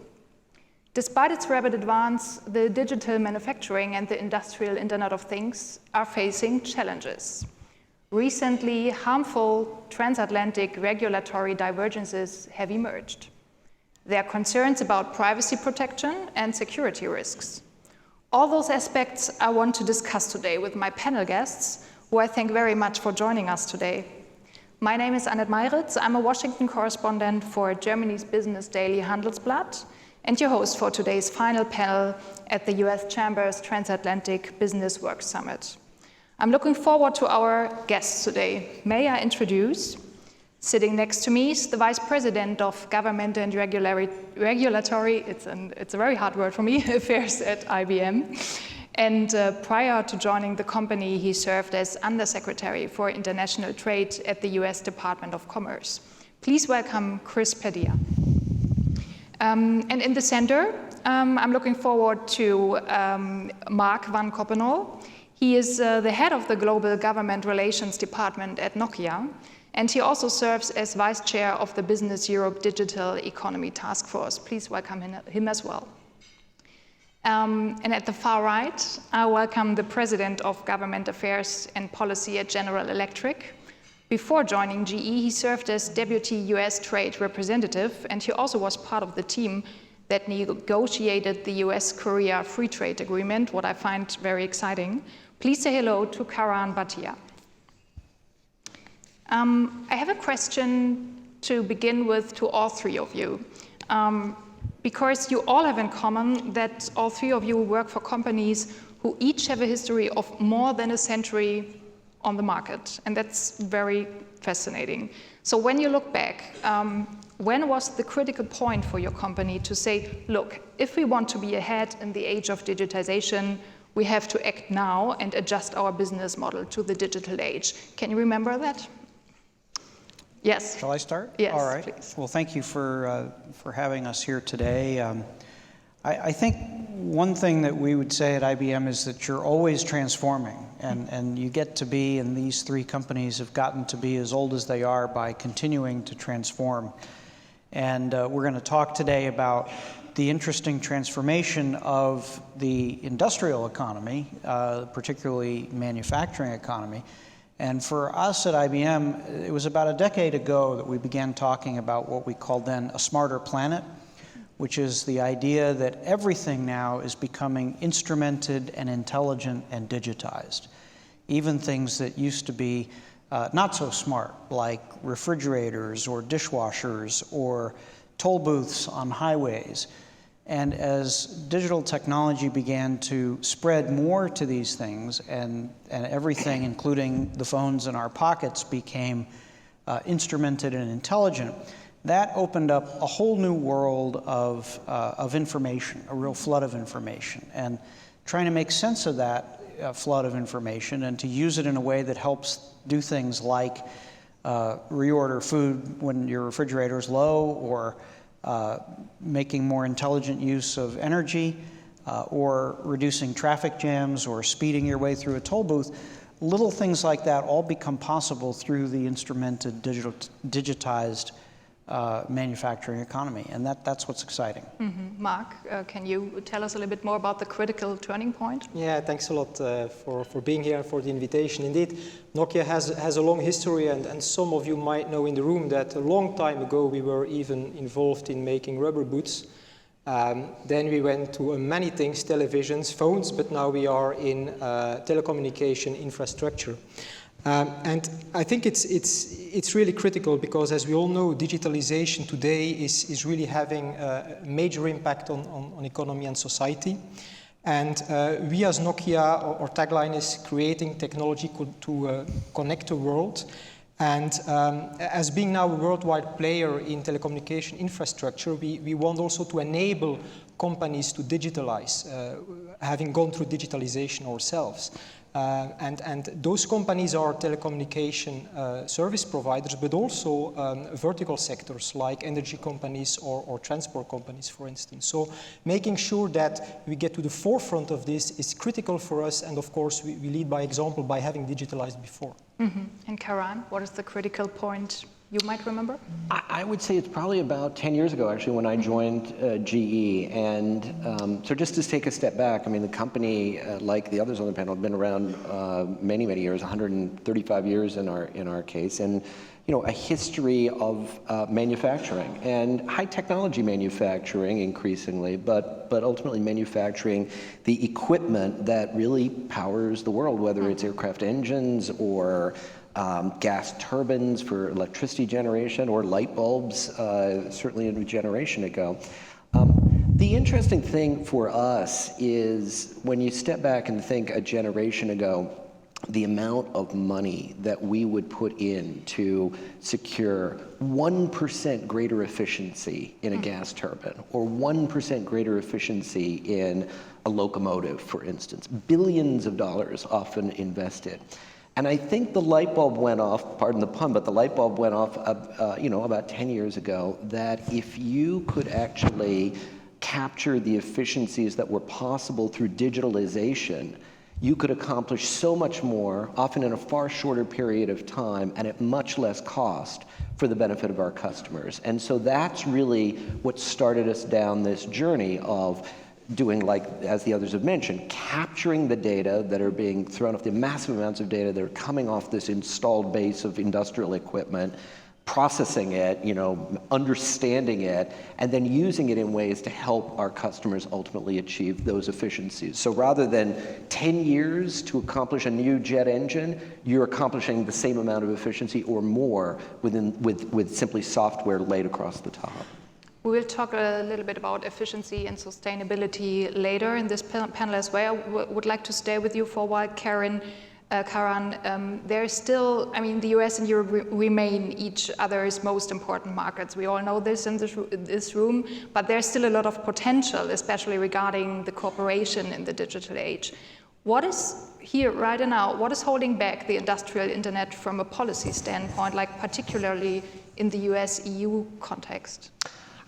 Despite its rapid advance, the digital manufacturing and the industrial Internet of Things are facing challenges. Recently, harmful transatlantic regulatory divergences have emerged. There are concerns about privacy protection and security risks. All those aspects I want to discuss today with my panel guests, who I thank very much for joining us today. My name is Annette Meiritz. I'm a Washington correspondent for Germany's business daily Handelsblatt and your host for today's final panel at the US Chamber's Transatlantic Business Works Summit. I'm looking forward to our guests today. May I introduce, sitting next to me is the Vice President of Government and Regulatory, it's a very hard word for me, affairs at IBM. And prior to joining the company, he served as Undersecretary for International Trade at the US Department of Commerce. Please welcome Chris Padilla. And in the center, I'm looking forward to Mark van Koppenol. He is the head of the Global Government Relations Department at Nokia And he also serves as Vice Chair of the Business Europe Digital Economy Task Force. Please welcome him as well. And at the far right, I welcome the President of Government Affairs and Policy at General Electric. Before joining GE, he served as Deputy US Trade Representative, and he also was part of the team that negotiated the US-Korea Free Trade Agreement, what I find very exciting. Please say hello to Karan Bhatia. I have a question to begin with to all three of you, because you all have in common that all three of you work for companies who each have a history of more than a century on the market, and that's very fascinating. So when you look back, when was the critical point for your company to say, look, if we want to be ahead in the age of digitization, we have to act now and adjust our business model to the digital age? Can you remember that? Yes. Shall I start? Yes, all right. please. Well, thank you for having us here today. I think one thing that we would say at IBM is that you're always transforming, and you get to be, and these three companies have gotten to be as old as they are by continuing to transform. And we're going to talk today about the interesting transformation of the industrial economy, particularly manufacturing economy. And for us at IBM, it was about a decade ago that we began talking about what we called then a smarter planet, which is the idea that everything now is becoming instrumented and intelligent and digitized. Even things that used to be not so smart, like refrigerators or dishwashers or toll booths on highways. And as digital technology began to spread more to these things, and everything, including the phones in our pockets, became instrumented and intelligent, that opened up a whole new world of information, a real flood of information. And trying to make sense of that flood of information and to use it in a way that helps do things like reorder food when your refrigerator is low, or making more intelligent use of energy, or reducing traffic jams, or speeding your way through a toll booth. Little things like that all become possible through the instrumented, digitized manufacturing economy, and that's what's exciting. Mm-hmm. Mark, can you tell us a little bit more about the critical turning point? Yeah, thanks a lot for being here and for the invitation. Indeed, Nokia has a long history, and some of you might know in the room that a long time ago we were even involved in making rubber boots. Then we went to many things, televisions, phones, but now we are in telecommunication infrastructure. And I think it's really critical because, as we all know, digitalization today is really having a major impact on economy and society. And we as Nokia, our tagline is creating technology to connect the world. And as being now a worldwide player in telecommunication infrastructure, we want also to enable companies to digitalize, having gone through digitalization ourselves. And those companies are telecommunication service providers, but also vertical sectors like energy companies or transport companies, for instance. So making sure that we get to the forefront of this is critical for us, and of course we lead by example by having digitalized before. Mm-hmm. And Karan, what is the critical point you might remember? I would say it's probably about 10 years ago, actually, when I joined GE. And so just to take a step back, I mean, the company, like the others on the panel, have been around many, many years, 135 years in our case, and a history of manufacturing and high technology manufacturing increasingly, but ultimately manufacturing the equipment that really powers the world, whether it's aircraft engines or gas turbines for electricity generation, or light bulbs, certainly a generation ago. The interesting thing for us is when you step back and think a generation ago, the amount of money that we would put in to secure 1% greater efficiency in a gas turbine, or 1% greater efficiency in a locomotive, for instance. Billions of dollars often invested. And I think the light bulb went off, pardon the pun, but the light bulb went off about 10 years ago, that if you could actually capture the efficiencies that were possible through digitalization, you could accomplish so much more, often in a far shorter period of time and at much less cost for the benefit of our customers. And so that's really what started us down this journey of doing, like, as the others have mentioned, capturing the data that are being thrown off, the massive amounts of data that are coming off this installed base of industrial equipment, processing it, understanding it, and then using it in ways to help our customers ultimately achieve those efficiencies. So rather than 10 years to accomplish a new jet engine, you're accomplishing the same amount of efficiency or more with simply software laid across the top. We will talk a little bit about efficiency and sustainability later in this panel as well. I would like to stay with you for a while, Karan. There's still, the US and Europe remain each other's most important markets. We all know this in this room, but there's still a lot of potential, especially regarding the cooperation in the digital age. What is here right now, what is holding back the industrial internet from a policy standpoint, like particularly in the US-EU context?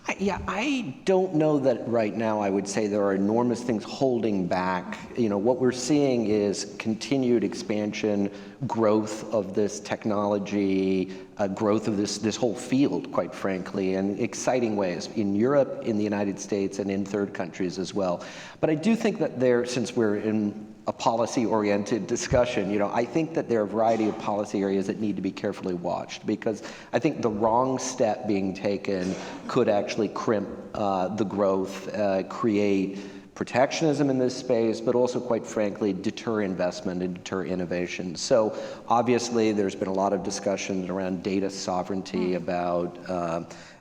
I don't know that right now I would say there are enormous things holding back. What we're seeing is continued expansion, growth of this technology, growth of this whole field, quite frankly, in exciting ways in Europe, in the United States, and in third countries as well. But I do think that since we're in a policy-oriented discussion, I think that there are a variety of policy areas that need to be carefully watched, because I think the wrong step being taken could actually crimp the growth, create protectionism in this space, but also, quite frankly, deter investment and deter innovation. So obviously there's been a lot of discussions around data sovereignty, about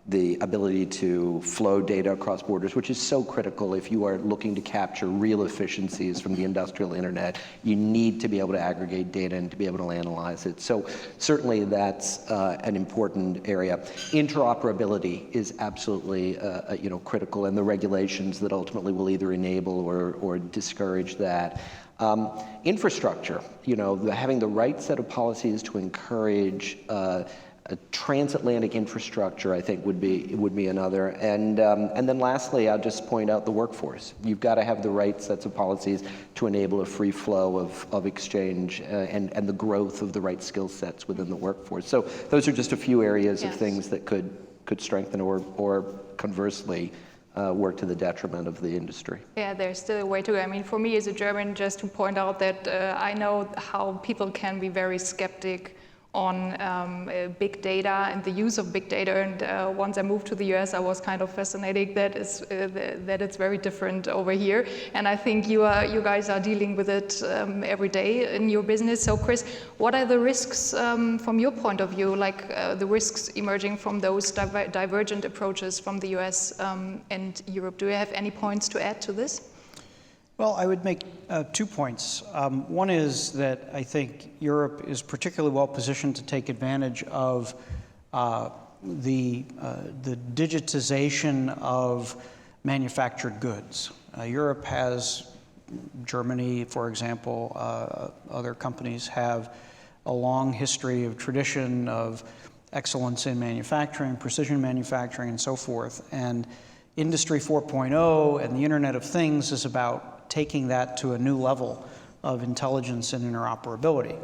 the ability to flow data across borders, which is so critical if you are looking to capture real efficiencies from the industrial internet. You need to be able to aggregate data and to be able to analyze it. So certainly that's an important area. Interoperability is absolutely critical, and the regulations that ultimately will either enable or discourage that. Infrastructure, having the right set of policies to encourage a transatlantic infrastructure, I think, would be another. And then lastly, I'll just point out the workforce. You've got to have the right sets of policies to enable a free flow of exchange and the growth of the right skill sets within the workforce. So those are just a few areas of things that could strengthen or conversely work to the detriment of the industry. Yeah, there's still a way to go. For me as a German, just to point out that I know how people can be very skeptic on big data and the use of big data. And once I moved to the US, I was kind of fascinated that it's very different over here. And I think you guys are dealing with it every day in your business. So Chris, what are the risks from your point of view, like the risks emerging from those divergent approaches from the US and Europe? Do you have any points to add to this? Well, I would make 2 points. One is that I think Europe is particularly well positioned to take advantage of the digitization of manufactured goods. Europe has, Germany, for example, other companies have a long history of tradition of excellence in manufacturing, precision manufacturing, and so forth. And Industry 4.0 and the Internet of Things is about taking that to a new level of intelligence and interoperability.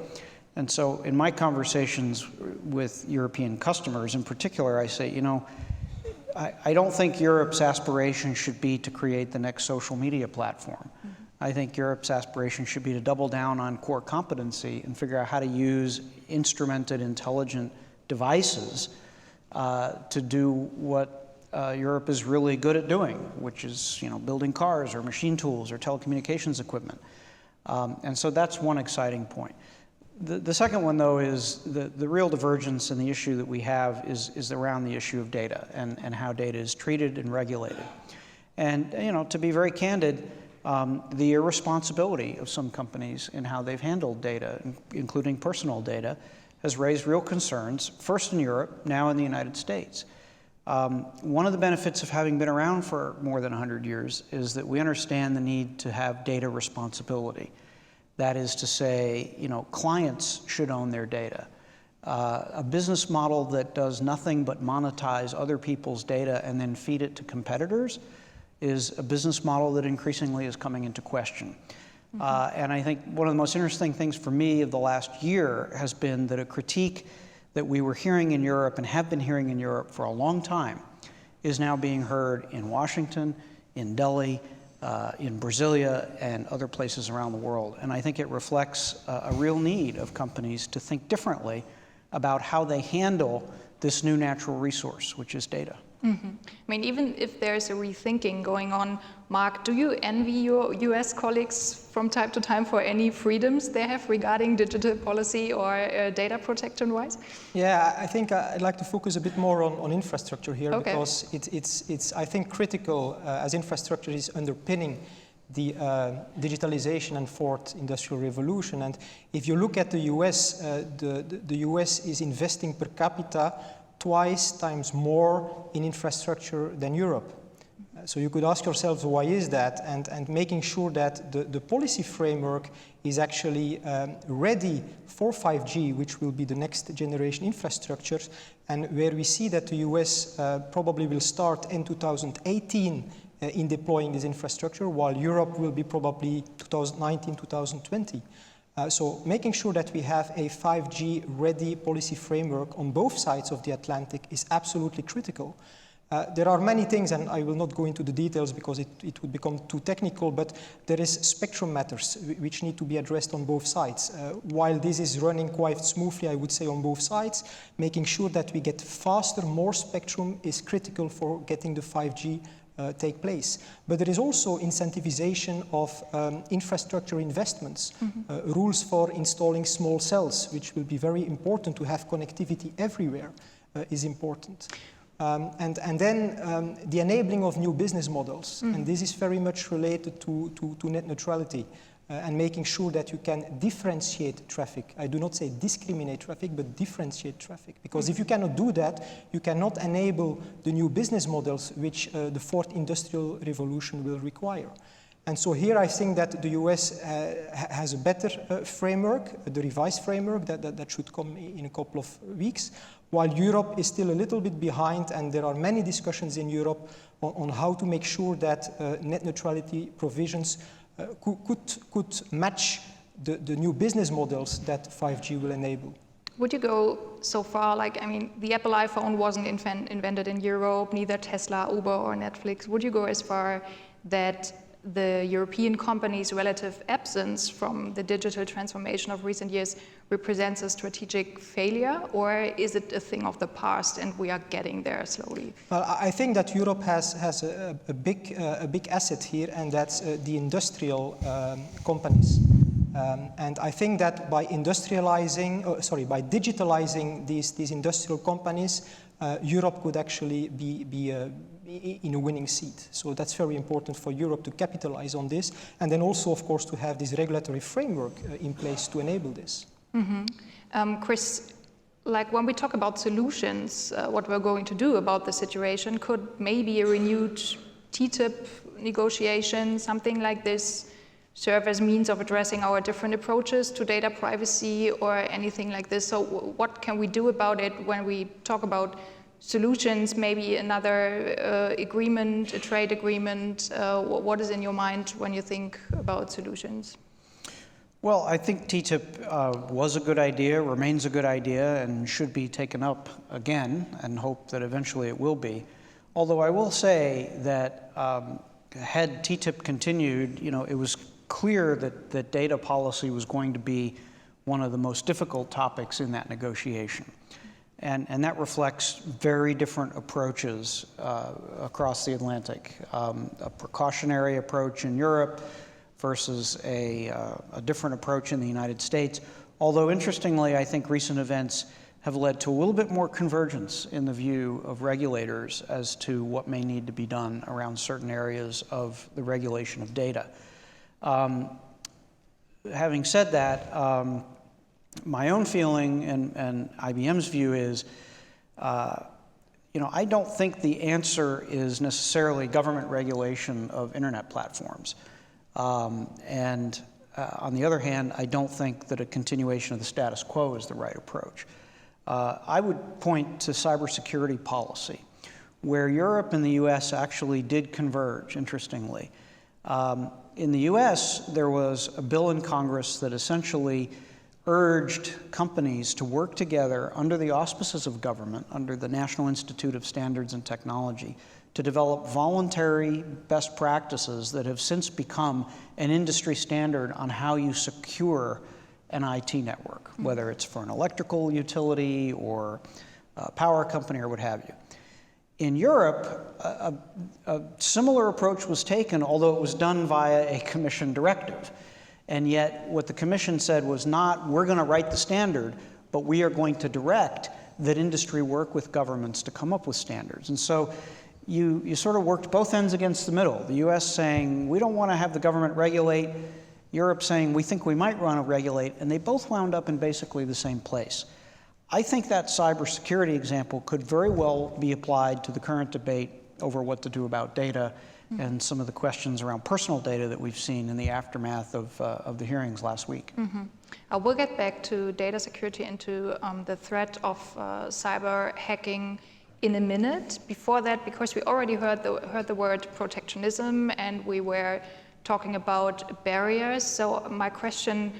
And so in my conversations with European customers in particular, I say, I don't think Europe's aspiration should be to create the next social media platform. I think Europe's aspiration should be to double down on core competency and figure out how to use instrumented intelligent devices to do what Europe is really good at doing, which is building cars or machine tools or telecommunications equipment. And so that's one exciting point. The second one, though, is the real divergence in the issue that we have is around the issue of data and how data is treated and regulated. And to be very candid, the irresponsibility of some companies in how they've handled data, including personal data, has raised real concerns, first in Europe, now in the United States. One of the benefits of having been around for more than 100 years is that we understand the need to have data responsibility. That is to say, clients should own their data. A business model that does nothing but monetize other people's data and then feed it to competitors is a business model that increasingly is coming into question. And I think one of the most interesting things for me of the last year has been that a critique that we were hearing in Europe and have been hearing in Europe for a long time is now being heard in Washington, in Delhi, in Brasilia, and other places around the world. And I think it reflects a real need of companies to think differently about how they handle this new natural resource, which is data. Mm-hmm. I mean, even if there's a rethinking going on, Mark, do you envy your US colleagues from time to time for any freedoms they have regarding digital policy or data protection-wise? Yeah, I think I'd like to focus a bit more on infrastructure here, because it's I think, critical as infrastructure is underpinning the digitalization and fourth industrial revolution. And if you look at the US, the US is investing per capita twice times more in infrastructure than Europe. So you could ask yourselves, why is that? And making sure that the policy framework is actually ready for 5G, which will be the next generation infrastructure, and where we see that the US probably will start in 2018 in deploying this infrastructure, while Europe will be probably 2019, 2020. So making sure that we have a 5G ready policy framework on both sides of the Atlantic is absolutely critical. There are many things, and I will not go into the details because it would become too technical, but there is spectrum matters which need to be addressed on both sides. While this is running quite smoothly, I would say, on both sides, making sure that we get faster, more spectrum is critical for getting the 5G take place. But there is also incentivization of infrastructure investments, rules for installing small cells, which will be very important to have connectivity everywhere, is important. And then the enabling of new business models, and this is very much related to net neutrality. And making sure that you can differentiate traffic. I do not say discriminate traffic, but differentiate traffic. Because if you cannot do that, you cannot enable the new business models which the fourth industrial revolution will require. And so here I think that the US has a better framework, the revised framework that should come in a couple of weeks, while Europe is still a little bit behind, and there are many discussions in Europe on how to make sure that net neutrality provisions could match the new business models that 5G will enable. Would you go so far, like, I mean, the Apple iPhone wasn't invented in Europe, neither Tesla, Uber, or Netflix. Would you go as far that the European companies' relative absence from the digital transformation of recent years represents a strategic failure, or is it a thing of the past and we are getting there slowly? Well, I think that Europe has a big asset here, and that's the industrial companies. And I think that by by digitalizing these industrial companies, Europe could actually be in a winning seat. So that's very important for Europe to capitalize on this, and then also, of course, to have this regulatory framework in place to enable this. Chris, like when we talk about solutions, what we're going to do about the situation, could maybe a renewed TTIP negotiation, something like this, serve as means of addressing our different approaches to data privacy or anything like this? So what can we do about it when we talk about solutions, maybe another agreement, a trade agreement? What is in your mind when you think about solutions? Well, I think TTIP was a good idea, remains a good idea, and should be taken up again, and hope that eventually it will be. Although I will say that had TTIP continued, it was clear that data policy was going to be one of the most difficult topics in that negotiation. And that reflects very different approaches across the Atlantic. A precautionary approach in Europe versus a different approach in the United States. Although, interestingly, I think recent events have led to a little bit more convergence in the view of regulators as to what may need to be done around certain areas of the regulation of data. Having said that, my own feeling and IBM's view is, I don't think the answer is necessarily government regulation of internet platforms. And on the other hand, I don't think that a continuation of the status quo is the right approach. I would point to cybersecurity policy, where Europe and the US actually did converge, interestingly. In the US, there was a bill in Congress that essentially urged companies to work together under the auspices of government, under the National Institute of Standards and Technology, to develop voluntary best practices that have since become an industry standard on how you secure an IT network, whether it's for an electrical utility or a power company or what have you. In Europe, a similar approach was taken, although it was done via a Commission directive. And yet what the Commission said was not, we're going to write the standard, but we are going to direct that industry work with governments to come up with standards. And so you sort of worked both ends against the middle. The US saying, we don't want to have the government regulate. Europe saying, we think we might want to regulate. And they both wound up in basically the same place. I think that cybersecurity example could very well be applied to the current debate over what to do about data and some of the questions around personal data that we've seen in the aftermath of the hearings last week. We'll get back to data security and to the threat of cyber hacking in a minute. Before that, because we already heard the word protectionism and we were talking about barriers. So my question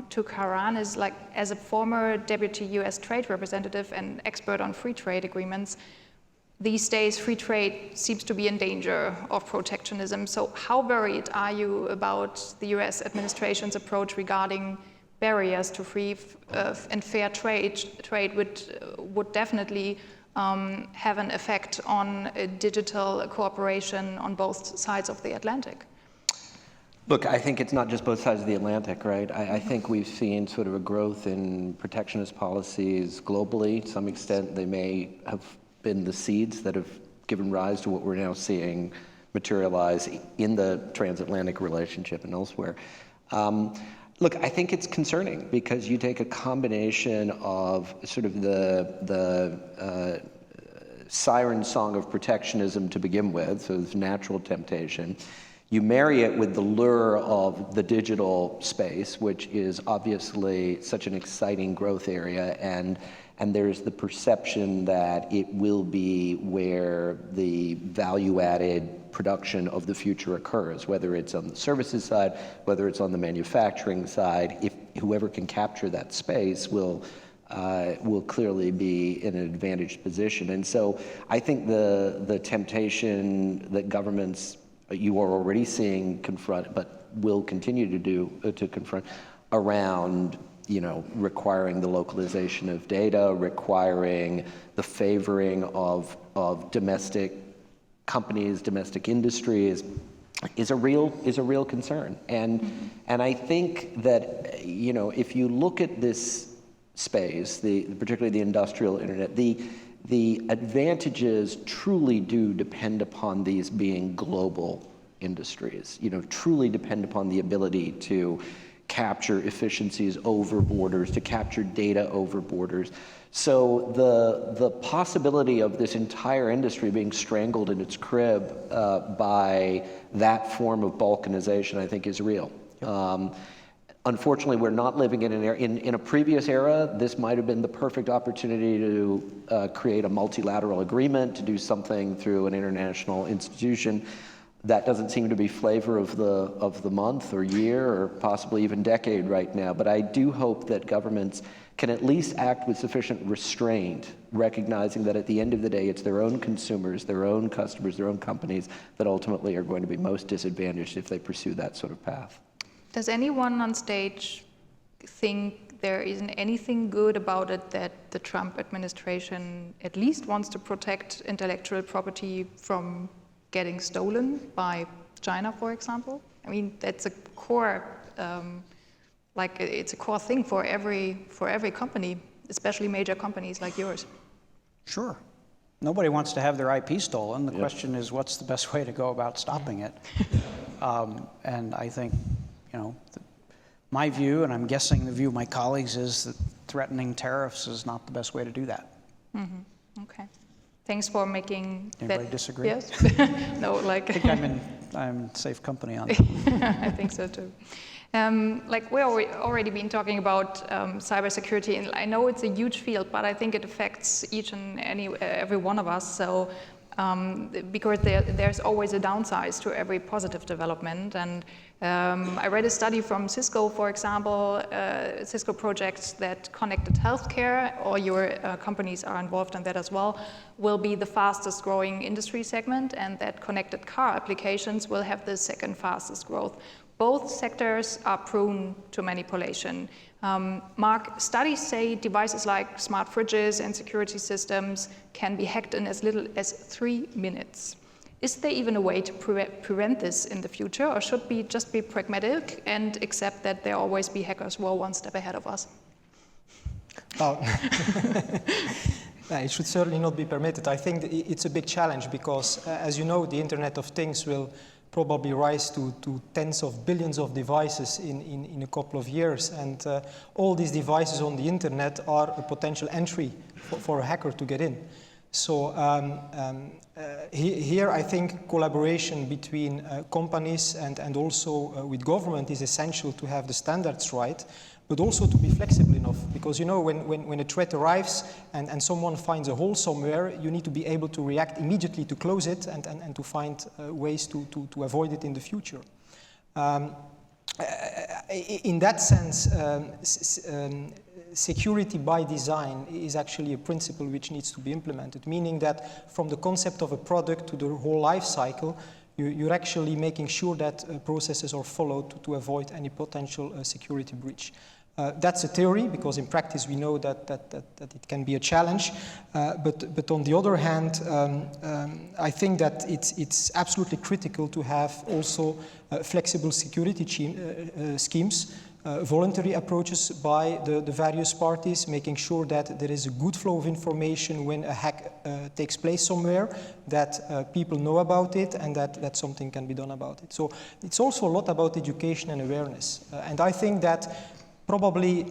to Karan is, like, as a former deputy US trade representative and expert on free trade agreements, these days free trade seems to be in danger of protectionism. So how worried are you about the US administration's approach regarding barriers to free and fair trade would definitely have an effect on digital cooperation on both sides of the Atlantic? Look, I think it's not just both sides of the Atlantic, right? I think we've seen sort of a growth in protectionist policies globally. To some extent, they may have been the seeds that have given rise to what we're now seeing materialize in the transatlantic relationship and elsewhere. Look, I think it's concerning because you take a combination of sort of the siren song of protectionism to begin with, so there's natural temptation. You marry it with the lure of the digital space, which is obviously such an exciting growth area, and there's the perception that it will be where the value-added production of the future occurs, whether it's on the services side, whether it's on the manufacturing side. If whoever can capture that space will clearly be in an advantaged position. And so I think the temptation that governments you are already seeing confront, but will continue to confront around, requiring the localization of data, requiring the favoring of domestic companies, domestic industries, is a real concern. And I think that, if you look at this space, particularly the industrial internet, the advantages truly do depend upon these being global industries, truly depend upon the ability to capture efficiencies over borders, to capture data over borders. So the possibility of this entire industry being strangled in its crib by that form of balkanization, I think, is real. Unfortunately, we're not living in a previous era. This might have been the perfect opportunity to create a multilateral agreement, to do something through an international institution. That doesn't seem to be flavor of the month or year or possibly even decade right now. But I do hope that governments can at least act with sufficient restraint, recognizing that at the end of the day, it's their own consumers, their own customers, their own companies that ultimately are going to be most disadvantaged if they pursue that sort of path. Does anyone on stage think there isn't anything good about it that the Trump administration at least wants to protect intellectual property from getting stolen by China, for example? I mean, that's a core, it's a core thing for every company, especially major companies like yours. Sure. Nobody wants to have their IP stolen. The question is, what's the best way to go about stopping it? And I think, my view, and I'm guessing the view of my colleagues, is that threatening tariffs is not the best way to do that. Mm-hmm. Okay. Thanks for making Anybody disagree? Yes. No, I think I'm in safe company on that. I think so too. We've already been talking about cybersecurity, and I know it's a huge field, but I think it affects each and every one of us. So because there's always a downside to every positive development. And I read a study from Cisco, for example, Cisco projects that connected healthcare, all your companies are involved in that as well, will be the fastest growing industry segment, and that connected car applications will have the second fastest growth. Both sectors are prone to manipulation. Mark, studies say devices like smart fridges and security systems can be hacked in as little as 3 minutes. Is there even a way to prevent this in the future, or should we just be pragmatic and accept that there always be hackers who are one step ahead of us? It should certainly not be permitted. I think it's a big challenge because, as you know, the Internet of Things will probably rise to tens of billions of devices in a couple of years. And all these devices on the internet are a potential entry for a hacker to get in. So here I think collaboration between companies and also with government is essential to have the standards right, but also to be flexible enough. Because you know, when a threat arrives and someone finds a hole somewhere, you need to be able to react immediately to close it and to find ways to avoid it in the future. In that sense, security by design is actually a principle which needs to be implemented, meaning that from the concept of a product to the whole life cycle, you're actually making sure that processes are followed to avoid any potential security breach. That's a theory, because in practice we know that it can be a challenge. But on the other hand, I think that it's absolutely critical to have also flexible security schemes, voluntary approaches by the various parties, making sure that there is a good flow of information when a hack takes place somewhere, that people know about it, and that something can be done about it. So it's also a lot about education and awareness. And I think that probably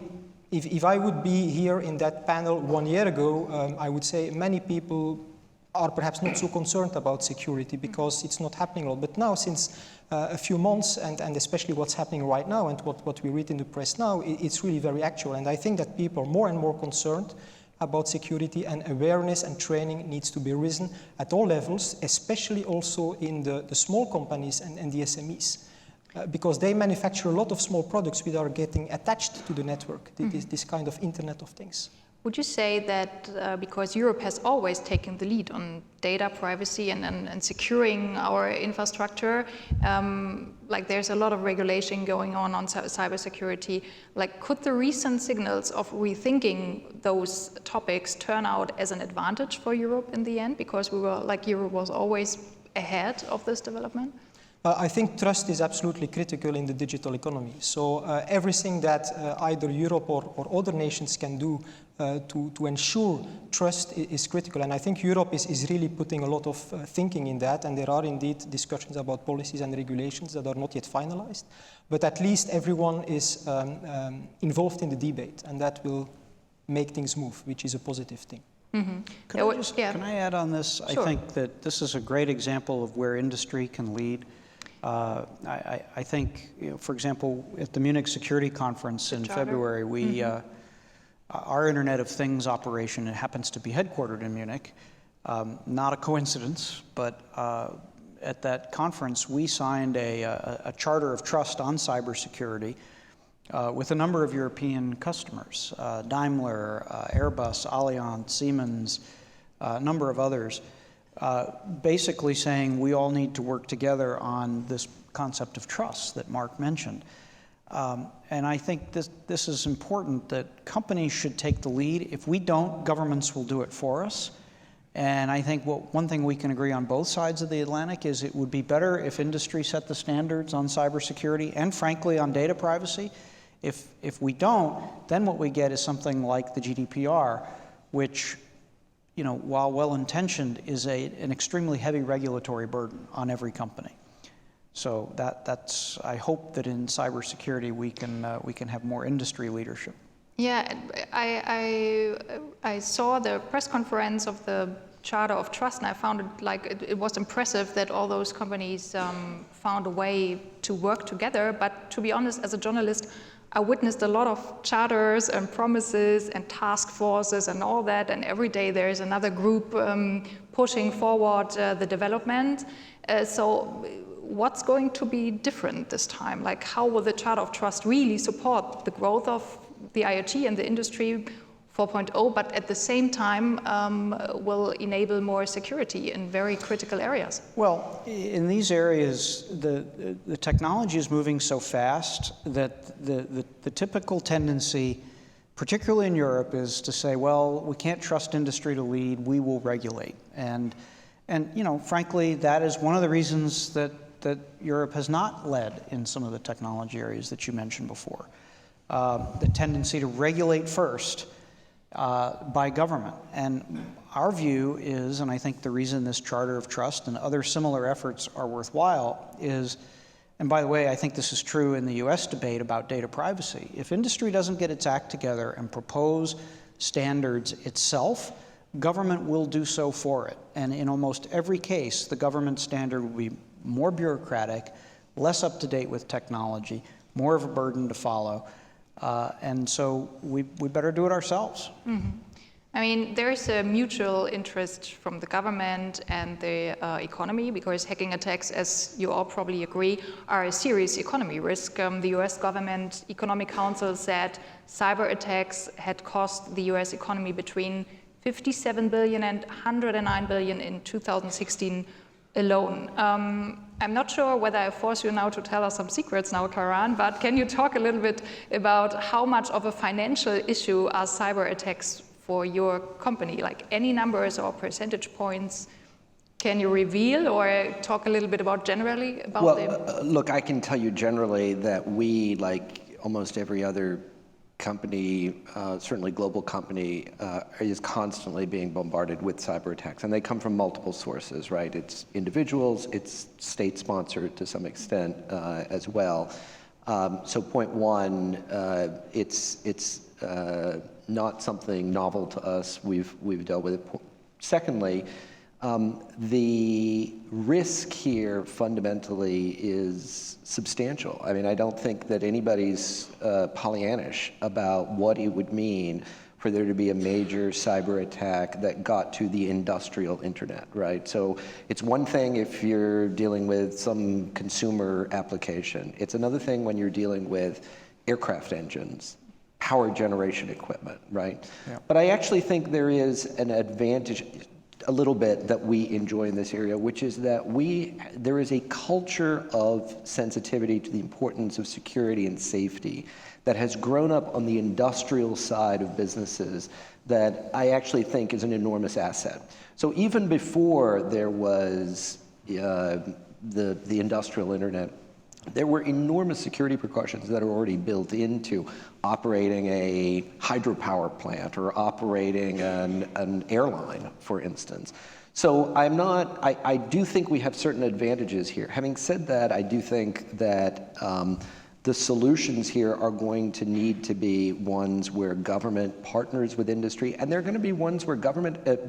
if I would be here in that panel 1 year ago, I would say many people are perhaps not so concerned about security because it's not happening a lot. But now, since a few months, and especially what's happening right now and what we read in the press now, it's really very actual. And I think that people are more and more concerned about security, and awareness and training needs to be risen at all levels, especially also in the small companies and the SMEs. Because they manufacture a lot of small products which are getting attached to the network, this kind of Internet of Things. Would you say that because Europe has always taken the lead on data privacy and securing our infrastructure, like there's a lot of regulation going on cybersecurity, like could the recent signals of rethinking those topics turn out as an advantage for Europe in the end, because we were, like, Europe was always ahead of this development? I think trust is absolutely critical in the digital economy. So everything that either Europe or other nations can do to ensure trust is critical. And I think Europe is really putting a lot of thinking in that. And there are indeed discussions about policies and regulations that are not yet finalized. But at least everyone is involved in the debate. And that will make things move, which is a positive thing. Mm-hmm. Can I add on this? Sure. I think that this is a great example of where industry can lead. I think, for example, at the Munich Security Conference in February, we, our Internet of Things operation, it happens to be headquartered in Munich. Not a coincidence, but at that conference, we signed a charter of trust on cybersecurity with a number of European customers, Daimler, Airbus, Allianz, Siemens, a number of others. Basically saying we all need to work together on this concept of trust that Mark mentioned. And I think this is important, that companies should take the lead. If we don't, governments will do it for us. And I think one thing we can agree on both sides of the Atlantic is it would be better if industry set the standards on cybersecurity and, frankly, on data privacy. If we don't, then what we get is something like the GDPR, which, you know, while well-intentioned, is an extremely heavy regulatory burden on every company. So that's I hope that in cybersecurity we can have more industry leadership. Yeah, I saw the press conference of the Charter of Trust, and I found it it was impressive that all those companies found a way to work together. But to be honest, as a journalist, I witnessed a lot of charters and promises and task forces and all that, and every day there is another group pushing forward the development. So what's going to be different this time? Like, how will the Charter of Trust really support the growth of the IoT and the Industry 4.0, but at the same time will enable more security in very critical areas? Well, in these areas, the technology is moving so fast that the typical tendency, particularly in Europe, is to say, well, we can't trust industry to lead, we will regulate. And you know, frankly, that is one of the reasons that Europe has not led in some of the technology areas that you mentioned before. The tendency to regulate first by government. And our view is, and I think the reason this Charter of Trust and other similar efforts are worthwhile is, and by the way, I think this is true in the US debate about data privacy. If industry doesn't get its act together and propose standards itself, government will do so for it. And in almost every case, the government standard will be more bureaucratic, less up to date with technology, more of a burden to follow. And so we better do it ourselves. Mm-hmm. I mean, there is a mutual interest from the government and the economy, because hacking attacks, as you all probably agree, are a serious economy risk. The US government Economic Council said cyber attacks had cost the US economy between 57 billion and 109 billion in 2016 alone. I'm not sure whether I force you now to tell us some secrets now, Karan, but can you talk a little bit about how much of a financial issue are cyber attacks for your company? Like, any numbers or percentage points can you reveal, or talk a little bit about generally about them? Look, I can tell you generally that we, like almost every other company, certainly global company, is constantly being bombarded with cyber attacks, and they come from multiple sources, right? It's individuals, it's state-sponsored to some extent as well. So point one, it's not something novel to us. We've dealt with it. Secondly, the risk here fundamentally is substantial. I mean, I don't think that anybody's Pollyannish about what it would mean for there to be a major cyber attack that got to the industrial internet, right? So it's one thing if you're dealing with some consumer application. It's another thing when you're dealing with aircraft engines, power generation equipment, right? Yeah. But I actually think there is an advantage a little bit that we enjoy in this area, which is that there is a culture of sensitivity to the importance of security and safety that has grown up on the industrial side of businesses that I actually think is an enormous asset. So even before there was the industrial internet, there were enormous security precautions that are already built into operating a hydropower plant or operating an airline, for instance. So I do think we have certain advantages here. Having said that, I do think that the solutions here are going to need to be ones where government partners with industry, and they're going to be ones where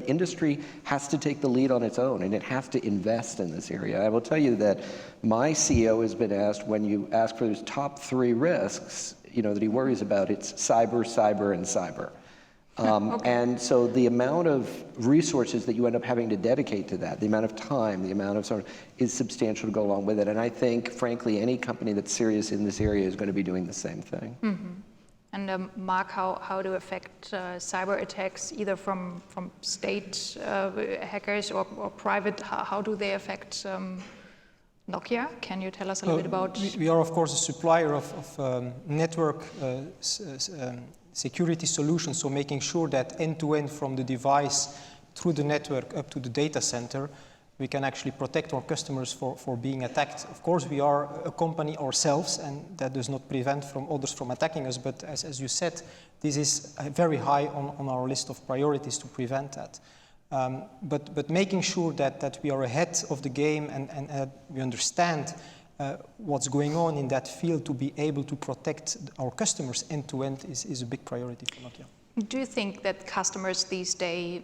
industry has to take the lead on its own, and it has to invest in this area. I will tell you that my CEO has been asked, when you ask for his top 3 risks, that he worries about, it's cyber, cyber, and cyber. Okay. And so the amount of resources that you end up having to dedicate to that, the amount of time, the amount of is substantial to go along with it. And I think, frankly, any company that's serious in this area is going to be doing the same thing. Mm-hmm. And Mark, how do affect cyber attacks, either from state hackers or private? How do they affect Nokia? Can you tell us a little bit about? We are, of course, a supplier of network security solutions, so making sure that end-to-end from the device through the network up to the data center, we can actually protect our customers for being attacked. Of course, we are a company ourselves, and that does not prevent others from attacking us, but as you said, this is very high on our list of priorities to prevent that. But making sure that we are ahead of the game and we understand what's going on in that field to be able to protect our customers end-to-end is a big priority for Nokia. Do you think that customers these days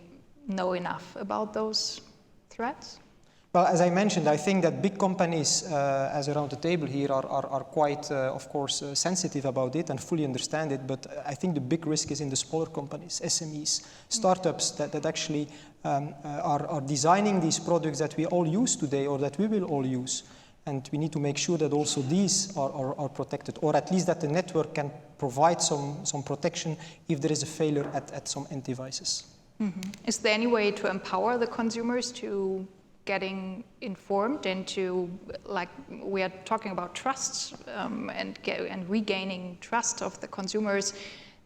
know enough about those threats? Well, as I mentioned, I think that big companies, as around the table here, are quite, of course, sensitive about it and fully understand it. But I think the big risk is in the smaller companies, SMEs, startups that actually are designing these products that we all use today or that we will all use. And we need to make sure that also these are protected, or at least that the network can provide some protection if there is a failure at some end devices. Mm-hmm. Is there any way to empower the consumers to getting informed and to, like, we are talking about trust and regaining trust of the consumers?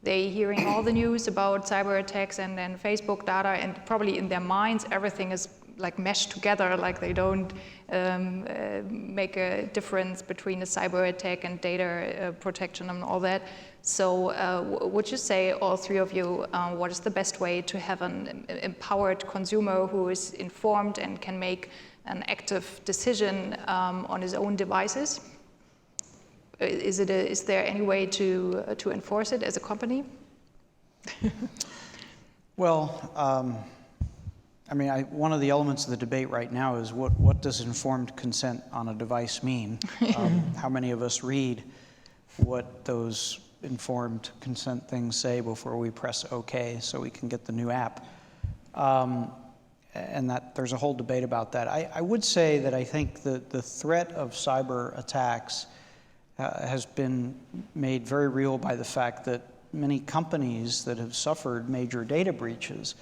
They hearing all the news about cyber attacks and then Facebook data, and probably in their minds everything is like meshed together, like they don't make a difference between a cyber attack and data protection and all that. So would you say, all three of you, what is the best way to have an empowered consumer who is informed and can make an active decision on his own devices? Is there any way to enforce it as a company? Well, I mean, one of the elements of the debate right now is what does informed consent on a device mean? How many of us read what those informed consent things say before we press OK so we can get the new app? And that there's a whole debate about that. I would say that I think the threat of cyber attacks has been made very real by the fact that many companies that have suffered major data breaches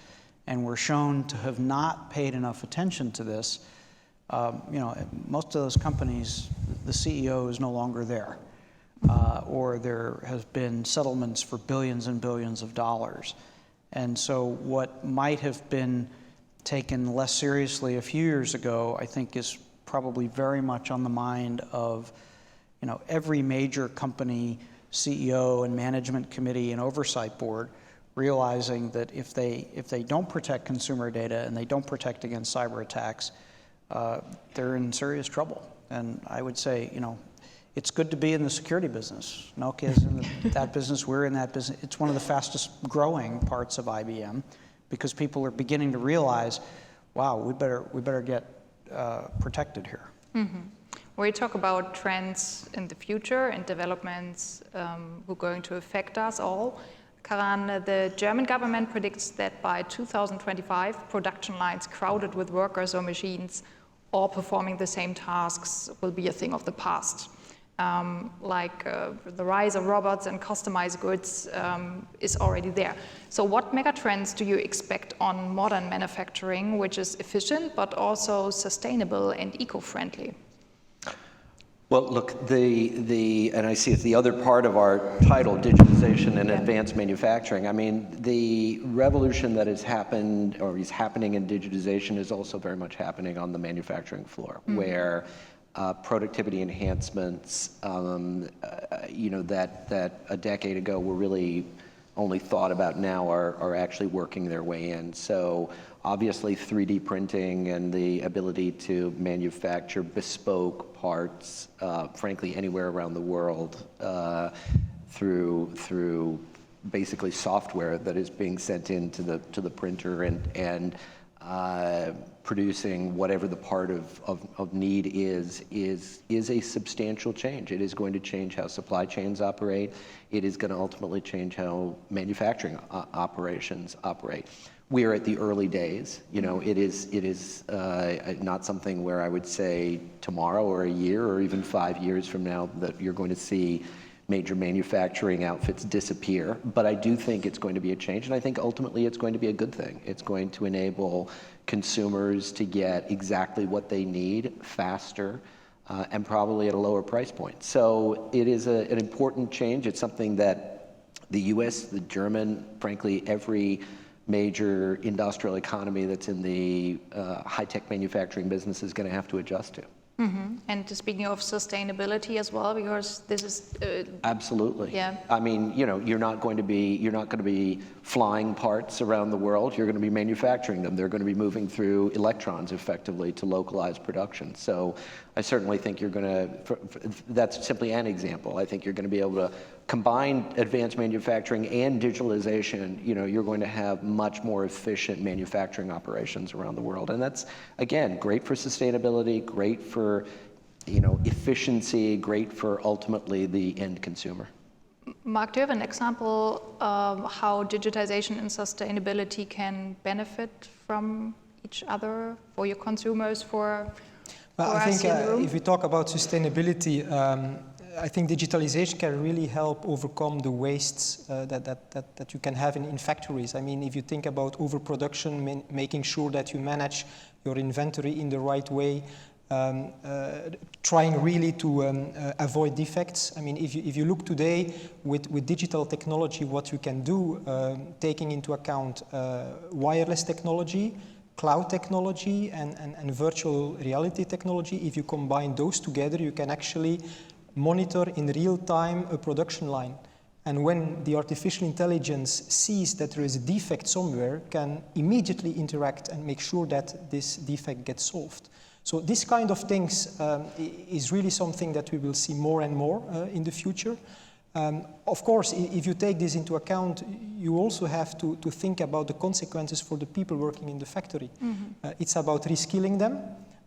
and were shown to have not paid enough attention to this, most of those companies, the CEO is no longer there, or there has been settlements for billions and billions of dollars. And so what might have been taken less seriously a few years ago, I think is probably very much on the mind of every major company CEO and management committee and oversight board, realizing that if they don't protect consumer data and they don't protect against cyber attacks, they're in serious trouble. And I would say, it's good to be in the security business. Nokia's in that business, we're in that business. It's one of the fastest growing parts of IBM because people are beginning to realize, wow, we better get protected here. Mm-hmm. When we talk about trends in the future and developments who are going to affect us all, Karan, the German government predicts that by 2025, production lines crowded with workers or machines all performing the same tasks will be a thing of the past. The rise of robots and customized goods is already there. So what megatrends do you expect on modern manufacturing, which is efficient but also sustainable and eco-friendly? Well, look, and I see it's the other part of our title, digitization and advanced manufacturing. I mean, the revolution that has happened or is happening in digitization is also very much happening on the manufacturing floor, where productivity enhancements, that a decade ago were really only thought about now are actually working their way in. So obviously 3D printing and the ability to manufacture bespoke parts, frankly, anywhere around the world through basically software that is being sent into the printer and producing whatever the part of need is a substantial change. It is going to change how supply chains operate. It is going to ultimately change how manufacturing operations operate. We are at the early days. It is not something where I would say tomorrow or a year or even 5 years from now that you're going to see major manufacturing outfits disappear. But I do think it's going to be a change, and I think ultimately it's going to be a good thing. It's going to enable consumers to get exactly what they need faster and probably at a lower price point. So it is an important change. It's something that the US, the German, frankly, every major industrial economy that's in the high-tech manufacturing business is going to have to adjust to. Mm-hmm. And speaking of sustainability as well, because this is absolutely. Yeah. I mean, you're not going to be flying parts around the world. You're going to be manufacturing them. They're going to be moving through electrons effectively to localized production. So I certainly think you're going to. That's simply an example. I think you're going to be able to combine advanced manufacturing and digitalization, you're going to have much more efficient manufacturing operations around the world. And that's, again, great for sustainability, great for efficiency, great for ultimately the end consumer. Mark, do you have an example of how digitization and sustainability can benefit from each other for your consumers, for I us think in the room? if we talk about sustainability, I think digitalization can really help overcome the wastes that you can have in factories. I mean, if you think about overproduction, making sure that you manage your inventory in the right way, trying really to avoid defects. I mean, if you look today with digital technology, what you can do, taking into account wireless technology, cloud technology, and virtual reality technology, if you combine those together, you can actually monitor in real time a production line. And when the artificial intelligence sees that there is a defect somewhere, can immediately interact and make sure that this defect gets solved. So this kind of things is really something that we will see more and more in the future. Of course, if you take this into account, you also have to think about the consequences for the people working in the factory. It's about reskilling them,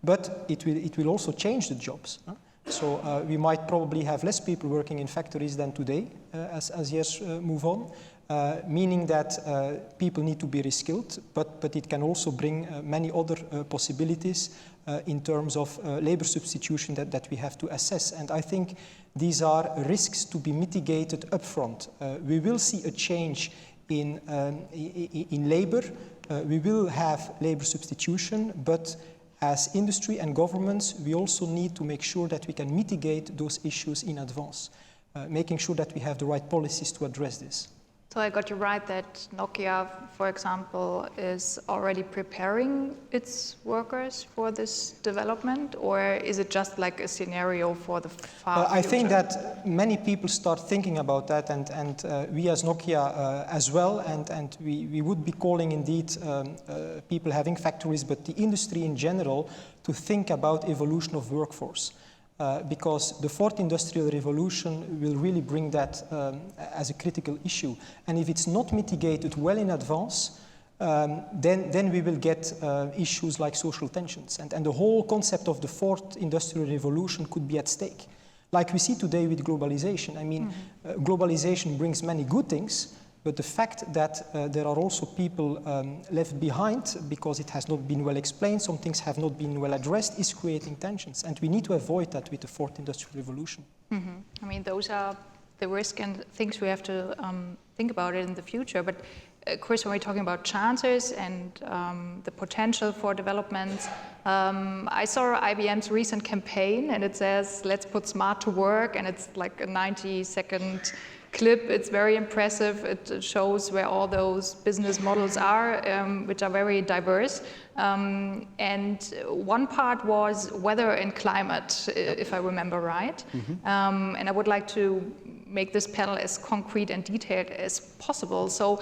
but it will also change the jobs. So we might probably have less people working in factories than today as years move on, meaning that people need to be reskilled, but it can also bring many other possibilities in terms of labor substitution that we have to assess. And I think these are risks to be mitigated upfront. We will see a change in labor. We will have labor substitution, but as industry and governments, we also need to make sure that we can mitigate those issues in advance, making sure that we have the right policies to address this. So I got you right that Nokia, for example, is already preparing its workers for this development, or is it just like a scenario for the far future? I think that many people start thinking about that, and we as Nokia as well, and we would be calling indeed people having factories, but the industry in general, to think about evolution of workforce. Because the fourth industrial revolution will really bring that as a critical issue. And if it's not mitigated well in advance, then we will get issues like social tensions. And the whole concept of the fourth industrial revolution could be at stake. Like we see today with globalization. I mean, globalization brings many good things, but the fact that there are also people left behind because it has not been well explained, some things have not been well addressed, is creating tensions. And we need to avoid that with the fourth industrial revolution. I mean, those are the risks and things we have to think about it in the future. But Chris, when we're talking about chances and the potential for development, I saw IBM's recent campaign, and it says, let's put smart to work, and it's like a 90-second clip. It's very impressive. It shows where all those business models are, which are very diverse. And one part was weather and climate, if I remember right. And I would like to make this panel as concrete and detailed as possible. So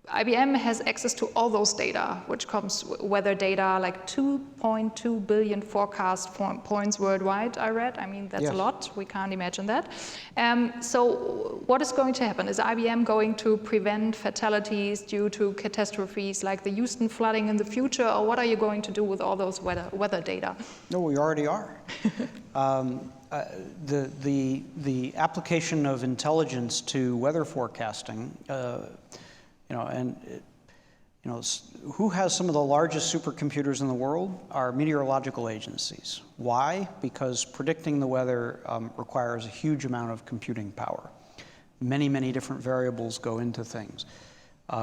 IBM has access to all those data, which comes weather data, like 2.2 billion forecast points worldwide, I read. I mean, that's a lot. We can't imagine that. So what is going to happen? Is IBM going to prevent fatalities due to catastrophes like the Houston flooding in the future, or what are you going to do with all those weather data? No, we already are. The application of intelligence to weather forecasting, who has some of the largest supercomputers in the world are meteorological agencies. Why? Because predicting the weather requires a huge amount of computing power. Many, many different variables go into things.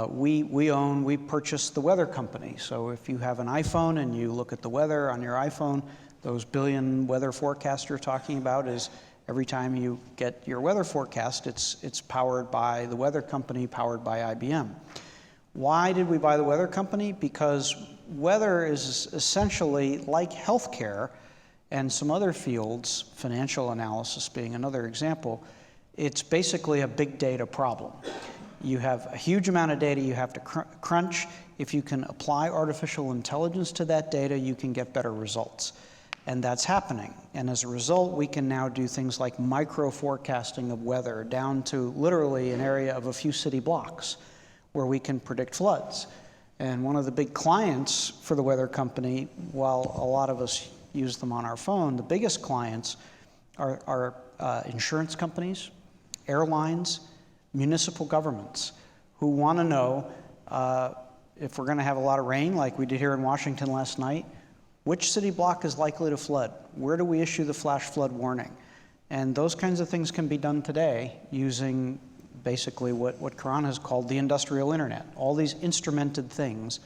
We purchased the weather company. So if you have an iPhone and you look at the weather on your iPhone, those billion weather forecasts you're talking about is every time you get your weather forecast, it's powered by the weather company, powered by IBM. Why did we buy the weather company? Because weather is essentially like healthcare and some other fields, financial analysis being another example. It's basically a big data problem. You have a huge amount of data you have to crunch. If you can apply artificial intelligence to that data, you can get better results. And that's happening. And as a result, we can now do things like micro forecasting of weather down to literally an area of a few city blocks where we can predict floods. And one of the big clients for the weather company, while a lot of us use them on our phone, the biggest clients are insurance companies, airlines, municipal governments who want to know if we're going to have a lot of rain like we did here in Washington last night, which city block is likely to flood? Where do we issue the flash flood warning? And those kinds of things can be done today using basically what Karan has called the industrial internet. All these instrumented things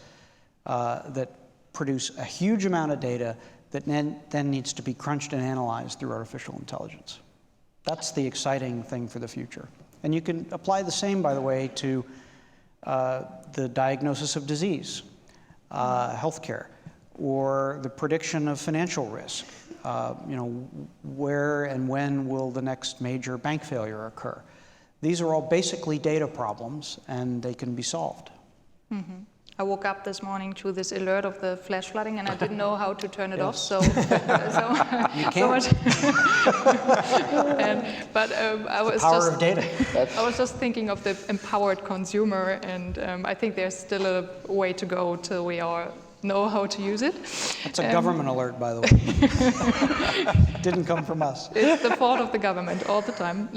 that produce a huge amount of data that then needs to be crunched and analyzed through artificial intelligence. That's the exciting thing for the future. And you can apply the same, by the way, to the diagnosis of disease, healthcare, or the prediction of financial risk. Where and when will the next major bank failure occur? These are all basically data problems, and they can be solved. Mm-hmm. I woke up this morning to this alert of the flash flooding, and I didn't know how to turn it off. So you can't. I was power of data. I was just thinking of the empowered consumer, and I think there's still a way to go till we all know how to use it. That's a government alert, by the way. Didn't come from us. It's the fault of the government all the time.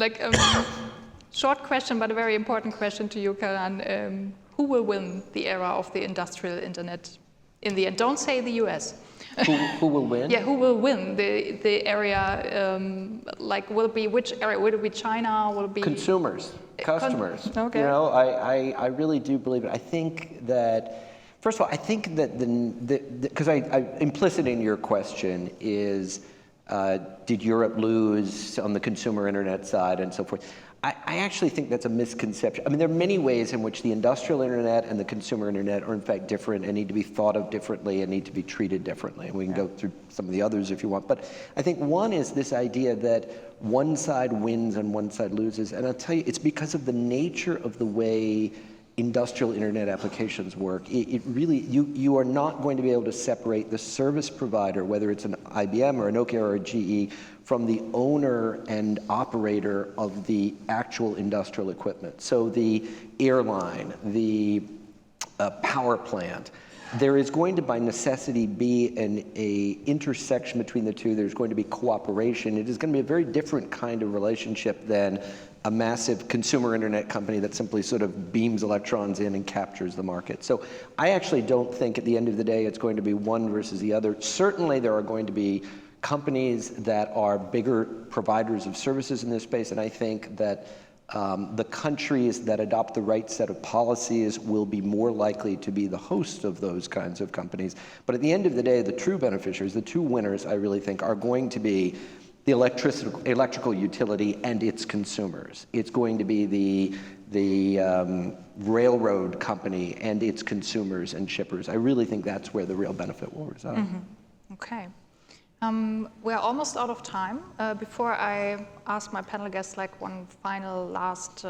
Short question, but a very important question to you, Karan. Who will win the era of the industrial internet in the end? Don't say the US. Who will win? Yeah, who will win the area? Will it be which area? Will it be China? Will it be consumers, customers? Okay. I really do believe it. I think that, first of all, I think that because implicit in your question is, did Europe lose on the consumer internet side and so forth? I actually think that's a misconception. I mean, there are many ways in which the industrial internet and the consumer internet are in fact different and need to be thought of differently and need to be treated differently. And we can go through some of the others if you want. But I think one is this idea that one side wins and one side loses. And I'll tell you, it's because of the nature of the way industrial internet applications work. It really, you are not going to be able to separate the service provider, whether it's an IBM or a Nokia or a GE, from the owner and operator of the actual industrial equipment. So the airline, the power plant, there is going to by necessity be an intersection between the two. There's going to be cooperation. It is going to be a very different kind of relationship than a massive consumer internet company that simply sort of beams electrons in and captures the market. So I actually don't think at the end of the day it's going to be one versus the other. Certainly there are going to be companies that are bigger providers of services in this space, and I think that the countries that adopt the right set of policies will be more likely to be the host of those kinds of companies. But at the end of the day, the true beneficiaries, the true winners, I really think, are going to be the electrical utility and its consumers. It's going to be the railroad company and its consumers and shippers. I really think that's where the real benefit will reside. Mm-hmm. Okay. We're almost out of time. Before I ask my panel guests one final last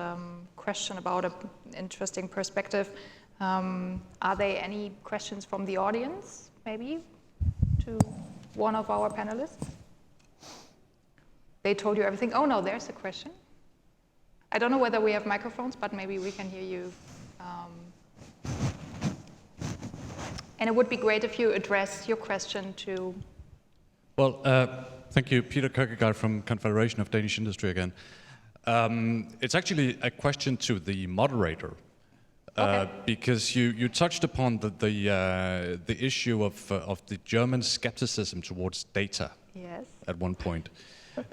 question about an interesting perspective, are there any questions from the audience, maybe, to one of our panelists? They told you everything. Oh no, there's a question. I don't know whether we have microphones, but maybe we can hear you. And it would be great if you address your question to... Well, thank you. Peter Kirkegaard from Confederation of Danish Industry again. It's actually a question to the moderator, because you touched upon the issue of the German skepticism towards data at one point.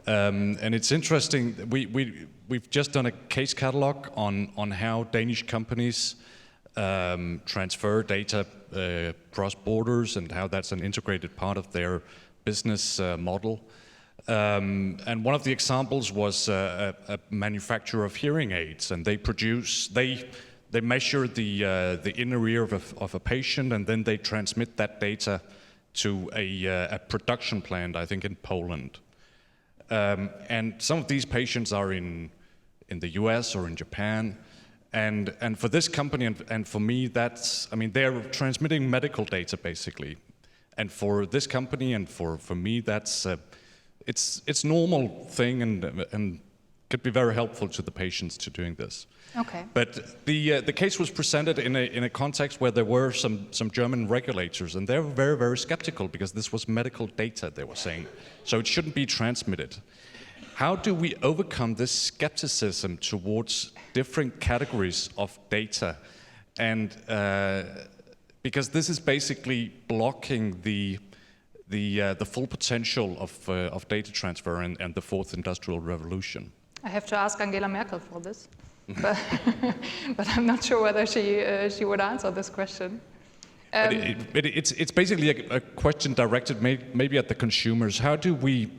And it's interesting, we've just done a case catalog on how Danish companies transfer data cross borders and how that's an integrated part of their business model. And one of the examples was a manufacturer of hearing aids, and they measure the inner ear of a patient, and then they transmit that data to a production plant, I think in Poland. And some of these patients are in the US or in Japan. And for this company and for me, they're transmitting medical data basically. And for this company and for me, that's it's normal thing and could be very helpful to the patients to doing this. Okay. But the case was presented in a context where there were some German regulators, and they were very, very skeptical because this was medical data, they were saying, so it shouldn't be transmitted. How do we overcome this skepticism towards different categories of data? And because this is basically blocking the full potential of data transfer and the fourth industrial revolution. I have to ask Angela Merkel for this, but, but I'm not sure whether she would answer this question. It's basically a question directed maybe at the consumers. How do we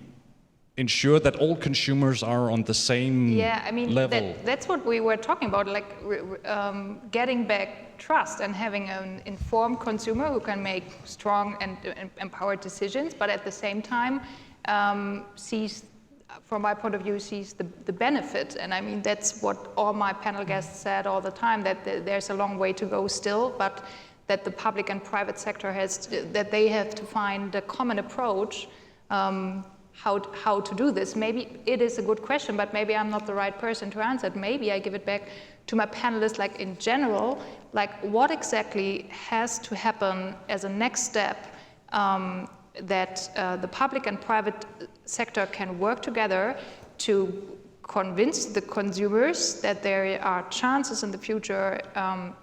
ensure that all consumers are on the same level? That's what we were talking about, like getting back trust and having an informed consumer who can make strong and empowered decisions, but at the same time sees, from my point of view, sees the benefit. And I mean, that's what all my panel guests said all the time, that there's a long way to go still, but that the public and private sector that they have to find a common approach how to do this. Maybe it is a good question, but maybe I'm not the right person to answer it. Maybe I give it back to my panelists, like in general, like what exactly has to happen as a next step that the public and private sector can work together to convince the consumers that there are chances in the future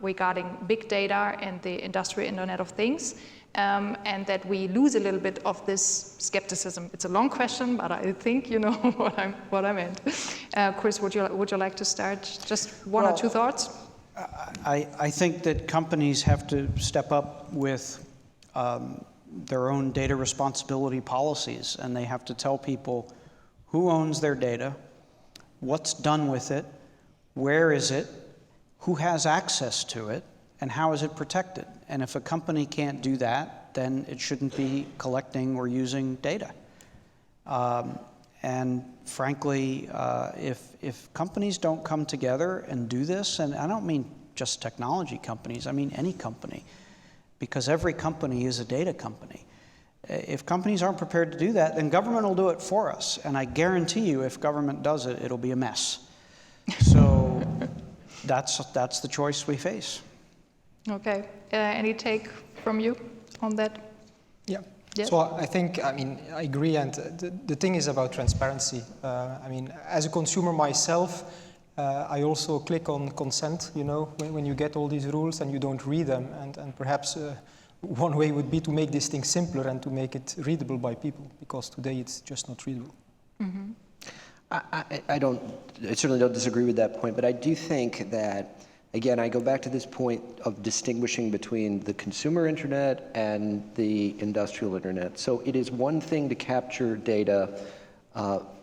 regarding big data and the industrial Internet of Things, and that we lose a little bit of this skepticism. It's a long question, but I think you know what I meant. Chris, would you like to start? Just one or two thoughts? I think that companies have to step up with their own data responsibility policies, and they have to tell people who owns their data, what's done with it, where is it, who has access to it, and how is it protected. And if a company can't do that, then it shouldn't be collecting or using data. And frankly, if companies don't come together and do this, and I don't mean just technology companies, I mean any company, because every company is a data company. If companies aren't prepared to do that, then government will do it for us. And I guarantee you, if government does it, it'll be a mess. So that's the choice we face. Okay. Any take from you on that? Yeah. Yes? So I think, I mean, I agree. And the thing is about transparency. I mean, as a consumer myself, I also click on consent, you know, when you get all these rules and you don't read them. And perhaps one way would be to make this thing simpler and to make it readable by people, because today it's just not readable. Mm-hmm. I certainly don't disagree with that point, but I do think that, again, I go back to this point of distinguishing between the consumer internet and the industrial internet. So it is one thing to capture data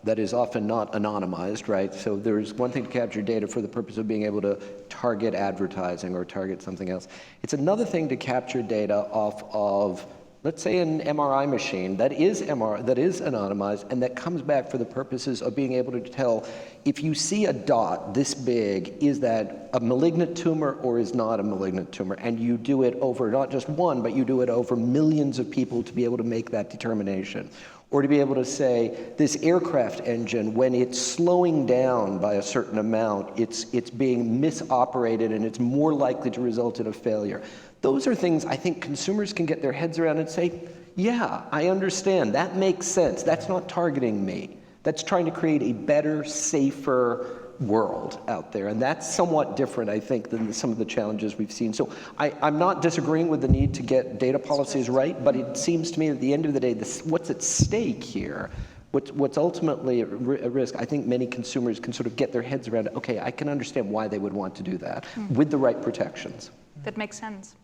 that is often not anonymized, right? So there's one thing to capture data for the purpose of being able to target advertising or target something else. It's another thing to capture data off of, let's say, an MRI machine that is anonymized and that comes back for the purposes of being able to tell if you see a dot this big, is that a malignant tumor or is not a malignant tumor? And you do it over not just one, but you do it over millions of people to be able to make that determination. Or to be able to say, this aircraft engine, when it's slowing down by a certain amount, it's being misoperated and it's more likely to result in a failure. Those are things I think consumers can get their heads around and say, yeah, I understand, that makes sense. That's not targeting me. That's trying to create a better, safer world out there. And that's somewhat different, I think, than some of the challenges we've seen. So I'm not disagreeing with the need to get data policies right, but it seems to me at the end of the day, what's at stake here, what's ultimately at risk, I think many consumers can sort of get their heads around, okay, I can understand why they would want to do that with the right protections. That makes sense.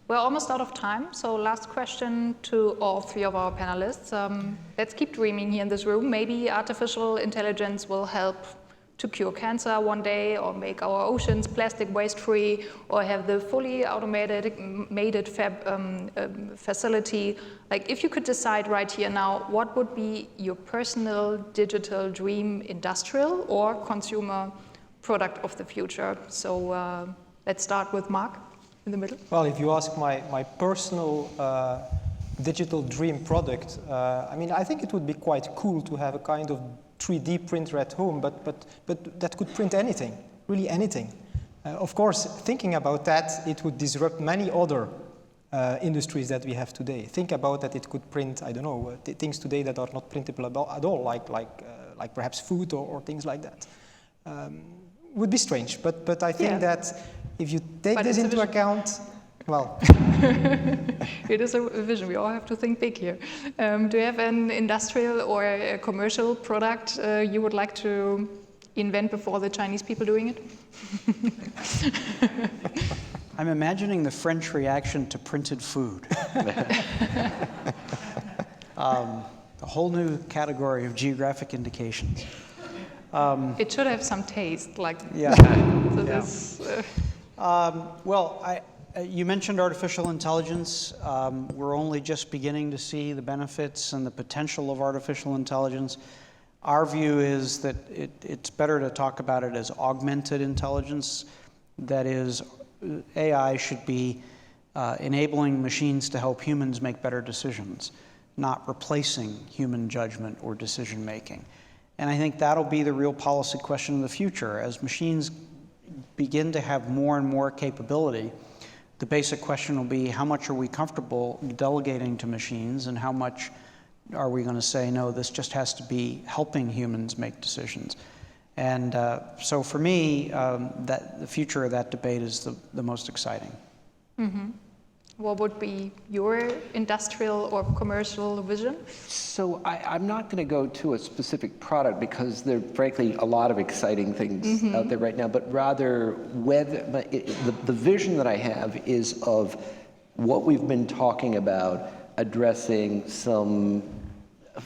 We're almost out of time, so last question to all three of our panelists. Let's keep dreaming here in this room. Maybe artificial intelligence will help to cure cancer one day, or make our oceans plastic waste-free, or have the fully automated facility. Like, if you could decide right here now, what would be your personal digital dream industrial or consumer product of the future? So let's start with Mark in the middle. Well, if you ask my personal digital dream product. I mean, I think it would be quite cool to have a kind of 3D printer at home, but that could print anything, really anything. Of course, thinking about that, it would disrupt many other industries that we have today. Think about that it could print, I don't know, things today that are not printable at all, like perhaps food or things like that. Would be strange, but I think that if you take this into account, well. It is a vision. We all have to think big here. Do you have an industrial or a commercial product you would like to invent before the Chinese people doing it? I'm imagining the French reaction to printed food. A whole new category of geographic indications. It should have some taste, like. Yeah. So this, well, you mentioned artificial intelligence. We're only just beginning to see the benefits and the potential of artificial intelligence. Our view is that it's better to talk about it as augmented intelligence. That is, AI should be enabling machines to help humans make better decisions, not replacing human judgment or decision making. And I think that'll be the real policy question in the future. As machines begin to have more and more capability, the basic question will be, how much are we comfortable delegating to machines, and how much are we going to say, no, this just has to be helping humans make decisions? And so for me, the future of that debate is the most exciting. Mm-hmm. What would be your industrial or commercial vision? So I'm not going to go to a specific product because there are, frankly, a lot of exciting things out there right now, but rather the vision that I have is of what we've been talking about, addressing some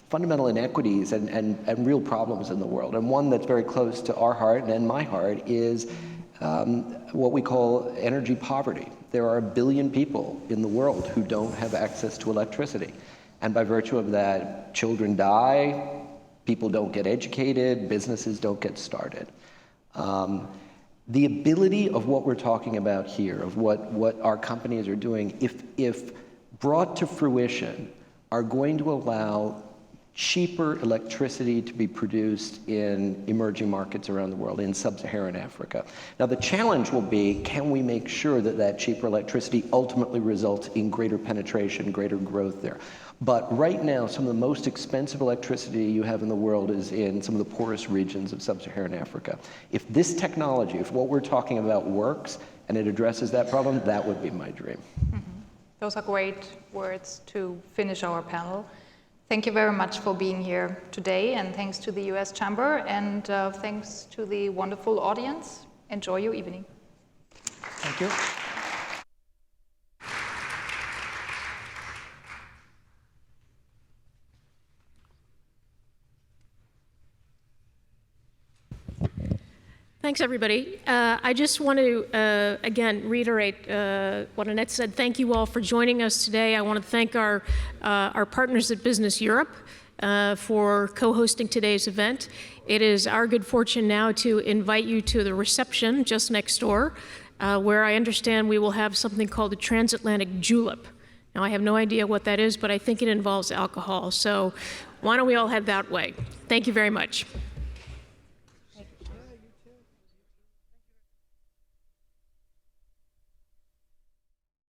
fundamental inequities and real problems in the world. And one that's very close to our heart and my heart is what we call energy poverty. There are 1 billion people in the world who don't have access to electricity. And by virtue of that, children die, people don't get educated, businesses don't get started. The ability of what we're talking about here, of what our companies are doing, if brought to fruition, are going to allow cheaper electricity to be produced in emerging markets around the world, in sub-Saharan Africa. Now, the challenge will be, can we make sure that that cheaper electricity ultimately results in greater penetration, greater growth there? But right now, some of the most expensive electricity you have in the world is in some of the poorest regions of sub-Saharan Africa. If this technology, if what we're talking about works and it addresses that problem, that would be my dream. Mm-hmm. Those are great words to finish our panel. Thank you very much for being here today, and thanks to the US Chamber, and thanks to the wonderful audience. Enjoy your evening. Thank you. Thanks, everybody. I just want to, again, reiterate what Annette said. Thank you all for joining us today. I want to thank our partners at Business Europe for co-hosting today's event. It is our good fortune now to invite you to the reception just next door, where I understand we will have something called the Transatlantic Julep. Now, I have no idea what that is, but I think it involves alcohol. So why don't we all head that way? Thank you very much.